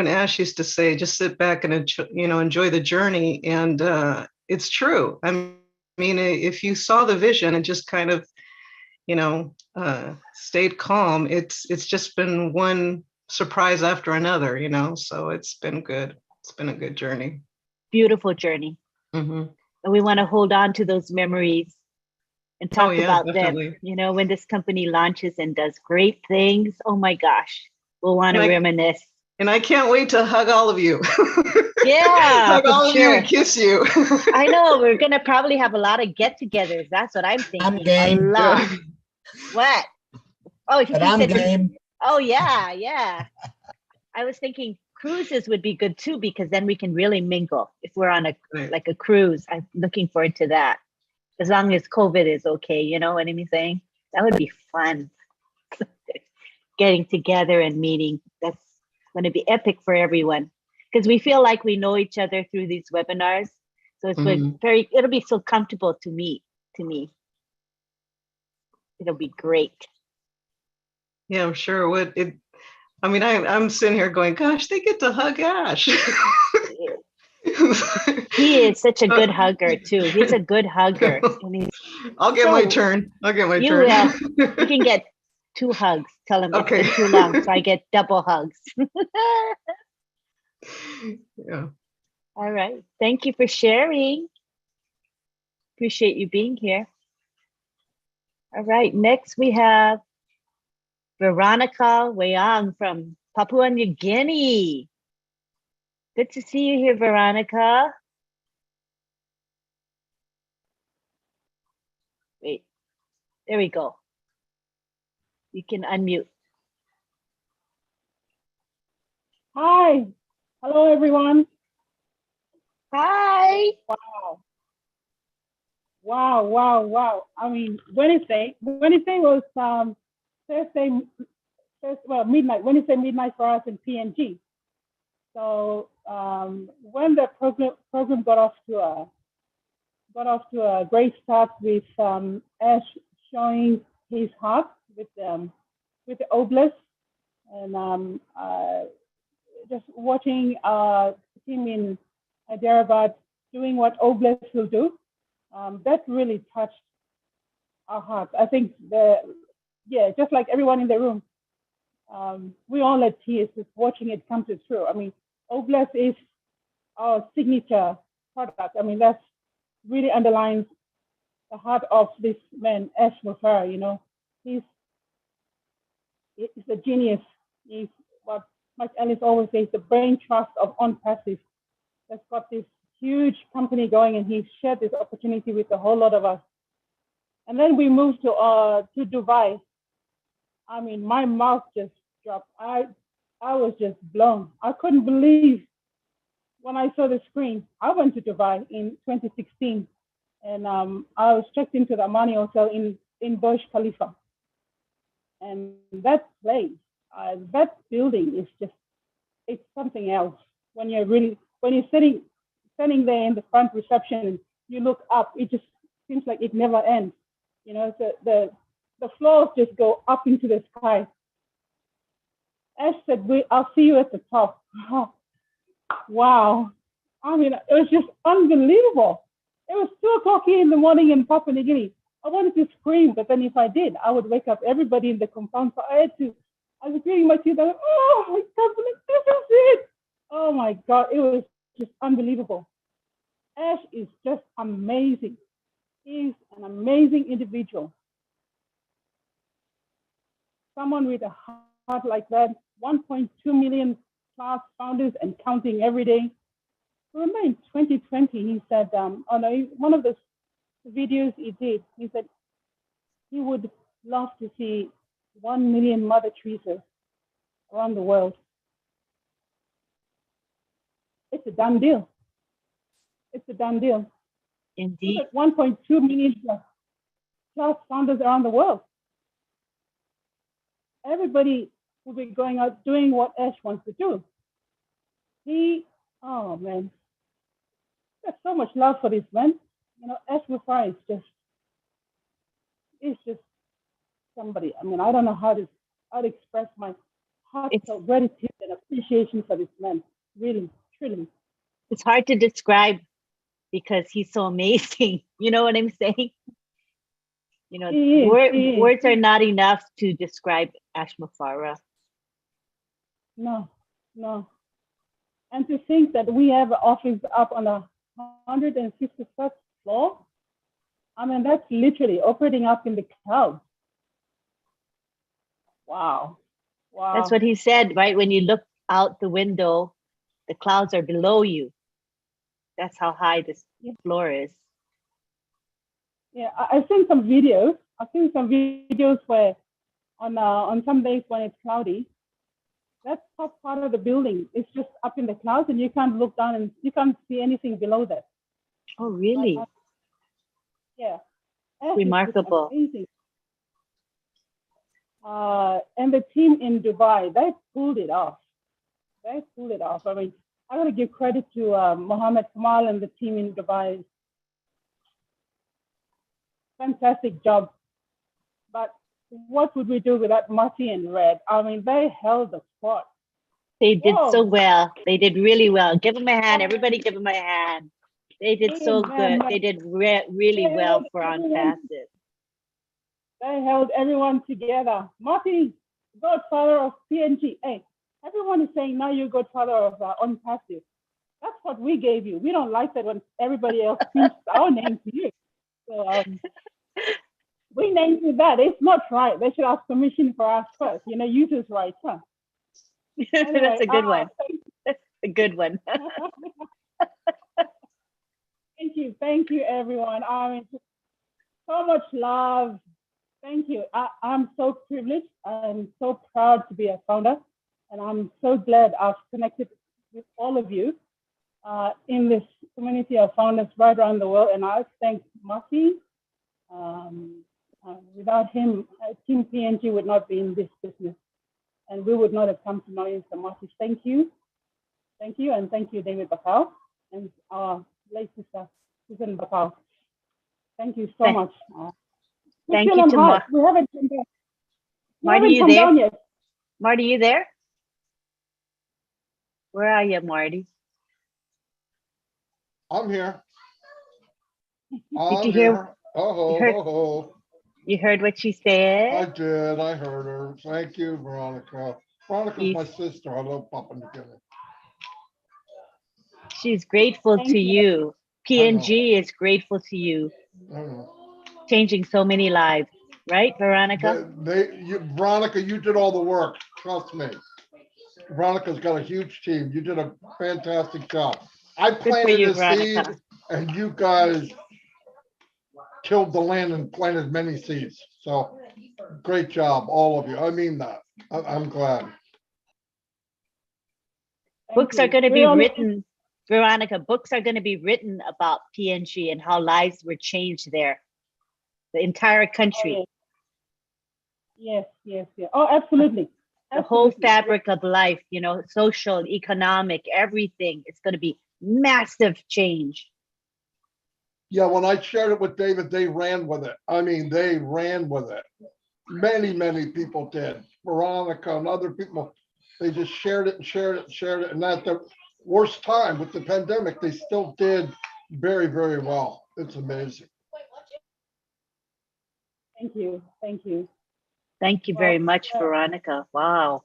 Ash used to say, just sit back and enjoy the journey. And it's true. I mean, if you saw the vision and just kind of, stayed calm, it's just been one surprise after another, so it's been good. It's been a good journey. Beautiful journey. Mhm. And we want to hold on to those memories and talk about definitely. them. When this company launches and does great things, oh my gosh, we'll want to reminisce. And I can't wait to hug all of you. Yeah, hug all of you and kiss you. I know we're gonna probably have a lot of get-togethers. That's what I'm thinking. I'm game. A lot. What? Oh, But I'm game. Oh yeah. I was thinking cruises would be good too, because then we can really mingle if we're on a cruise. I'm looking forward to that. As long as COVID is okay, you know what I'm saying? That would be fun. Getting together and meeting. That's going to be epic for everyone, because we feel like we know each other through these webinars. So it's it'll be so comfortable to me. It'll be great. Yeah, I'm sure it would. I'm sitting here going, gosh, they get to hug Ash. He is such a good hugger too. He's a good hugger. I'll get my turn. turn. You will. You can get 2 hugs. Tell him it's been too long, so I get double hugs. Yeah. All right. Thank you for sharing. Appreciate you being here. All right. Next we have Veronica Wayang from Papua New Guinea. Good to see you here, Veronica. Wait, there we go. You can unmute. Hi. Hello, everyone. Hi. Wow. I mean, Wednesday was Thursday, midnight. Wednesday midnight for us in PNG. So when the program got off to a great start with Ash showing his heart with the obelisk, and just watching him in Hyderabad doing what obelisk will do. That really touched our hearts. I think just like everyone in the room, we all had tears just watching it come to true. I mean, obelisk is our signature product. I mean, that really underlines the heart of this man, Ash Mufara. He's a genius. He's what Mike Ellis always says, the brain trust of ONPASSIVE. That's got this huge company going, and he shared this opportunity with a whole lot of us. And then we moved to Dubai. I mean, my mouth just dropped. I was just blown. I couldn't believe when I saw the screen. I went to Dubai in 2016, and I was checked into the Amani Hotel in Burj Khalifa. And that place, that building is just, it's something else. When you're standing there in the front reception, you look up, it just seems like it never ends. The floors just go up into the sky. Ash said, I'll see you at the top. Oh, wow. I mean, it was just unbelievable. It was 2:00 in the morning in Papua New Guinea. I wanted to scream, but then if I did, I would wake up everybody in the compound. So I was gritting my teeth. I went, oh, I can't believe this is it. Oh my God, it was just unbelievable. Ash is just amazing. He's an amazing individual. Someone with a heart like that, 1.2 million plus founders and counting every day. Remember in 2020, he said, one of the videos he did, he said he would love to see 1 million Mother Teresa's around the world. It's a done deal. It's a done deal. Indeed. 1.2 million plus founders around the world. Everybody will be going out doing what Ash wants to do. Oh man, there's so much love for this man. You know, Ash Mufari is just somebody. I mean, I don't know how to express my heartfelt gratitude and appreciation for this man. Really, truly. It's hard to describe because he's so amazing. You know what I'm saying? You know, words are not enough to describe Ash Mufara. No. And to think that we have an office up on the 151st floor, I mean, that's literally operating up in the clouds. Wow. That's what he said, right? When you look out the window, the clouds are below you. That's how high this floor is. Yeah, I've seen some videos. Where on some days when it's cloudy, that top part of the building is just up in the clouds, and you can't look down and you can't see anything below that. Oh, really? Yeah. Remarkable. Amazing. And the team in Dubai, they pulled it off. I mean, I got to give credit to Mohammed Kamal and the team in Dubai. Fantastic job. But what would we do without Marty and Red? I mean, they held the spot. They did so well. They did really well. Give them a hand. Everybody give them a hand. They did so good. They did really well for ONPASSIVE. They held everyone together. Marty, godfather of PNG. Hey, everyone is saying now you're godfather of ONPASSIVE. That's what we gave you. We don't like that when everybody else speaks our name to you. So we named you that. It's not right. They should ask permission for us first. You know, use this right, huh? Anyway, That's a good one. That's a good one. Thank you, everyone. I mean, so much love. Thank you. I'm so privileged. I'm so proud to be a founder, and I'm so glad I've connected with all of you in this community of founders right around the world. And I thank Marty. Without him, Team PNG would not be in this business, and we would not have come to know you. So Marty, thank you, and thank you, David Bakau, and our late sister Susan Bakau. Thank you so much. Thank you to Marty. We haven't come down. Marty, you there? Marty, you there? Where are you, Marty? I'm here. Did you hear? You heard what she said? I did. I heard her. Thank you, Veronica. Veronica's my sister. I love popping together. She's grateful to you. PNG is grateful to you. Changing so many lives, right, Veronica? Veronica, you did all the work. Trust me. Veronica's got a huge team. You did a fantastic job. I planted a seed, and you guys tilled the land and planted many seeds. So great job, all of you. I mean that. I'm glad. Books are going to be written, Veronica, books are going to be written about PNG and how lives were changed there. The entire country. Yes. Oh, absolutely. The whole fabric of life, you know, social, economic, everything. It's going to be massive change. Yeah, when I shared it with David, they ran with it. I mean, they ran with it. Many people did. Veronica and other people, they just shared it. And at the worst time with the pandemic, they still did very, very well. It's amazing. Thank you. Thank you very much, Veronica. Wow.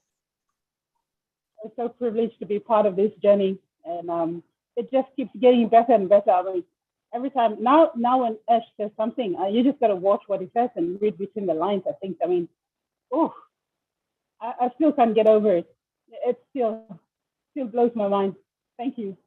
I'm so privileged to be part of this journey, and it just keeps getting better and better. I mean, every time now when Ash says something, you just got to watch what he says and read between the lines. I think. I mean, I still can't get over it. It still blows my mind. Thank you.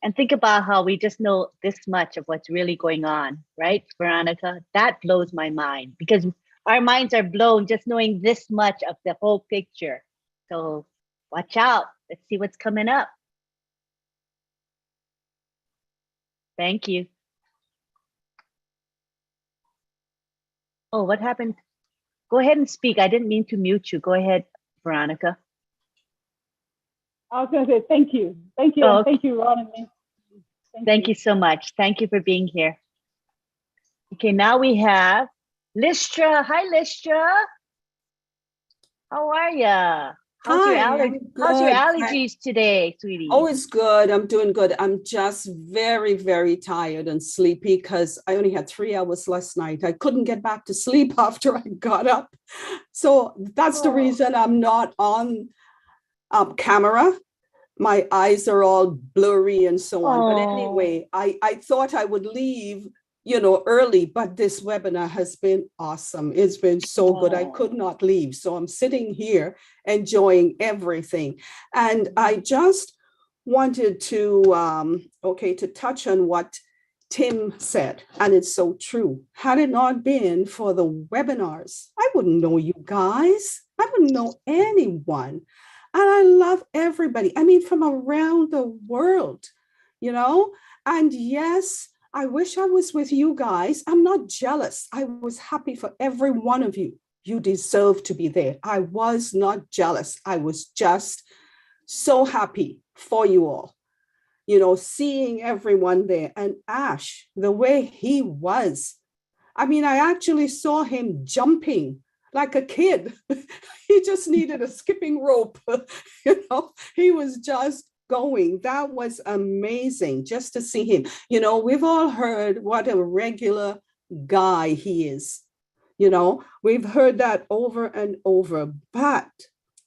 And think about how we just know this much of what's really going on, right, Veronica? That blows my mind because our minds are blown just knowing this much of the whole picture. So watch out. Let's see what's coming up. Thank you. Oh, what happened? Go ahead and speak. I didn't mean to mute you. Go ahead, Veronica. I was going to say thank you. Thank you. Oh, And thank you, Ron and Lynn. Thank you so much. Thank you for being here. Okay, now we have Listra. Hi, Listra. How are ya? How's your allergies today, sweetie? Oh, it's good. I'm doing good. I'm just very, very tired and sleepy because I only had 3 hours last night. I couldn't get back to sleep after I got up. So that's the reason I'm not on camera. My eyes are all blurry and so on. But anyway, I thought I would leave, early, but this webinar has been awesome. It's been so good. I could not leave. So I'm sitting here enjoying everything. And I just wanted to, to touch on what Tim said. And it's so true. Had it not been for the webinars, I wouldn't know you guys. I wouldn't know anyone. And I love everybody. I mean, from around the world, and yes, I wish I was with you guys. I'm not jealous. I was happy for every one of you. You deserve to be there. I was not jealous. I was just so happy for you all, seeing everyone there. And Ash, the way he was, I mean, I actually saw him jumping like a kid. He just needed a skipping rope. He was just going. That was amazing just to see him. We've all heard what a regular guy he is. We've heard that over and over, but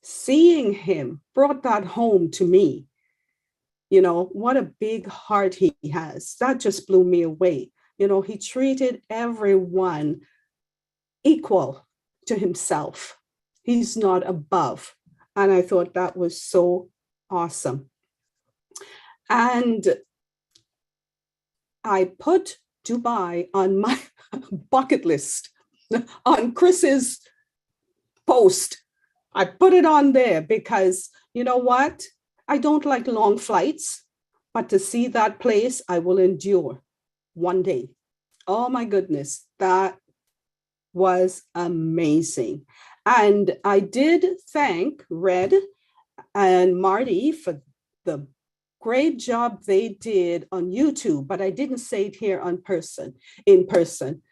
seeing him brought that home to me. What a big heart he has. That just blew me away. He treated everyone equal to himself. He's not above. And I thought that was so awesome. And I put Dubai on my bucket list on Chris's post. I put it on there because you know what? I don't like long flights, but to see that place, I will endure one day. Oh my goodness, that was amazing. And I did thank Red and Marty for the great job they did on YouTube, but I didn't say it here in person.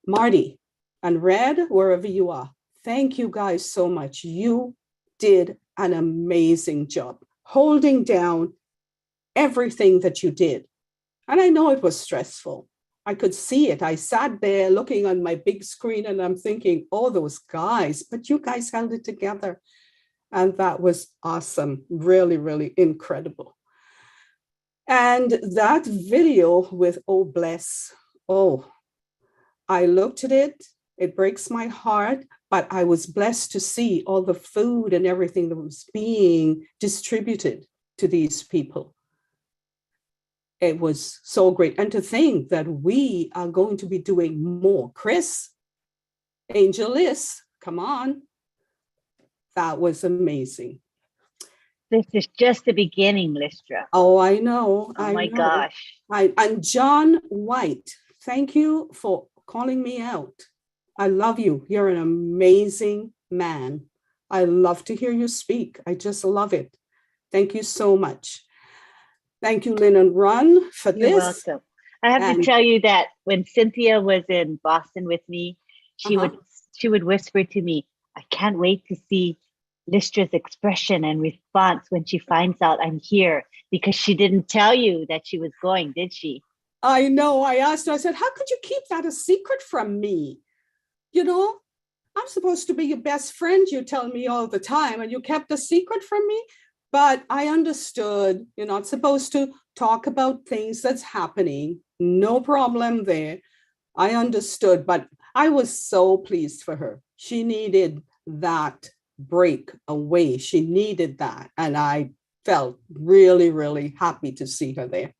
Marty and Red, wherever you are, thank you guys so much. You did an amazing job holding down everything that you did. And I know it was stressful. I could see it. I sat there looking on my big screen and I'm thinking, oh, those guys, but you guys held it together. And that was awesome. Really, really incredible. And that video with Oh Bless, I looked at it. It breaks my heart, but I was blessed to see all the food and everything that was being distributed to these people. It was so great. And to think that we are going to be doing more. Chris, Angel Liz, come on. That was amazing. This is just the beginning, Listra. Oh, I know. Oh my gosh. And John White, thank you for calling me out. I love you. You're an amazing man. I love to hear you speak. I just love it. Thank you so much. Thank you, Lynn and Ron, for this. You're welcome. I have to tell you that when Cynthia was in Boston with me, she would whisper to me, I can't wait to see Listra's expression and response when she finds out I'm here, because she didn't tell you that she was going, did she? I know. I asked her, I said, how could you keep that a secret from me? I'm supposed to be your best friend, you tell me all the time, and you kept a secret from me. But I understood you're not supposed to talk about things that's happening. No problem there. I understood, but I was so pleased for her. She needed that break away. She needed that. And I felt really, really happy to see her there.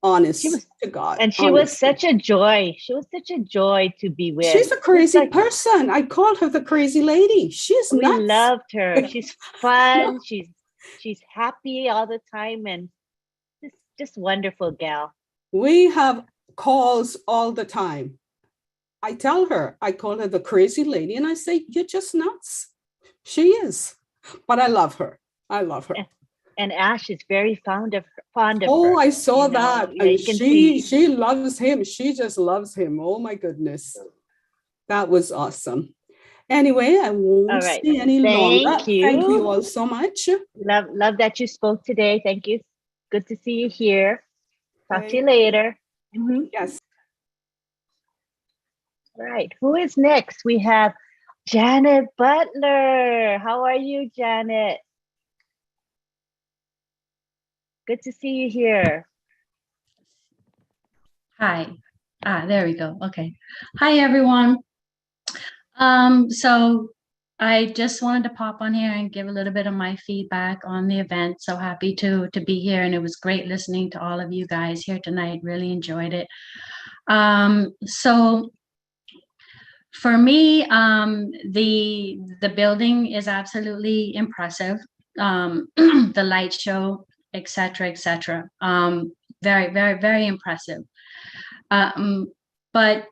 Honest to God. And she was such a joy. She was such a joy to be with. She's a crazy person. I called her the crazy lady. She's nuts. We loved her. She's fun. She's happy all the time and just wonderful gal. We have calls all the time. I tell her, I call her the crazy lady, and I say, you're just nuts. She is, but I love her. I love her. And Ash is very fond of her. Oh, I saw you know? that. Yeah, And you can see. she loves him. She just loves him. Oh my goodness. That was awesome. Anyway, I won't All right. stay any longer. Thank you. Thank you all so much. Love that you spoke today. Thank you. Good to see you here. Talk to you Thank later. Yes. All right. Who is next? We have Janet Butler. How are you, Janet? Good to see you here. Hi. There we go. Okay. Hi, everyone. So I just wanted to pop on here and give a little bit of my feedback on the event. So happy to be here, and it was great listening to all of you guys here tonight. Really enjoyed it. So for me, the building is absolutely impressive. The light show, etc., etc. Very, very, very impressive. But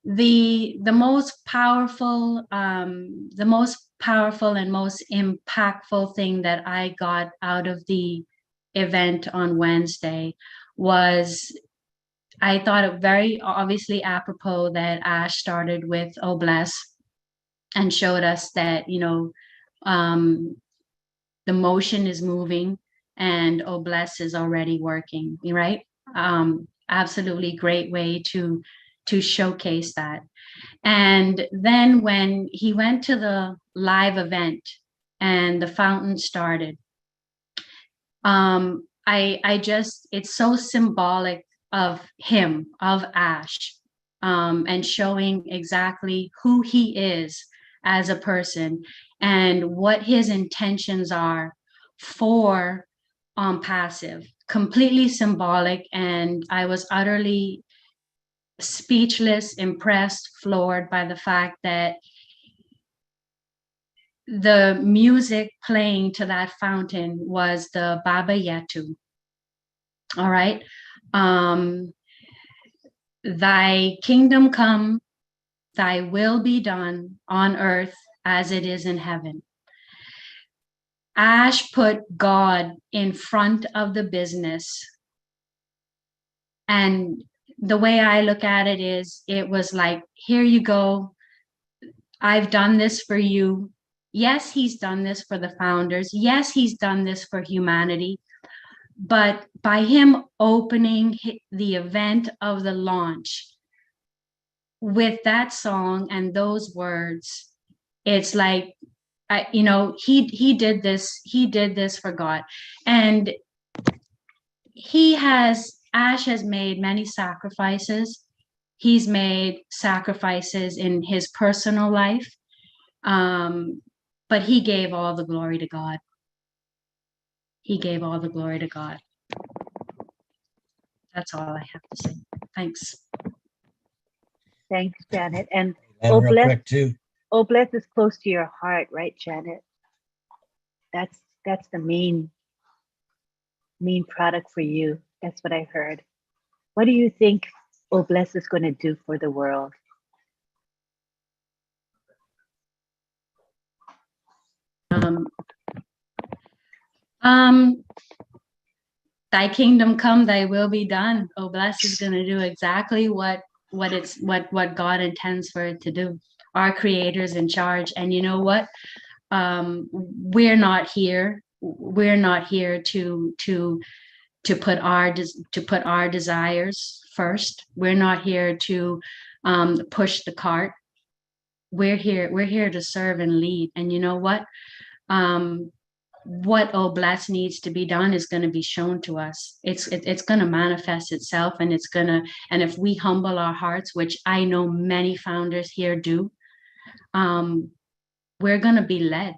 the most powerful and most impactful thing that I got out of the event on Wednesday was, I thought it very obviously apropos that Ash started with "Oh Bless" and showed us that, you know, the motion is moving and "Oh Bless" is already working, right? Absolutely great way to showcase that. And then when he went to the live event and the fountain started, I just, it's so symbolic of him, of Ash, and showing exactly who he is as a person and what his intentions are for ONPASSIVE. Completely symbolic, and I was utterly speechless, impressed, floored by the fact that the music playing to that fountain was the Baba Yetu. All right. Thy kingdom come, thy will be done on earth as it is in heaven. Ash put God in front of the business. And the way I look at it is, it was like, here you go. I've done this for you. Yes, he's done this for the founders. Yes, he's done this for humanity. But by him opening the event of the launch with that song and those words, it's like, you know, he did this for God. And Ash has made many sacrifices. He's made sacrifices in his personal life. But he gave all the glory to God. He gave all the glory to God. That's all I have to say. Thanks. Thanks, Janet. And real quick too. Oh Bless is close to your heart, right, Janet? That's the main product for you. That's what I heard. What do you think Oh Bless is going to do for the world? Thy kingdom come, thy will be done. Oh Bless is going to do exactly what God intends for it to do. Our Creator's in charge, and you know what? We're not here to put our desires first. We're not here to push the cart. We're here to serve and lead. And you know what? What Oh Bless needs to be done is going to be shown to us. It's going to manifest itself, and and if we humble our hearts, which I know many founders here do, we're going to be led.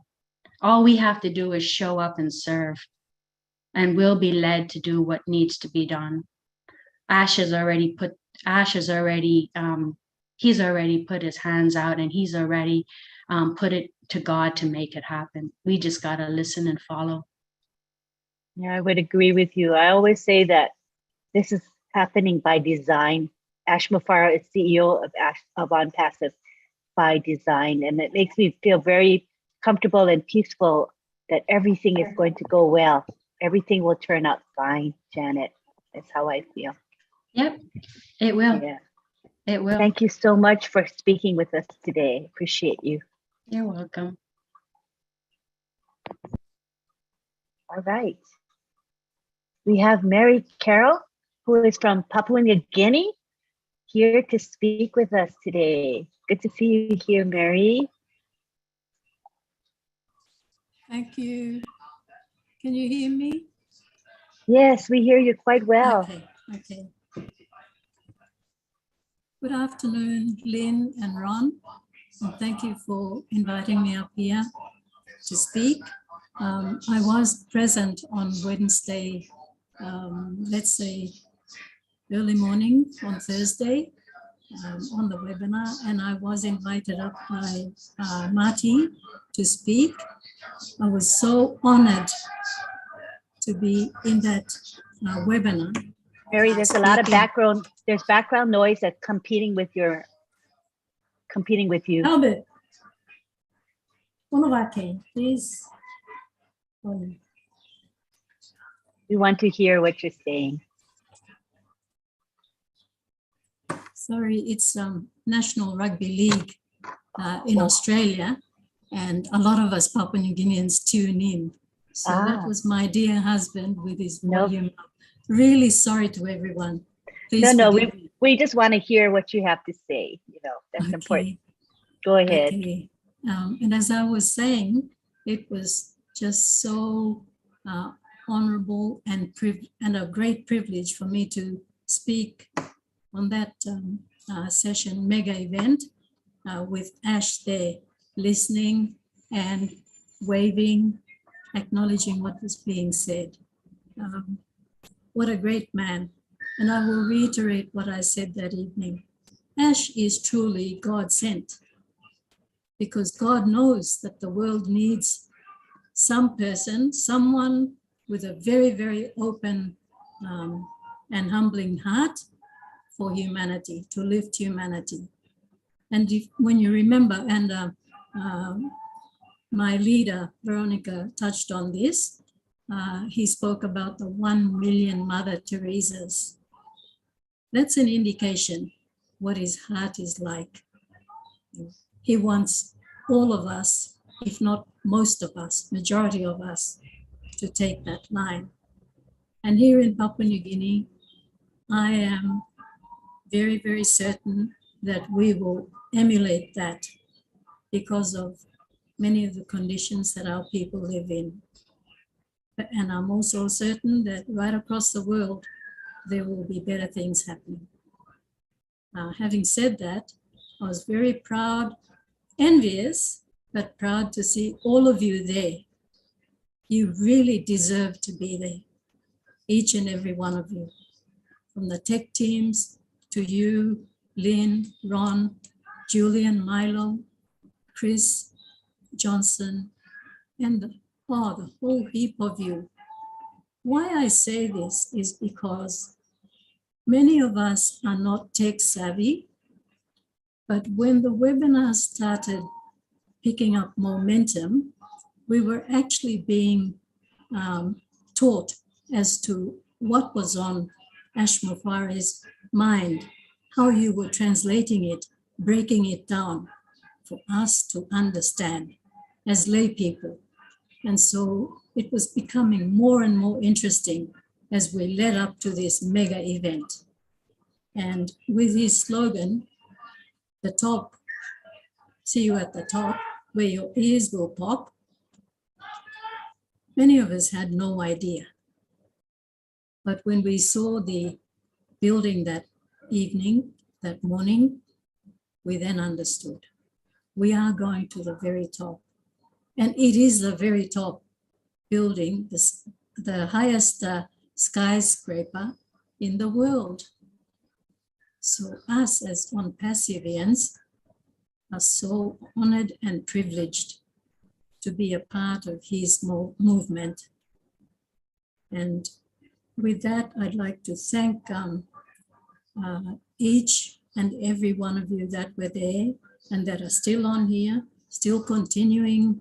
All we have to do is show up and serve, and we'll be led to do what needs to be done. He's already put his hands out, and he's already put it to God to make it happen. We just got to listen and follow. Yeah, I would agree with you. I always say that This is happening by design. Ash Mufareh is CEO of ONPASSIVE by design, and it makes me feel very comfortable and peaceful that everything is going to go well. Everything will turn out fine, Janet. That's how I feel. Yep, it will. Yeah. It will. Thank you so much for speaking with us today. Appreciate you. You're welcome. All right. We have Mary Carroll, who is from Papua New Guinea, here to speak with us today. Good to see you here, Mary. Thank you. Can you hear me? Yes, we hear you quite well. Okay, okay. Good afternoon, Lynn and Ron, and thank you for inviting me up here to speak. I was present on Wednesday, let's say early morning on Thursday on the webinar, and I was invited up by Marty to speak. I was so honored to be in that webinar. Mary, there's a lot of background noise that's competing with you. Albert, please. We want to hear what you're saying. Sorry, it's National Rugby League in Australia, and a lot of us Papua New Guineans tune in. So that was my dear husband with his volume up. Really sorry to everyone. Please we just want to hear what you have to say. You know, that's important. Go ahead. Okay. And as I was saying, it was just so honorable and a great privilege for me to speak on that session, mega event, with Ash there listening and waving, acknowledging what was being said. What a great man. And I will reiterate what I said that evening. Ash is truly God sent, because God knows that the world needs someone with a very, very open and humbling heart for humanity, to lift humanity. And when you remember, and my leader, Veronica, touched on this, he spoke about the 1 million Mother Teresas. That's an indication what his heart is like. He wants all of us, if not most of us, majority of us, to take that line. And here in Papua New Guinea, I am very, very certain that we will emulate that because of many of the conditions that our people live in. And I'm also certain that right across the world, there will be better things happening. Having said that, I was very proud, envious, but proud to see all of you there. You really deserve to be there, each and every one of you, from the tech teams to you, Lynn, Ron, Julian, Milo, Chris, Johnson, and the whole heap of you. Why I say this is because many of us are not tech savvy, but when the webinar started picking up momentum, we were actually being taught as to what was on Ash Mufareh's mind, how you were translating it, breaking it down for us to understand as lay people. And so it was becoming more and more interesting as we led up to this mega event. And with his slogan, the top, see you at the top, where your ears will pop, many of us had no idea. But when we saw the building that evening, that morning, we then understood. We are going to the very top. And it is the very top building, the highest skyscraper in the world. So us as ONPASSIVians are so honored and privileged to be a part of his movement. And with that, I'd like to thank each and every one of you that were there and that are still on here, still continuing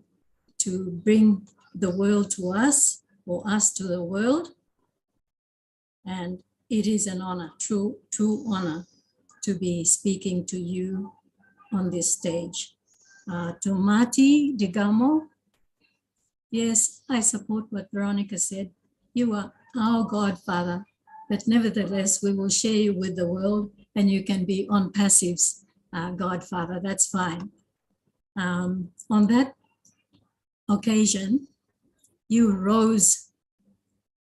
to bring the world to us or us to the world. And it is an honor, true honor to be speaking to you on this stage. To Marty Digamo, yes, I support what Veronica said. You are our godfather, but nevertheless, we will share you with the world and you can be ONPASSIVE's godfather, that's fine. On that occasion, you rose,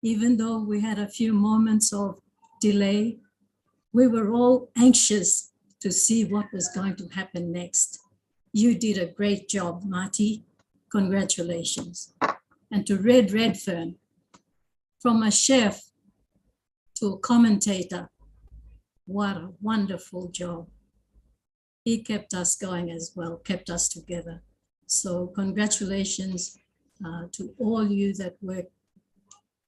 even though we had a few moments of delay. We were all anxious to see what was going to happen next. You did a great job, Marty. Congratulations. And to Red Redfern, from a chef to a commentator, what a wonderful job. He kept us going as well, kept us together. So congratulations to all you that worked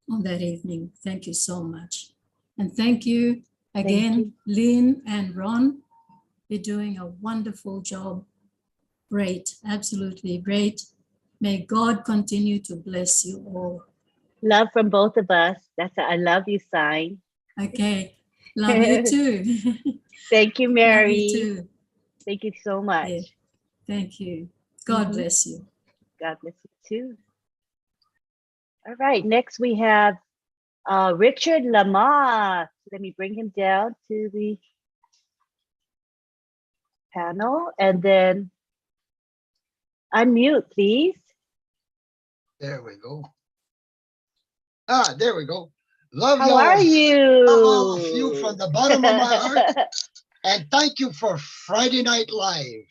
on that evening. Thank you so much. And thank you again, Lynn and Ron. You're doing a wonderful job. Great, absolutely great. May God continue to bless you all. Love from both of us. That's a I love you sign. Okay. Love you too. Thank you, Mary. Love you too. Thank you so much. Yeah. Thank you. God bless you. God bless you too. All right. Next we have Richard Lamar. Let me bring him down to the panel and then unmute, please. There we go. There we go. Love How y'all. are you? Love all of you from the bottom of my heart. And thank you for Friday Night Live.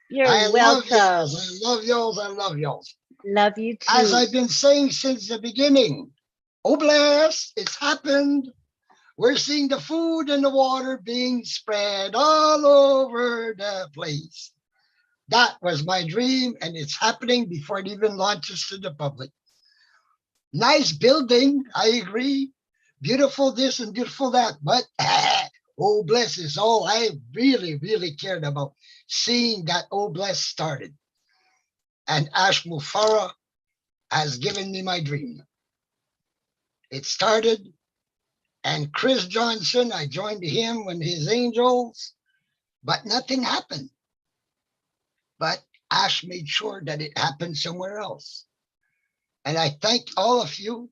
You're welcome. welcome. I love y'all. I love y'all. Love you too. As I've been saying since the beginning, oh bless, it's happened. We're seeing the food and the water being spread all over the place. That was my dream, and it's happening before it even launches to the public. Nice building, I agree. Beautiful this and beautiful that, but oh bless is all I really, really cared about, seeing that oh bless started. And Ash Mufara has given me my dream. It started, and Chris Johnson, I joined him when his angels, but nothing happened. But Ash made sure that it happened somewhere else. And I thank all of you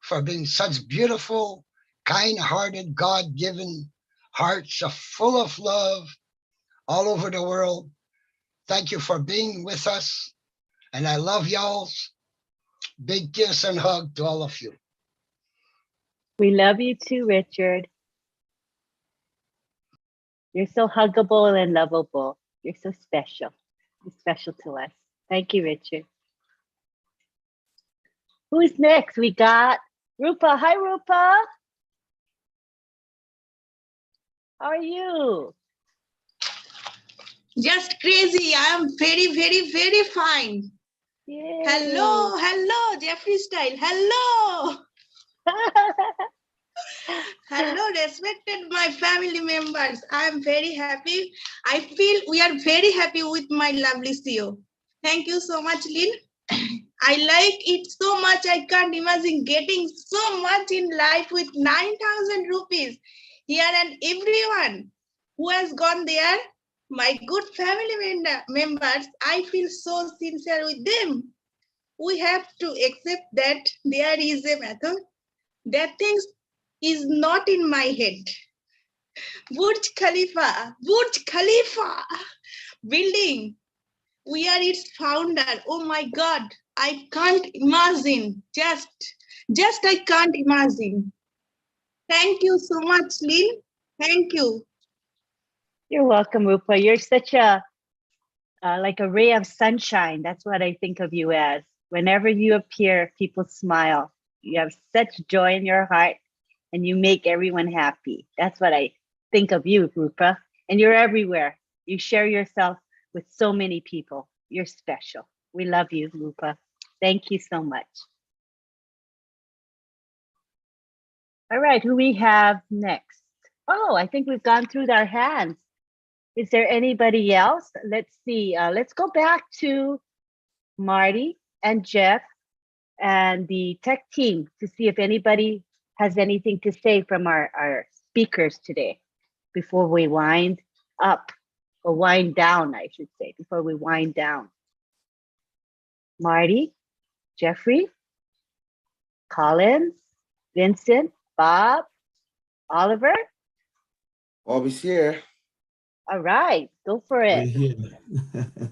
for being such beautiful, kind-hearted, God-given hearts full of love all over the world. Thank you for being with us. And I love y'all. Big kiss and hug to all of you. We love you too, Richard. You're so huggable and lovable. You're so special. You're special to us. Thank you, Richard. Who's next? We got Rupa. Hi, Rupa. How are you? Just crazy. I am very, very, very fine. Yay. Hello, Jeffrey style. Hello. Hello, respected my family members. I am very happy. I feel we are very happy with my lovely CEO. Thank you so much, Lynn. I like it so much. I can't imagine getting so much in life with 9,000 rupees here, and everyone who has gone there, my good family members, I feel so sincere with them. We have to accept that there is a method. That things is not in my head. Burj Khalifa building. We are its founder. Oh my God, I can't imagine. Just I can't imagine. Thank you so much, Lynn. Thank you. You're welcome, Rupa. You're such a like a ray of sunshine. That's what I think of you as. Whenever you appear, people smile. You have such joy in your heart and you make everyone happy. That's what I think of you, Rupa. And you're everywhere. You share yourself with so many people. You're special. We love you, Rupa. Thank you so much. All right, who we have next? Oh, I think we've gone through our hands. Is there anybody else? Let's see. Let's go back to Marty and Jeff and the tech team to see if anybody has anything to say from our speakers today before we wind up, or wind down, I should say, before we wind down. Marty, Jeffrey, Collins, Vincent, Bob, Oliver. Bob is here. All right, go for it.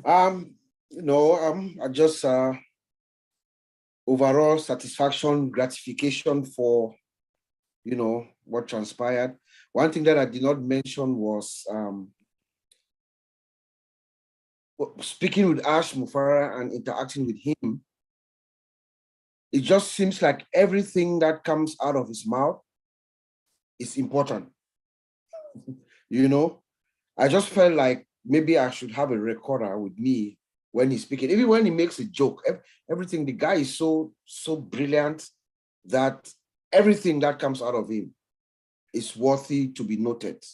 I just overall satisfaction, gratification for, what transpired. One thing that I did not mention was speaking with Ash Mufara and interacting with him. It just seems like everything that comes out of his mouth is important. I just felt like maybe I should have a recorder with me when he's speaking. Even when he makes a joke, everything, the guy is so brilliant that everything that comes out of him is worthy to be noted,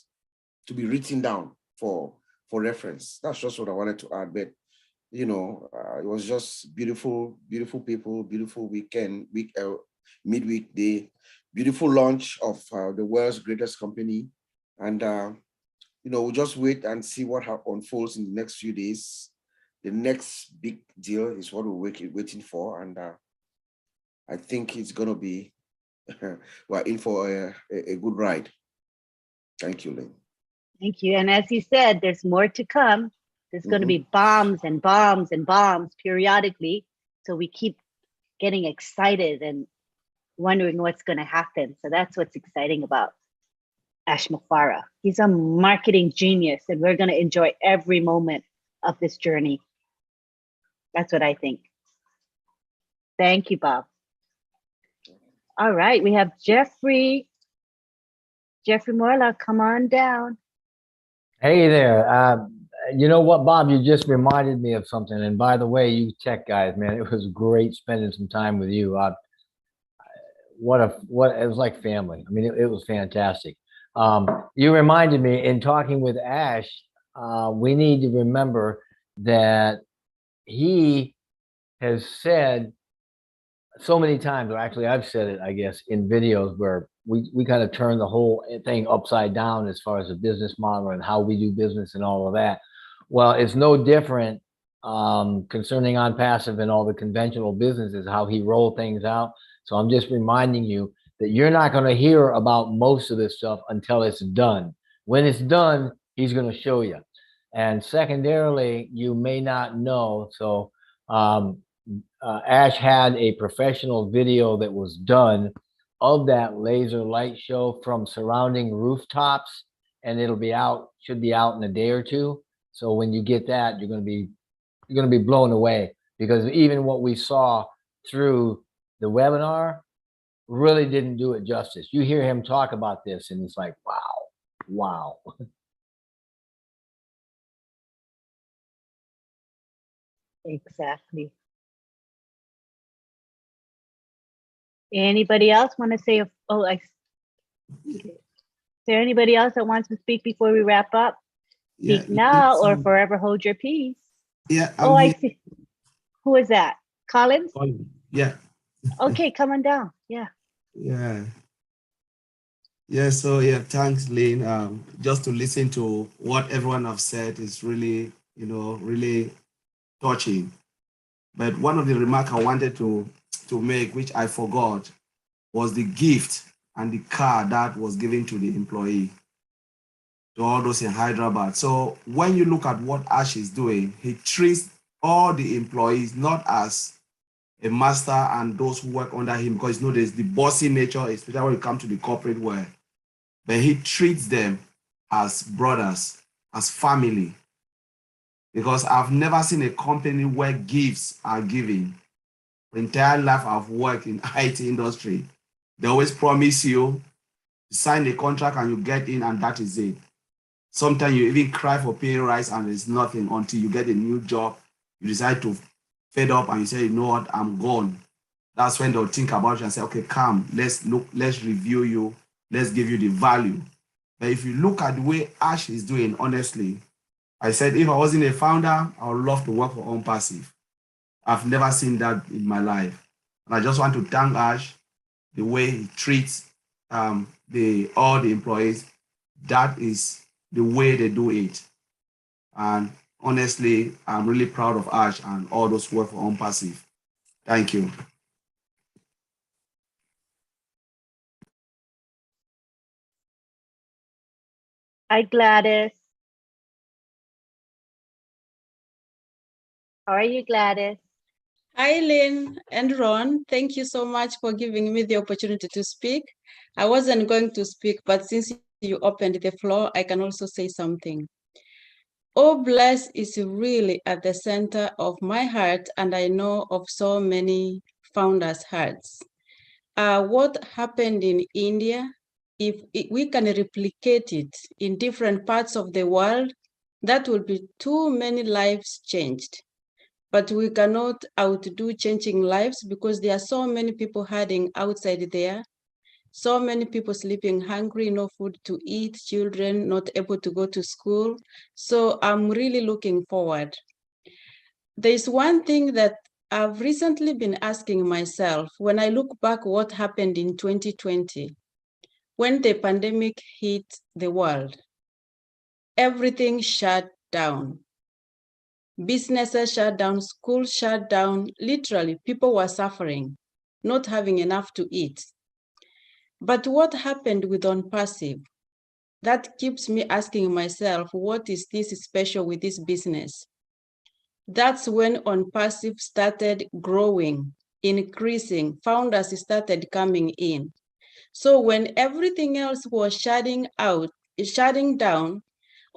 to be written down for reference. That's just what I wanted to add. But it was just beautiful, beautiful people, beautiful weekend, midweek day, beautiful launch of the world's greatest company. And, we'll just wait and see what unfolds in the next few days. The next big deal is what we're waiting for. And I think it's going to be, we're in for a good ride. Thank you, Lynn. Thank you. And as you said, there's more to come. There's going to be bombs and bombs and bombs periodically. So we keep getting excited and wondering what's going to happen. So that's what's exciting about Ash Mufara. He's a marketing genius, and we're going to enjoy every moment of this journey. That's what I think. Thank you, Bob. All right, we have Jeffrey. Jeffrey Morla, come on down. Hey there. You know what, Bob, you just reminded me of something. And by the way, you tech guys, man, it was great spending some time with you. It was like family. I mean, it was fantastic. You reminded me in talking with Ash, we need to remember that he has said so many times, or actually I've said it, I guess, in videos where we kind of turn the whole thing upside down as far as the business model and how we do business and all of that. Well, it's no different concerning ONPASSIVE and all the conventional businesses, how he rolled things out. So I'm just reminding you that you're not going to hear about most of this stuff until it's done. When it's done, he's going to show you. And secondarily, you may not know, so Ash had a professional video that was done of that laser light show from surrounding rooftops, and it'll be out, should be out in a day or two. So when you get that, you're going to be blown away, because even what we saw through the webinar really didn't do it justice. You hear him talk about this and it's like, wow. Exactly. Anybody else want to say, is there anybody else that wants to speak before we wrap up? Speak now or forever hold your peace. Yeah. I see. Who is that? Collins? Yeah. Okay, come on down. Yeah. So thanks, Lynn. Just to listen to what everyone have said is really, really touching. But one of the remarks I wanted to make, which I forgot, was the gift and the car that was given to the employee, to all those in Hyderabad. So when you look at what Ash is doing, he treats all the employees not as a master and those who work under him, because there's the bossy nature, especially when it comes to the corporate world. But he treats them as brothers, as family. Because I've never seen a company where gifts are given. The entire life I've worked in IT industry, they always promise you sign a contract and you get in, and that is it. Sometimes you even cry for pay rise and there's nothing until you get a new job. You decide to fed up and you say, you know what, I'm gone. that's when they'll think about you and say, okay, come, let's look, let's review you, let's give you the value. But if you look at the way Ash is doing, honestly, I said, if I wasn't a founder, I would love to work for ONPASSIVE. I've never seen that in my life. And I just want to thank Ash, the way he treats all the employees. That is the way they do it. And honestly, I'm really proud of Ash and all those who work for ONPASSIVE. Thank you. Hi, Gladys. How are you, Gladys? Hi, Lynn and Ron. Thank you so much for giving me the opportunity to speak. I wasn't going to speak, but since you opened the floor, I can also say something. Oh, Bless is really at the center of my heart, and I know of so many founders' hearts. What happened in India, if we can replicate it in different parts of the world, that will be too many lives changed. But we cannot outdo changing lives because there are so many people hiding outside there, so many people sleeping hungry, no food to eat, children not able to go to school. So I'm really looking forward. There's one thing that I've recently been asking myself when I look back what happened in 2020, when the pandemic hit the world. Everything shut down. Businesses shut down, schools shut down. Literally, people were suffering, not having enough to eat. But what happened with ONPASSIVE? That keeps me asking myself, what is this special with this business? That's when ONPASSIVE started growing, increasing, founders started coming in. So when everything else was shutting down,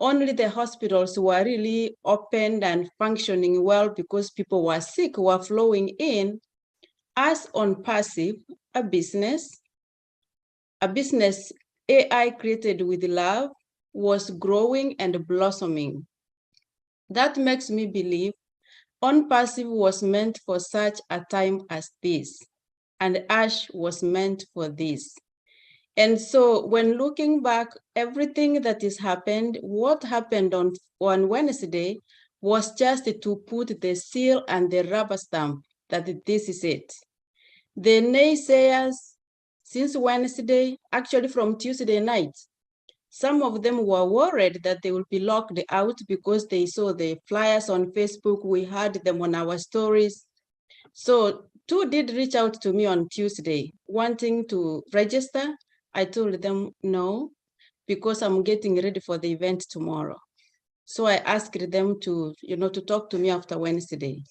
only the hospitals were really opened and functioning well because people were sick, were flowing in. As ONPASSIVE, a business AI created with love was growing and blossoming. That makes me believe ONPASSIVE was meant for such a time as this, and Ash was meant for this. And so when looking back, everything that has happened, what happened on Wednesday was just to put the seal and the rubber stamp that this is it. The naysayers, since Wednesday, actually from Tuesday night, some of them were worried that they will be locked out because they saw the flyers on Facebook. We had them on our stories. So 2 did reach out to me on Tuesday wanting to register. I told them no, because I'm getting ready for the event tomorrow. So I asked them to talk to me after Wednesday.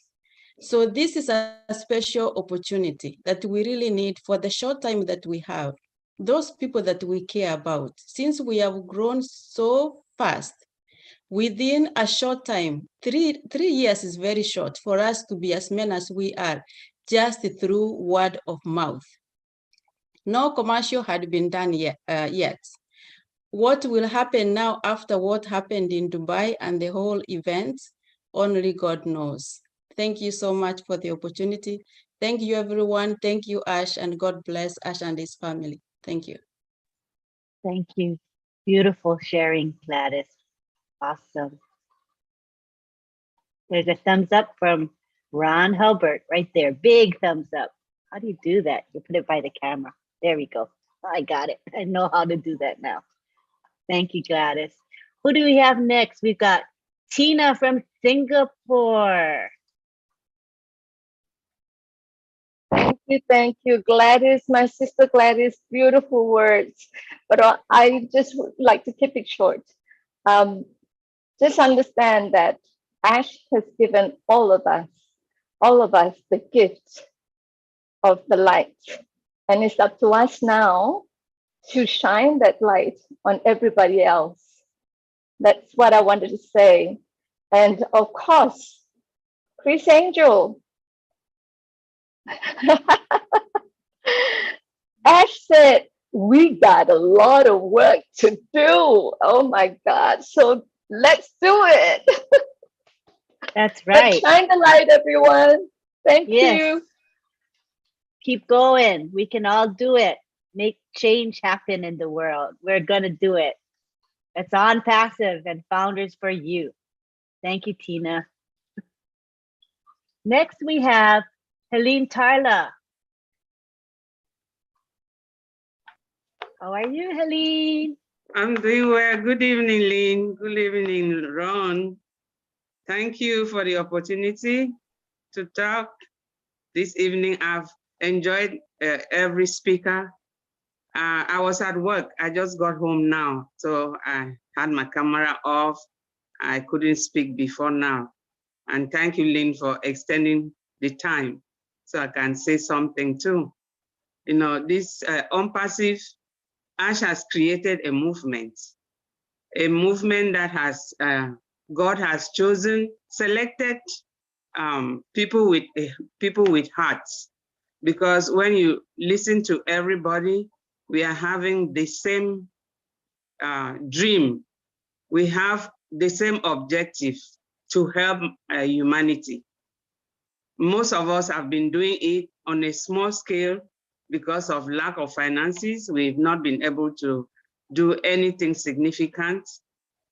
So this is a special opportunity that we really need for the short time that we have. Those people that we care about, since we have grown so fast, within a short time, 3 years is very short for us to be as many as we are, just through word of mouth. No commercial had been done yet. What will happen now after what happened in Dubai and the whole event, only God knows. Thank you so much for the opportunity. Thank you, everyone. Thank you, Ash, and God bless Ash and his family. Thank you. Thank you. Beautiful sharing, Gladys. Awesome. There's a thumbs up from Ron Hulbert right there. Big thumbs up. How do you do that? You put it by the camera. There we go. I got it. I know how to do that now. Thank you, Gladys. Who do we have next? We've got Tina from Singapore. Thank you, Gladys, my sister Gladys, beautiful words. But I just would like to keep it short. Just understand that Ash has given all of us the gift of the light. And it's up to us now to shine that light on everybody else. That's what I wanted to say. And of course, Chris Angel. Ash said, we got a lot of work to do. Oh my God. So let's do it. That's right. Let's shine the light, everyone. Thank you. Keep going. We can all do it. Make change happen in the world. We're going to do it. It's ONPASSIVE and Founders for You. Thank you, Tina. Next, we have Helene Tarla. How are you, Helene? I'm doing well. Good evening, Lynn. Good evening, Ron. Thank you for the opportunity to talk this evening. I've enjoyed every speaker. I was at work. I just got home now, so I had my camera off. I couldn't speak before now. And thank you, Lynn, for extending the time so I can say something too. You know, this ONPASSIVE, Ash has created a movement that has, God has chosen, selected people with hearts. Because when you listen to everybody, we are having the same dream. We have the same objective to help humanity. Most of us have been doing it on a small scale because of lack of finances. We've not been able to do anything significant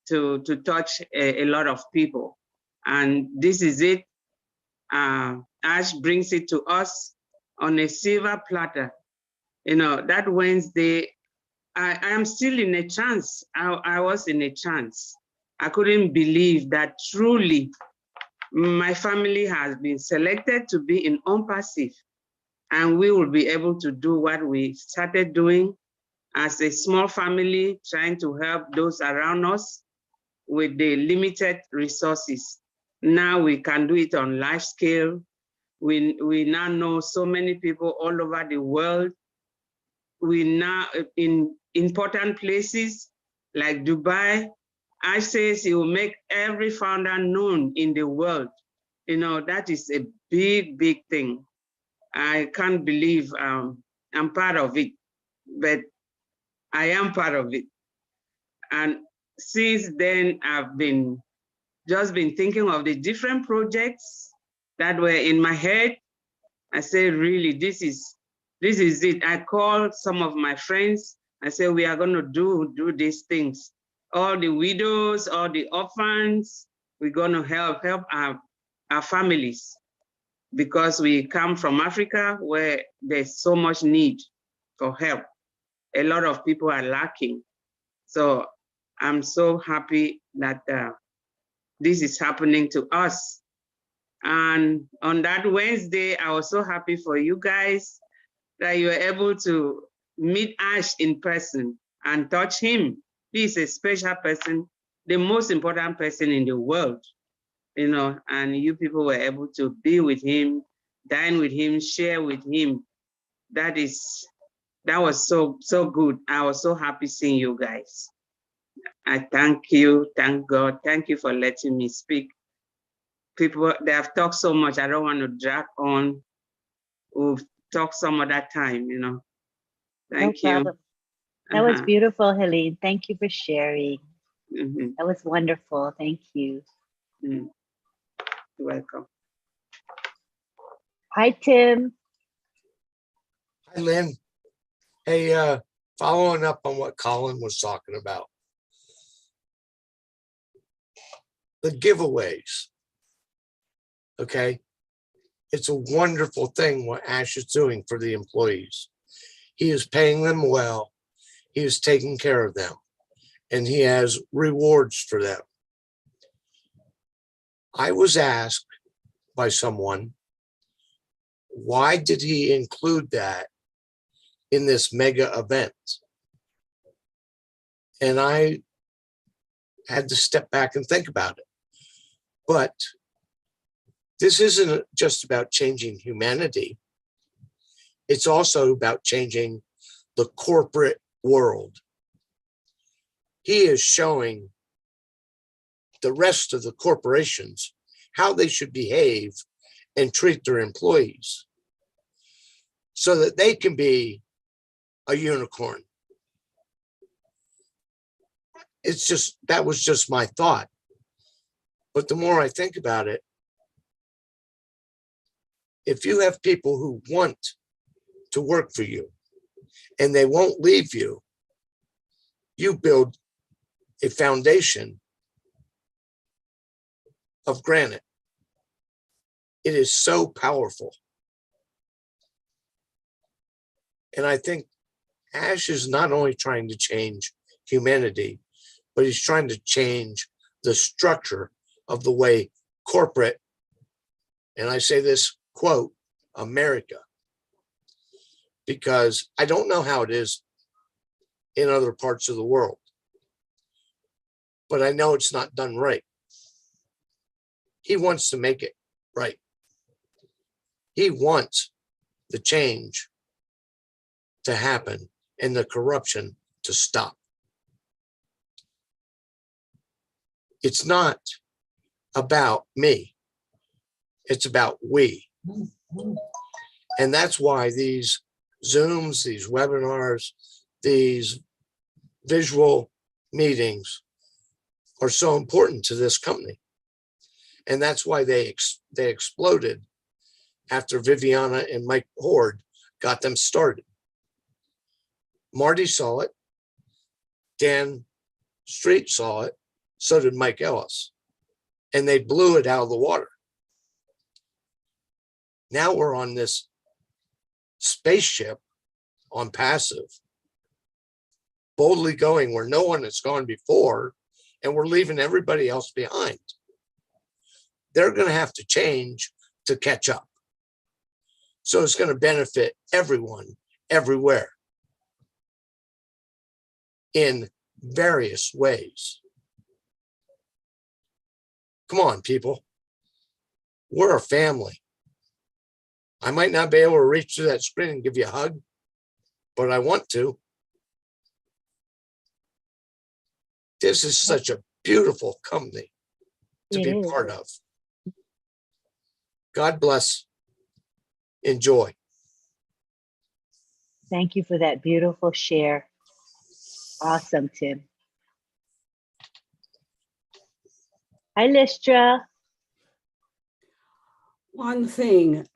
to touch a lot of people. And this is it. Ash brings it to us on a silver platter. You know, that Wednesday, I am still in a trance. I was in a trance. I couldn't believe that truly my family has been selected to be in ONPASSIVE, and we will be able to do what we started doing as a small family, trying to help those around us with the limited resources. Now we can do it on large scale. We now know so many people all over the world. We now in important places like Dubai. Ash says he will make every founder known in the world. You know, that is a big, big thing. I can't believe I'm part of it, but I am part of it. And since then, I've just been thinking of the different projects that were in my head. I said, really, this is it. I called some of my friends. I said, we are going to do these things. All the widows, all the orphans, we're going to help our families, because we come from Africa where there's so much need for help. A lot of people are lacking. So I'm so happy that this is happening to us. And on that Wednesday, I was so happy for you guys that you were able to meet Ash in person and touch him. He's a special person, the most important person in the world, you know, and you people were able to be with him, dine with him, share with him. That was so good. I was so happy seeing you guys. I thank you, thank God. Thank you for letting me speak. People, they have talked so much. I don't want to drag on. We'll talk some other time, you know. Thank you. Problem. That was beautiful, Helene. Thank you for sharing. That was wonderful. Thank you. You're welcome. Hi, Tim. Hi, Lynn. Hey, following up on what Colin was talking about. The giveaways. Okay. It's a wonderful thing what Ash is doing for the employees. He is paying them well. He is taking care of them, and he has rewards for them. I was asked by someone, why did he include that in this mega event? And I had to step back and think about it. But this isn't just about changing humanity. It's also about changing the corporate world. He is showing the rest of the corporations how they should behave and treat their employees so that they can be a unicorn. It's just, that was just my thought. But the more I think about it, if you have people who want to work for you, and they won't leave you. You build a foundation of granite. It is so powerful. And I think Ash is not only trying to change humanity, but he's trying to change the structure of the way corporate, and I say this quote, America, because I don't know how it is in other parts of the world, but I know it's not done right. He wants to make it right. He wants the change to happen and the corruption to stop. It's not about me. It's about we. And that's why these Zooms, these webinars, these visual meetings are so important to this company. And that's why they exploded after Viviana and Mike Horde got them started. Marty saw it. Dan Street saw it. So did Mike Ellis. And they blew it out of the water. Now we're on this spaceship ONPASSIVE, boldly going where no one has gone before, and we're leaving everybody else behind. They're going to have to change to catch up. So it's going to benefit everyone, everywhere, in various ways. Come on, people. We're a family. I might not be able to reach through that screen and give you a hug, but I want to. This is such a beautiful company to be part of. God bless. Enjoy. Thank you for that beautiful share. Awesome, Tim. Hi, Listra. One thing,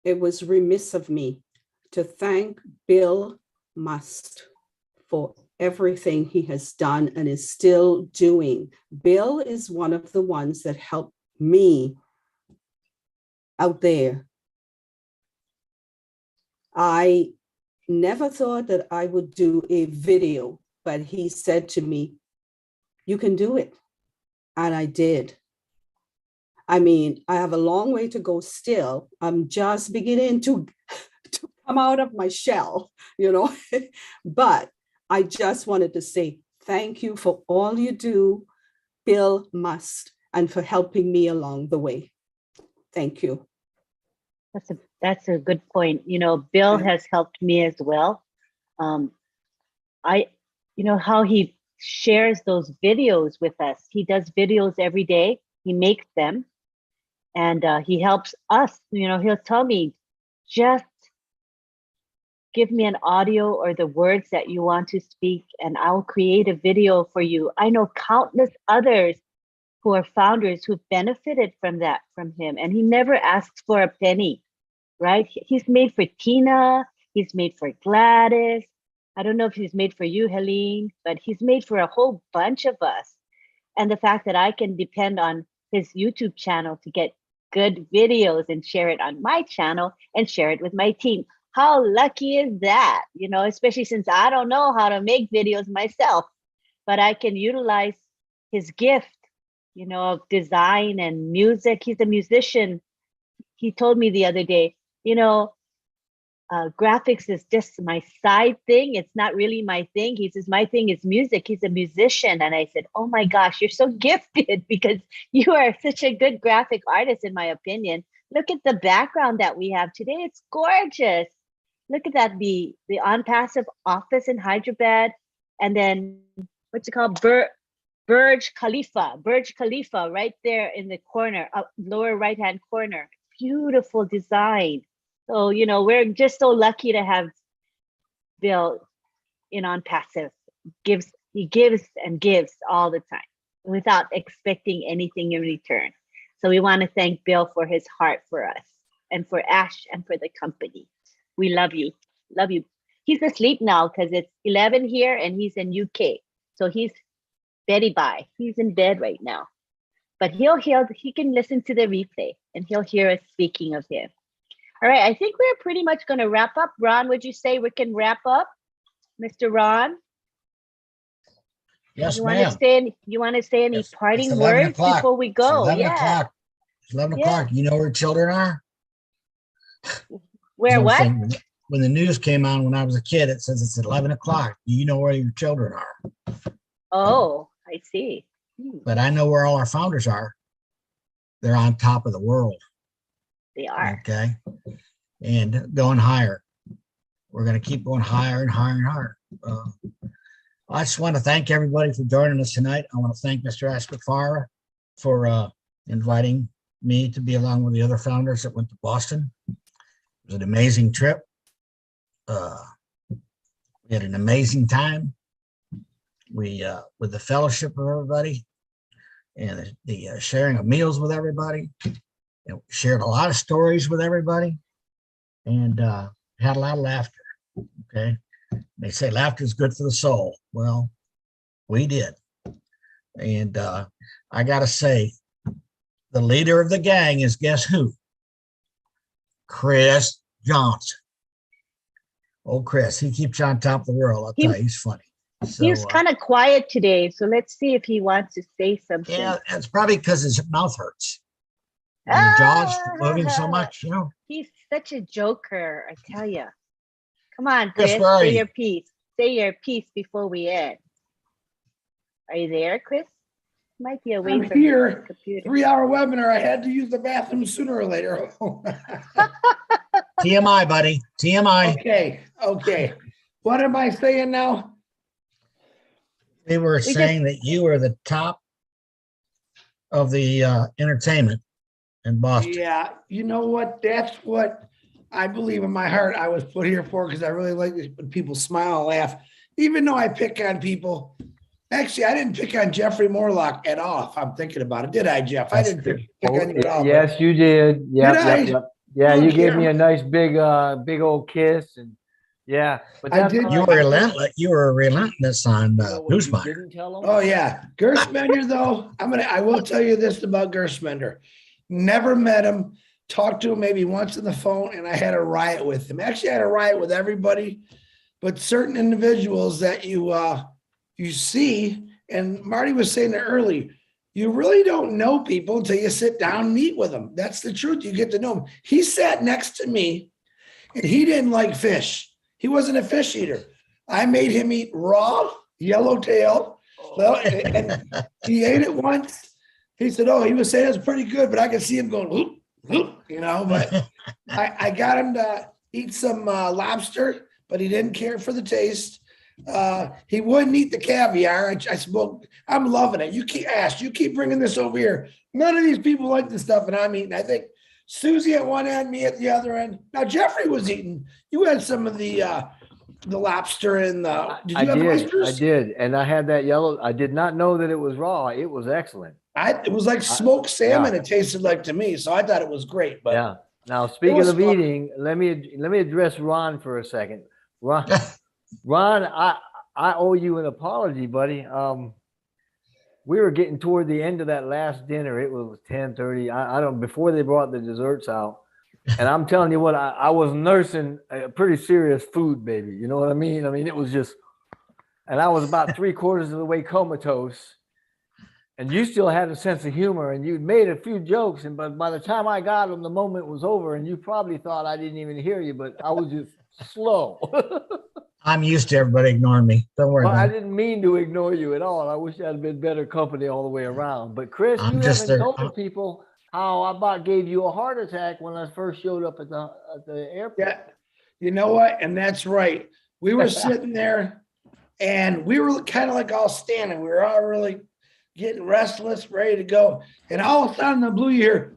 it was remiss of me to thank Bill Must for everything he has done and is still doing. Bill is one of the ones that helped me out there. I never thought that I would do a video, but he said to me, "You can do it." And I did. I mean, I have a long way to go still. I'm just beginning to come out of my shell, you know, but I just wanted to say thank you for all you do, Bill Must, and for helping me along the way. Thank you. That's a good point. You know, Bill has helped me as well. You know how he shares those videos with us. He does videos every day. He makes them. And he helps us, you know, he'll tell me, just give me an audio or the words that you want to speak, and I'll create a video for you. I know countless others who are founders who've benefited from that, from him. And he never asks for a penny, right? He's made for Tina. He's made for Gladys. I don't know if he's made for you, Helene, but he's made for a whole bunch of us. And the fact that I can depend on his YouTube channel to get good videos and share it on my channel and share it with my team. How lucky is that? You know, especially since I don't know how to make videos myself, but I can utilize his gift, you know, of design and music. He's a musician. He told me the other day, you know, graphics is just my side thing. It's not really my thing. He says, my thing is music. He's a musician. And I said, oh my gosh, you're so gifted because you are such a good graphic artist, in my opinion. Look at the background that we have today. It's gorgeous. Look at that, the ONPASSIVE office in Hyderabad. And then what's it called? Burj Khalifa right there in the corner, lower right-hand corner. Beautiful design. So, you know, we're just so lucky to have Bill in ONPASSIVE. He gives and gives all the time without expecting anything in return. So we want to thank Bill for his heart for us and for Ash and for the company. We love you. Love you. He's asleep now because it's 11 here and he's in UK. So he's Betty bye. He's in bed right now. But he can listen to the replay and he'll hear us speaking of him. All right, I think we're pretty much going to wrap up. Ron, would you say we can wrap up? Mr. Ron? Yes, you ma'am. You want to say any parting 11 words o'clock. before we go? It's 11 o'clock. It's 11 o'clock. You know where children are? Where what? When the news came on when I was a kid, it says it's 11 o'clock. You know where your children are. Oh, I see. But I know where all our founders are. They're on top of the world. They are. Okay. And going higher. We're going to keep going higher and higher and higher. I just want to thank everybody for joining us tonight. I want to thank Mr. Aspafara for inviting me to be along with the other founders that went to Boston. It was an amazing trip. We had an amazing time. We with the fellowship of everybody and the sharing of meals with everybody. And we shared a lot of stories with everybody and had a lot of laughter. Okay. They say laughter is good for the soul. Well, we did. And I got to say, the leader of the gang is guess who? Chris Johnson. Oh, Chris, he keeps you on top of the world. I'll tell you, he's funny. So, he's kind of quiet today, so let's see if he wants to say something. Yeah, it's probably because his mouth hurts. And his jaw's moving so much, you know. He's such a joker, I tell you. Come on, Chris, Chris, where are say you? your piece. Say your piece before we end. Are you there, Chris? Might be away I'm from here. your computer. 3-hour webinar. I had to use the bathroom sooner or later. TMI, buddy. TMI. Okay. What am I saying now? We were saying that you were the top of the entertainment in Boston. Yeah, you know what? That's what I believe in my heart I was put here for, because I really like it when people smile and laugh. Even though I pick on people. Actually, I didn't pick on Jeffrey Morlock at all, if I'm thinking about it. Did I, Jeff? I didn't pick on you at all. Yes, you did. Yep. Yeah, you gave me a nice big old kiss, and yeah. But that's You were relentless. You were relentless on Newsminder. Oh yeah, Gerstmender though. I will tell you this about Gerstmender. Never met him. Talked to him maybe once on the phone, and I had a riot with him. Actually, I had a riot with everybody, but certain individuals that you see, and Marty was saying it early, you really don't know people until you sit down and eat with them. That's the truth. You get to know them. He sat next to me, and he didn't like fish. He wasn't a fish eater. I made him eat raw yellowtail. Well, and he ate it once. He said, "Oh, he was saying it's pretty good," but I could see him going, whoop, whoop, you know. But I got him to eat some lobster, but he didn't care for the taste. He wouldn't eat the caviar. I said, "Well, I'm loving it. You keep bringing this over here. None of these people like this stuff, and I'm eating." I think Susie at one end, me at the other end. Now Jeffrey was eating. You had some of the lobster and the. Did you have oysters? I did, and I had that yellow. I did not know that it was raw. It was excellent. It was like smoked salmon. It tasted like to me, so I thought it was great. But yeah. Now speaking of eating, let me address Ron for a second. Ron, I owe you an apology, buddy. We were getting toward the end of that last dinner. It was 10:30. I don't before they brought the desserts out. And I'm telling you what, I was nursing a pretty serious food baby. You know what I mean? I mean, it was just, and I was about 3/4 of the way comatose. And you still had a sense of humor, and you'd made a few jokes. And but by the time I got them, the moment was over, and you probably thought I didn't even hear you, but I was just slow. I'm used to everybody ignoring me. Don't worry Well, about I it. didn't mean to ignore you at all. I wish I had been better company all the way around. But Chris, I'm you just haven't there. told people how I about gave you a heart attack when I first showed up at the airport. yeah, you know what? And that's right. We were sitting there, and we were kind of like all standing. We were all really getting restless, ready to go. And all of a sudden, the blue you hear,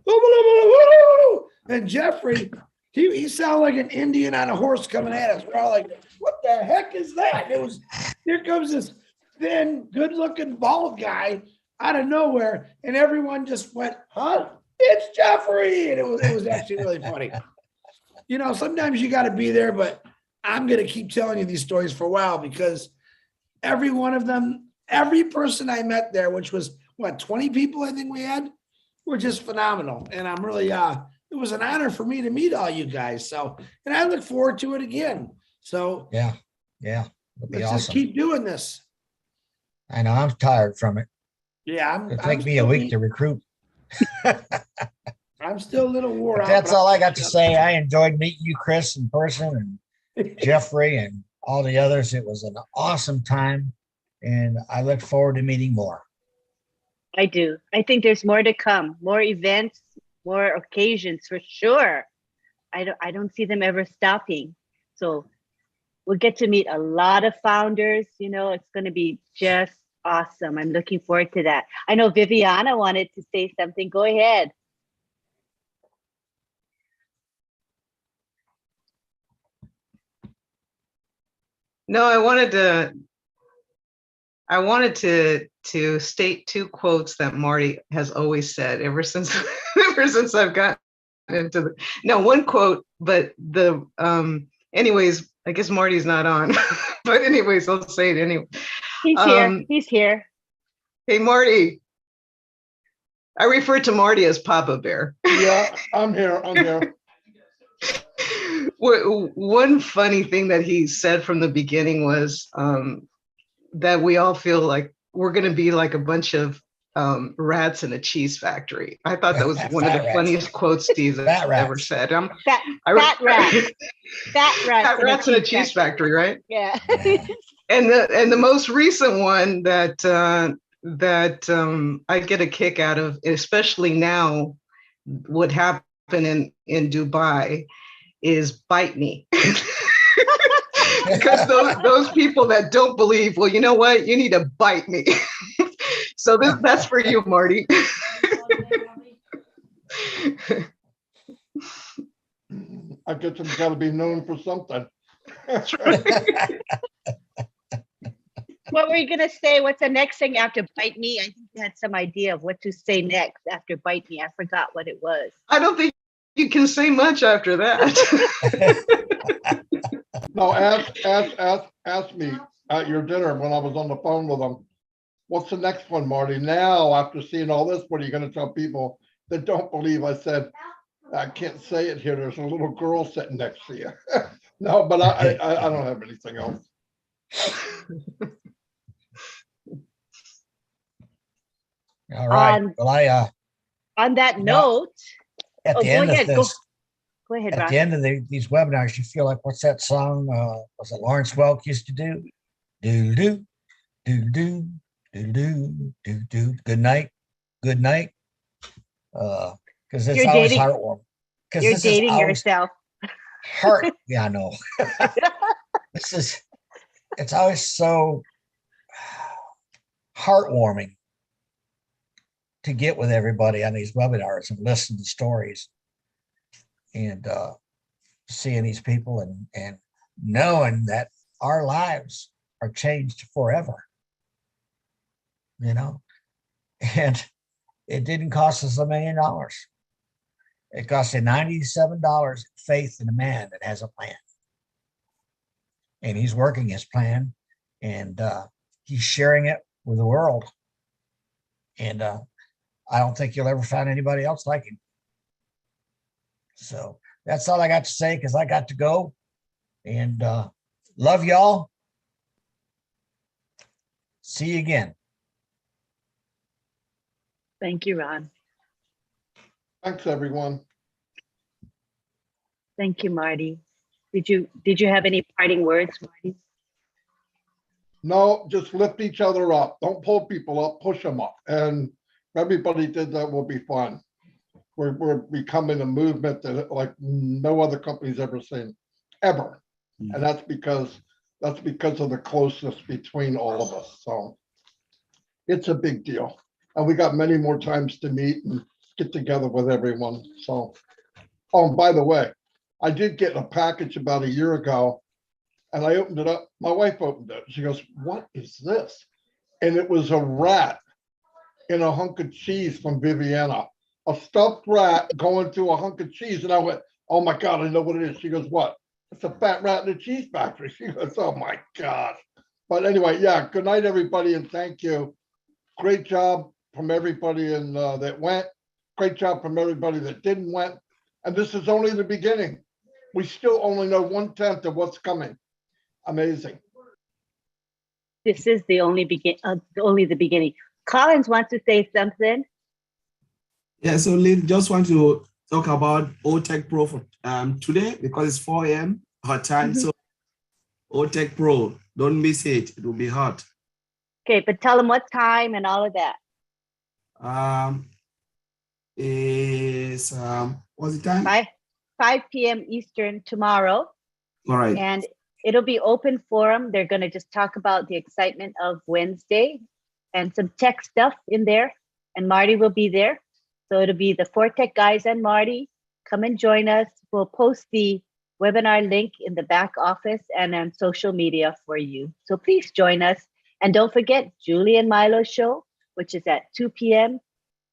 and Jeffrey, he sounded like an Indian on a horse coming at us. We're all like, "What the heck is that?" It was, here comes this thin, good-looking, bald guy out of nowhere, and everyone just went, "Huh? It's Jeffrey!" And it was actually really funny. you know, sometimes you got to be there, but I'm going to keep telling you these stories for a while because every one of them, every person I met there, which was what, 20 people I think we had, were just phenomenal. And I'm really, it was an honor for me to meet all you guys. So, and I look forward to it again. So Yeah. It'll be let's awesome. just keep doing this. I know I'm tired from it. Yeah, It'll take me a week to recruit. I'm still a little wore out. That's all I got to say. I enjoyed meeting you, Chris, in person, and Jeffrey, and all the others. It was an awesome time, and I look forward to meeting more. I do. I think there's more to come, more events, more occasions for sure. I don't see them ever stopping. So we'll get to meet a lot of founders. You know, it's going to be just awesome. I'm looking forward to that. I know Viviana wanted to say something. Go ahead. No, I wanted to state two quotes that Marty has always said ever since I've gotten into the, no, one quote, but the anyways, I guess Marty's not on. But anyways, I'll say it anyway. He's here. He's here. Hey Marty. I refer to Marty as Papa Bear. Yeah, I'm here. One funny thing that he said from the beginning was that we all feel like we're going to be like a bunch of rats in a cheese factory. I thought that was one of the funniest quotes Steve ever said. Fat rats in a cheese factory, right? Yeah. And the most recent one that I get a kick out of, especially now, what happened in Dubai, is bite me. Because those people that don't believe, well, you know what, you need to bite me. So that's for you, Marty. I guess I'm got to be known for something. What were you going to say? What's the next thing after bite me? I think you had some idea of what to say next after bite me. I forgot what it was. I don't think you can say much after that. No, ask me at your dinner when I was on the phone with them. What's the next one, Marty? Now, after seeing all this, what are you going to tell people that don't believe? I said, I can't say it here. There's a little girl sitting next to you. No, but I don't have anything else. All right. Well, on that note, at the end of this, go ahead, at Ron. the end of these webinars, you feel like, what's that song? Was it Lawrence Welk used to do? Do do do do do do do do. Good night, because it's always heartwarming. You're dating yourself. Yeah, I know. It's always so heartwarming to get with everybody on these webinars and listen to stories and seeing these people and knowing that our lives are changed forever, you know, and it didn't cost us $1 million. It cost you $97 faith in a man that has a plan. And he's working his plan, and he's sharing it with the world. And I don't think you'll ever find anybody else like him. So that's all I got to say, because I got to go. And love y'all. See you again. Thank you, Ron. Thanks, everyone. Thank you, Marty. Did you have any parting words, Marty? No, just lift each other up. Don't pull people up, push them up. And if everybody did that, will be fun. We're becoming a movement that like no other company's ever seen, ever. And that's because of the closeness between all of us. So it's a big deal. And we got many more times to meet and get together with everyone. So, oh, and by the way, I did get a package about a year ago, and I opened it up. My wife opened it. She goes, "What is this?" And it was a rat in a hunk of cheese from Viviana, a stuffed rat going through a hunk of cheese. And I went, oh my God, I know what it is. She goes, what? It's a fat rat in a cheese factory. She goes, oh my gosh. But anyway, yeah, good night, everybody, and thank you. Great job from everybody that went. Great job from everybody that didn't went. And this is only the beginning. We still only know 1/10 of what's coming. Amazing. This is the only the beginning. Collins wants to say something. Yeah, so Lynn, just want to talk about OTech Pro for today because it's 4 a.m. our time. So OTech Pro, don't miss it. It will be hot. Okay, but tell them what time and all of that. Is what's the time? 5 p.m. Eastern tomorrow. All right. And it'll be open forum. They're going to just talk about the excitement of Wednesday and some tech stuff in there. And Marty will be there. So it'll be the 4 Tech guys and Marty. Come and join us. We'll post the webinar link in the back office and on social media for you. So please join us. And don't forget Julie and Milo's show, which is at 2 p.m.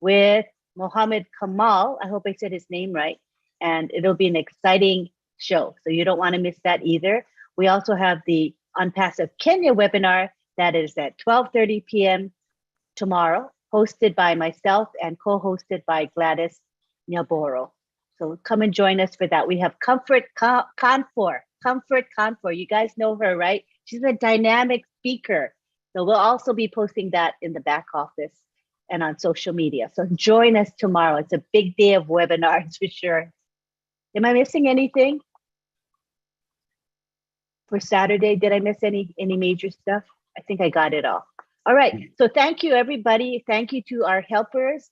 with Mohammed Kamal. I hope I said his name right. And it'll be an exciting show. So you don't want to miss that either. We also have the ONPASSIVE Kenya webinar that is at 12:30 p.m. tomorrow, hosted by myself and co-hosted by Gladys Nyaboro. So come and join us for that. We have Comfort Kanfor. You guys know her, right? She's a dynamic speaker. So we'll also be posting that in the back office and on social media. So join us tomorrow. It's a big day of webinars for sure. Am I missing anything for Saturday? Did I miss any major stuff? I think I got it all. All right. So thank you, everybody. Thank you to our helpers.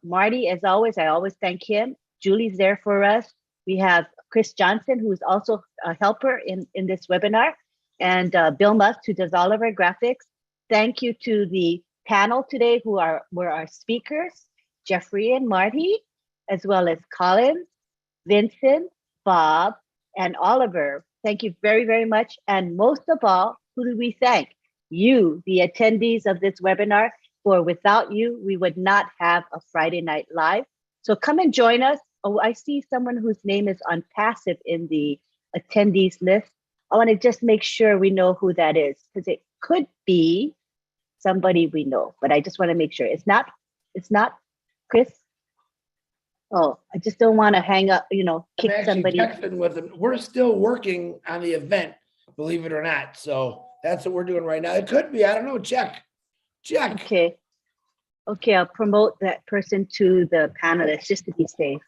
Marty, as always, I always thank him. Julie's there for us. We have Chris Johnson, who's also a helper in this webinar, and Bill Musk, who does all of our graphics. Thank you to the panel today, who were our speakers, Jeffrey and Marty, as well as Colin, Vincent, Bob, and Oliver. Thank you very, very much. And most of all, who do we thank? You, the attendees of this webinar, for without you, we would not have a Friday Night Live. So come and join us. Oh, I see someone whose name is ONPASSIVE in the attendees list. I want to just make sure we know who that is, because it could be somebody we know, but I just want to make sure. It's not Chris. Oh, I just don't want to hang up, kick somebody. Texting with them. We're still working on the event, believe it or not. So that's what we're doing right now. It could be, I don't know, check. Okay, I'll promote that person to the panelists just to be safe.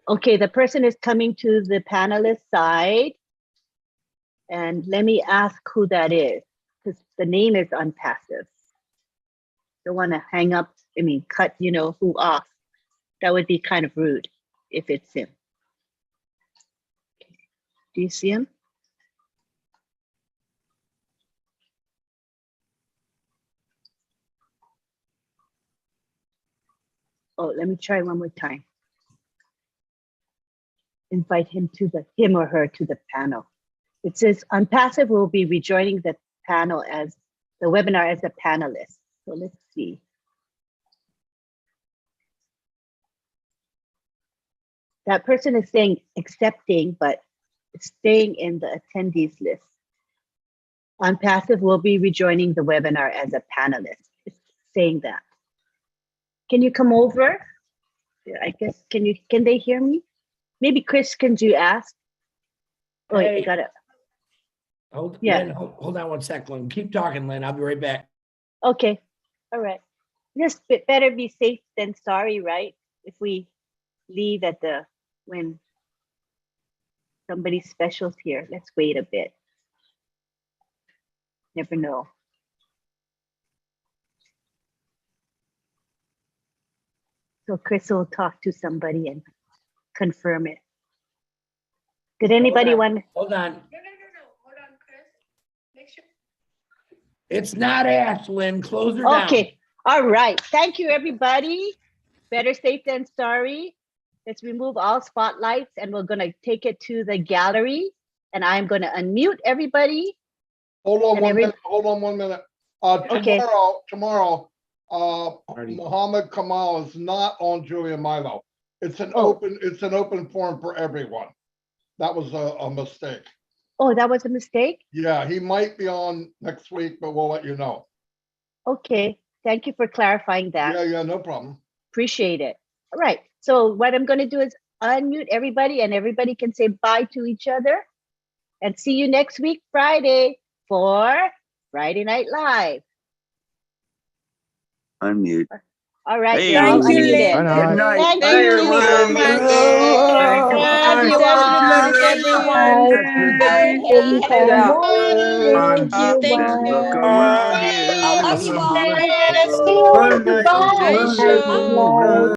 Okay, the person is coming to the panelist side. And let me ask who that is, because the name is ONPASSIVE. Don't want to hang up, cut, who off. That would be kind of rude if it's him. Do you see him? Oh, let me try one more time. Invite him or her to the panel. It says ONPASSIVE will be rejoining the panel as the webinar as a panelist. So let's see. That person is saying accepting, but staying in the attendees list. ONPASSIVE will be rejoining the webinar as a panelist. It's saying that. Can you come over? I guess, can they hear me? Maybe Chris, can you ask? Oh, hey. I got it. Hold on one sec, Lynn. Keep talking, Lynn. I'll be right back. Okay. All right. Just better be safe than sorry, right? If we leave when somebody special's here, let's wait a bit. Never know. So Chris will talk to somebody and confirm it. Did anybody want? Hold on. No. Hold on, Chris. Make sure. It's not Ash, Lynn. Close her down. Okay. All right. Thank you, everybody. Better safe than sorry. Let's remove all spotlights and we're going to take it to the gallery. And I'm going to unmute everybody. Hold on 1 minute. Hold on 1 minute. Tomorrow, Marty. Mohammed Kamal is not on Julia Milo. It's an Oh. open forum for everyone. That was a mistake. Oh, that was a mistake? Yeah, he might be on next week, but we'll let you know. Okay. Thank you for clarifying that. Yeah, no problem. Appreciate it. All right. So what I'm going to do is unmute everybody and everybody can say bye to each other. And see you next week, Friday, for Friday Night Live. Unmute. All right, Hey, you're all Thank you, unmuted. Lynn. Good night. Thank Thank you. you so much. Thank you. Love you all. Happy everyone. Good Yeah. Just Thank look you. around you. Bye, Good night. Bye, Sean. Good night.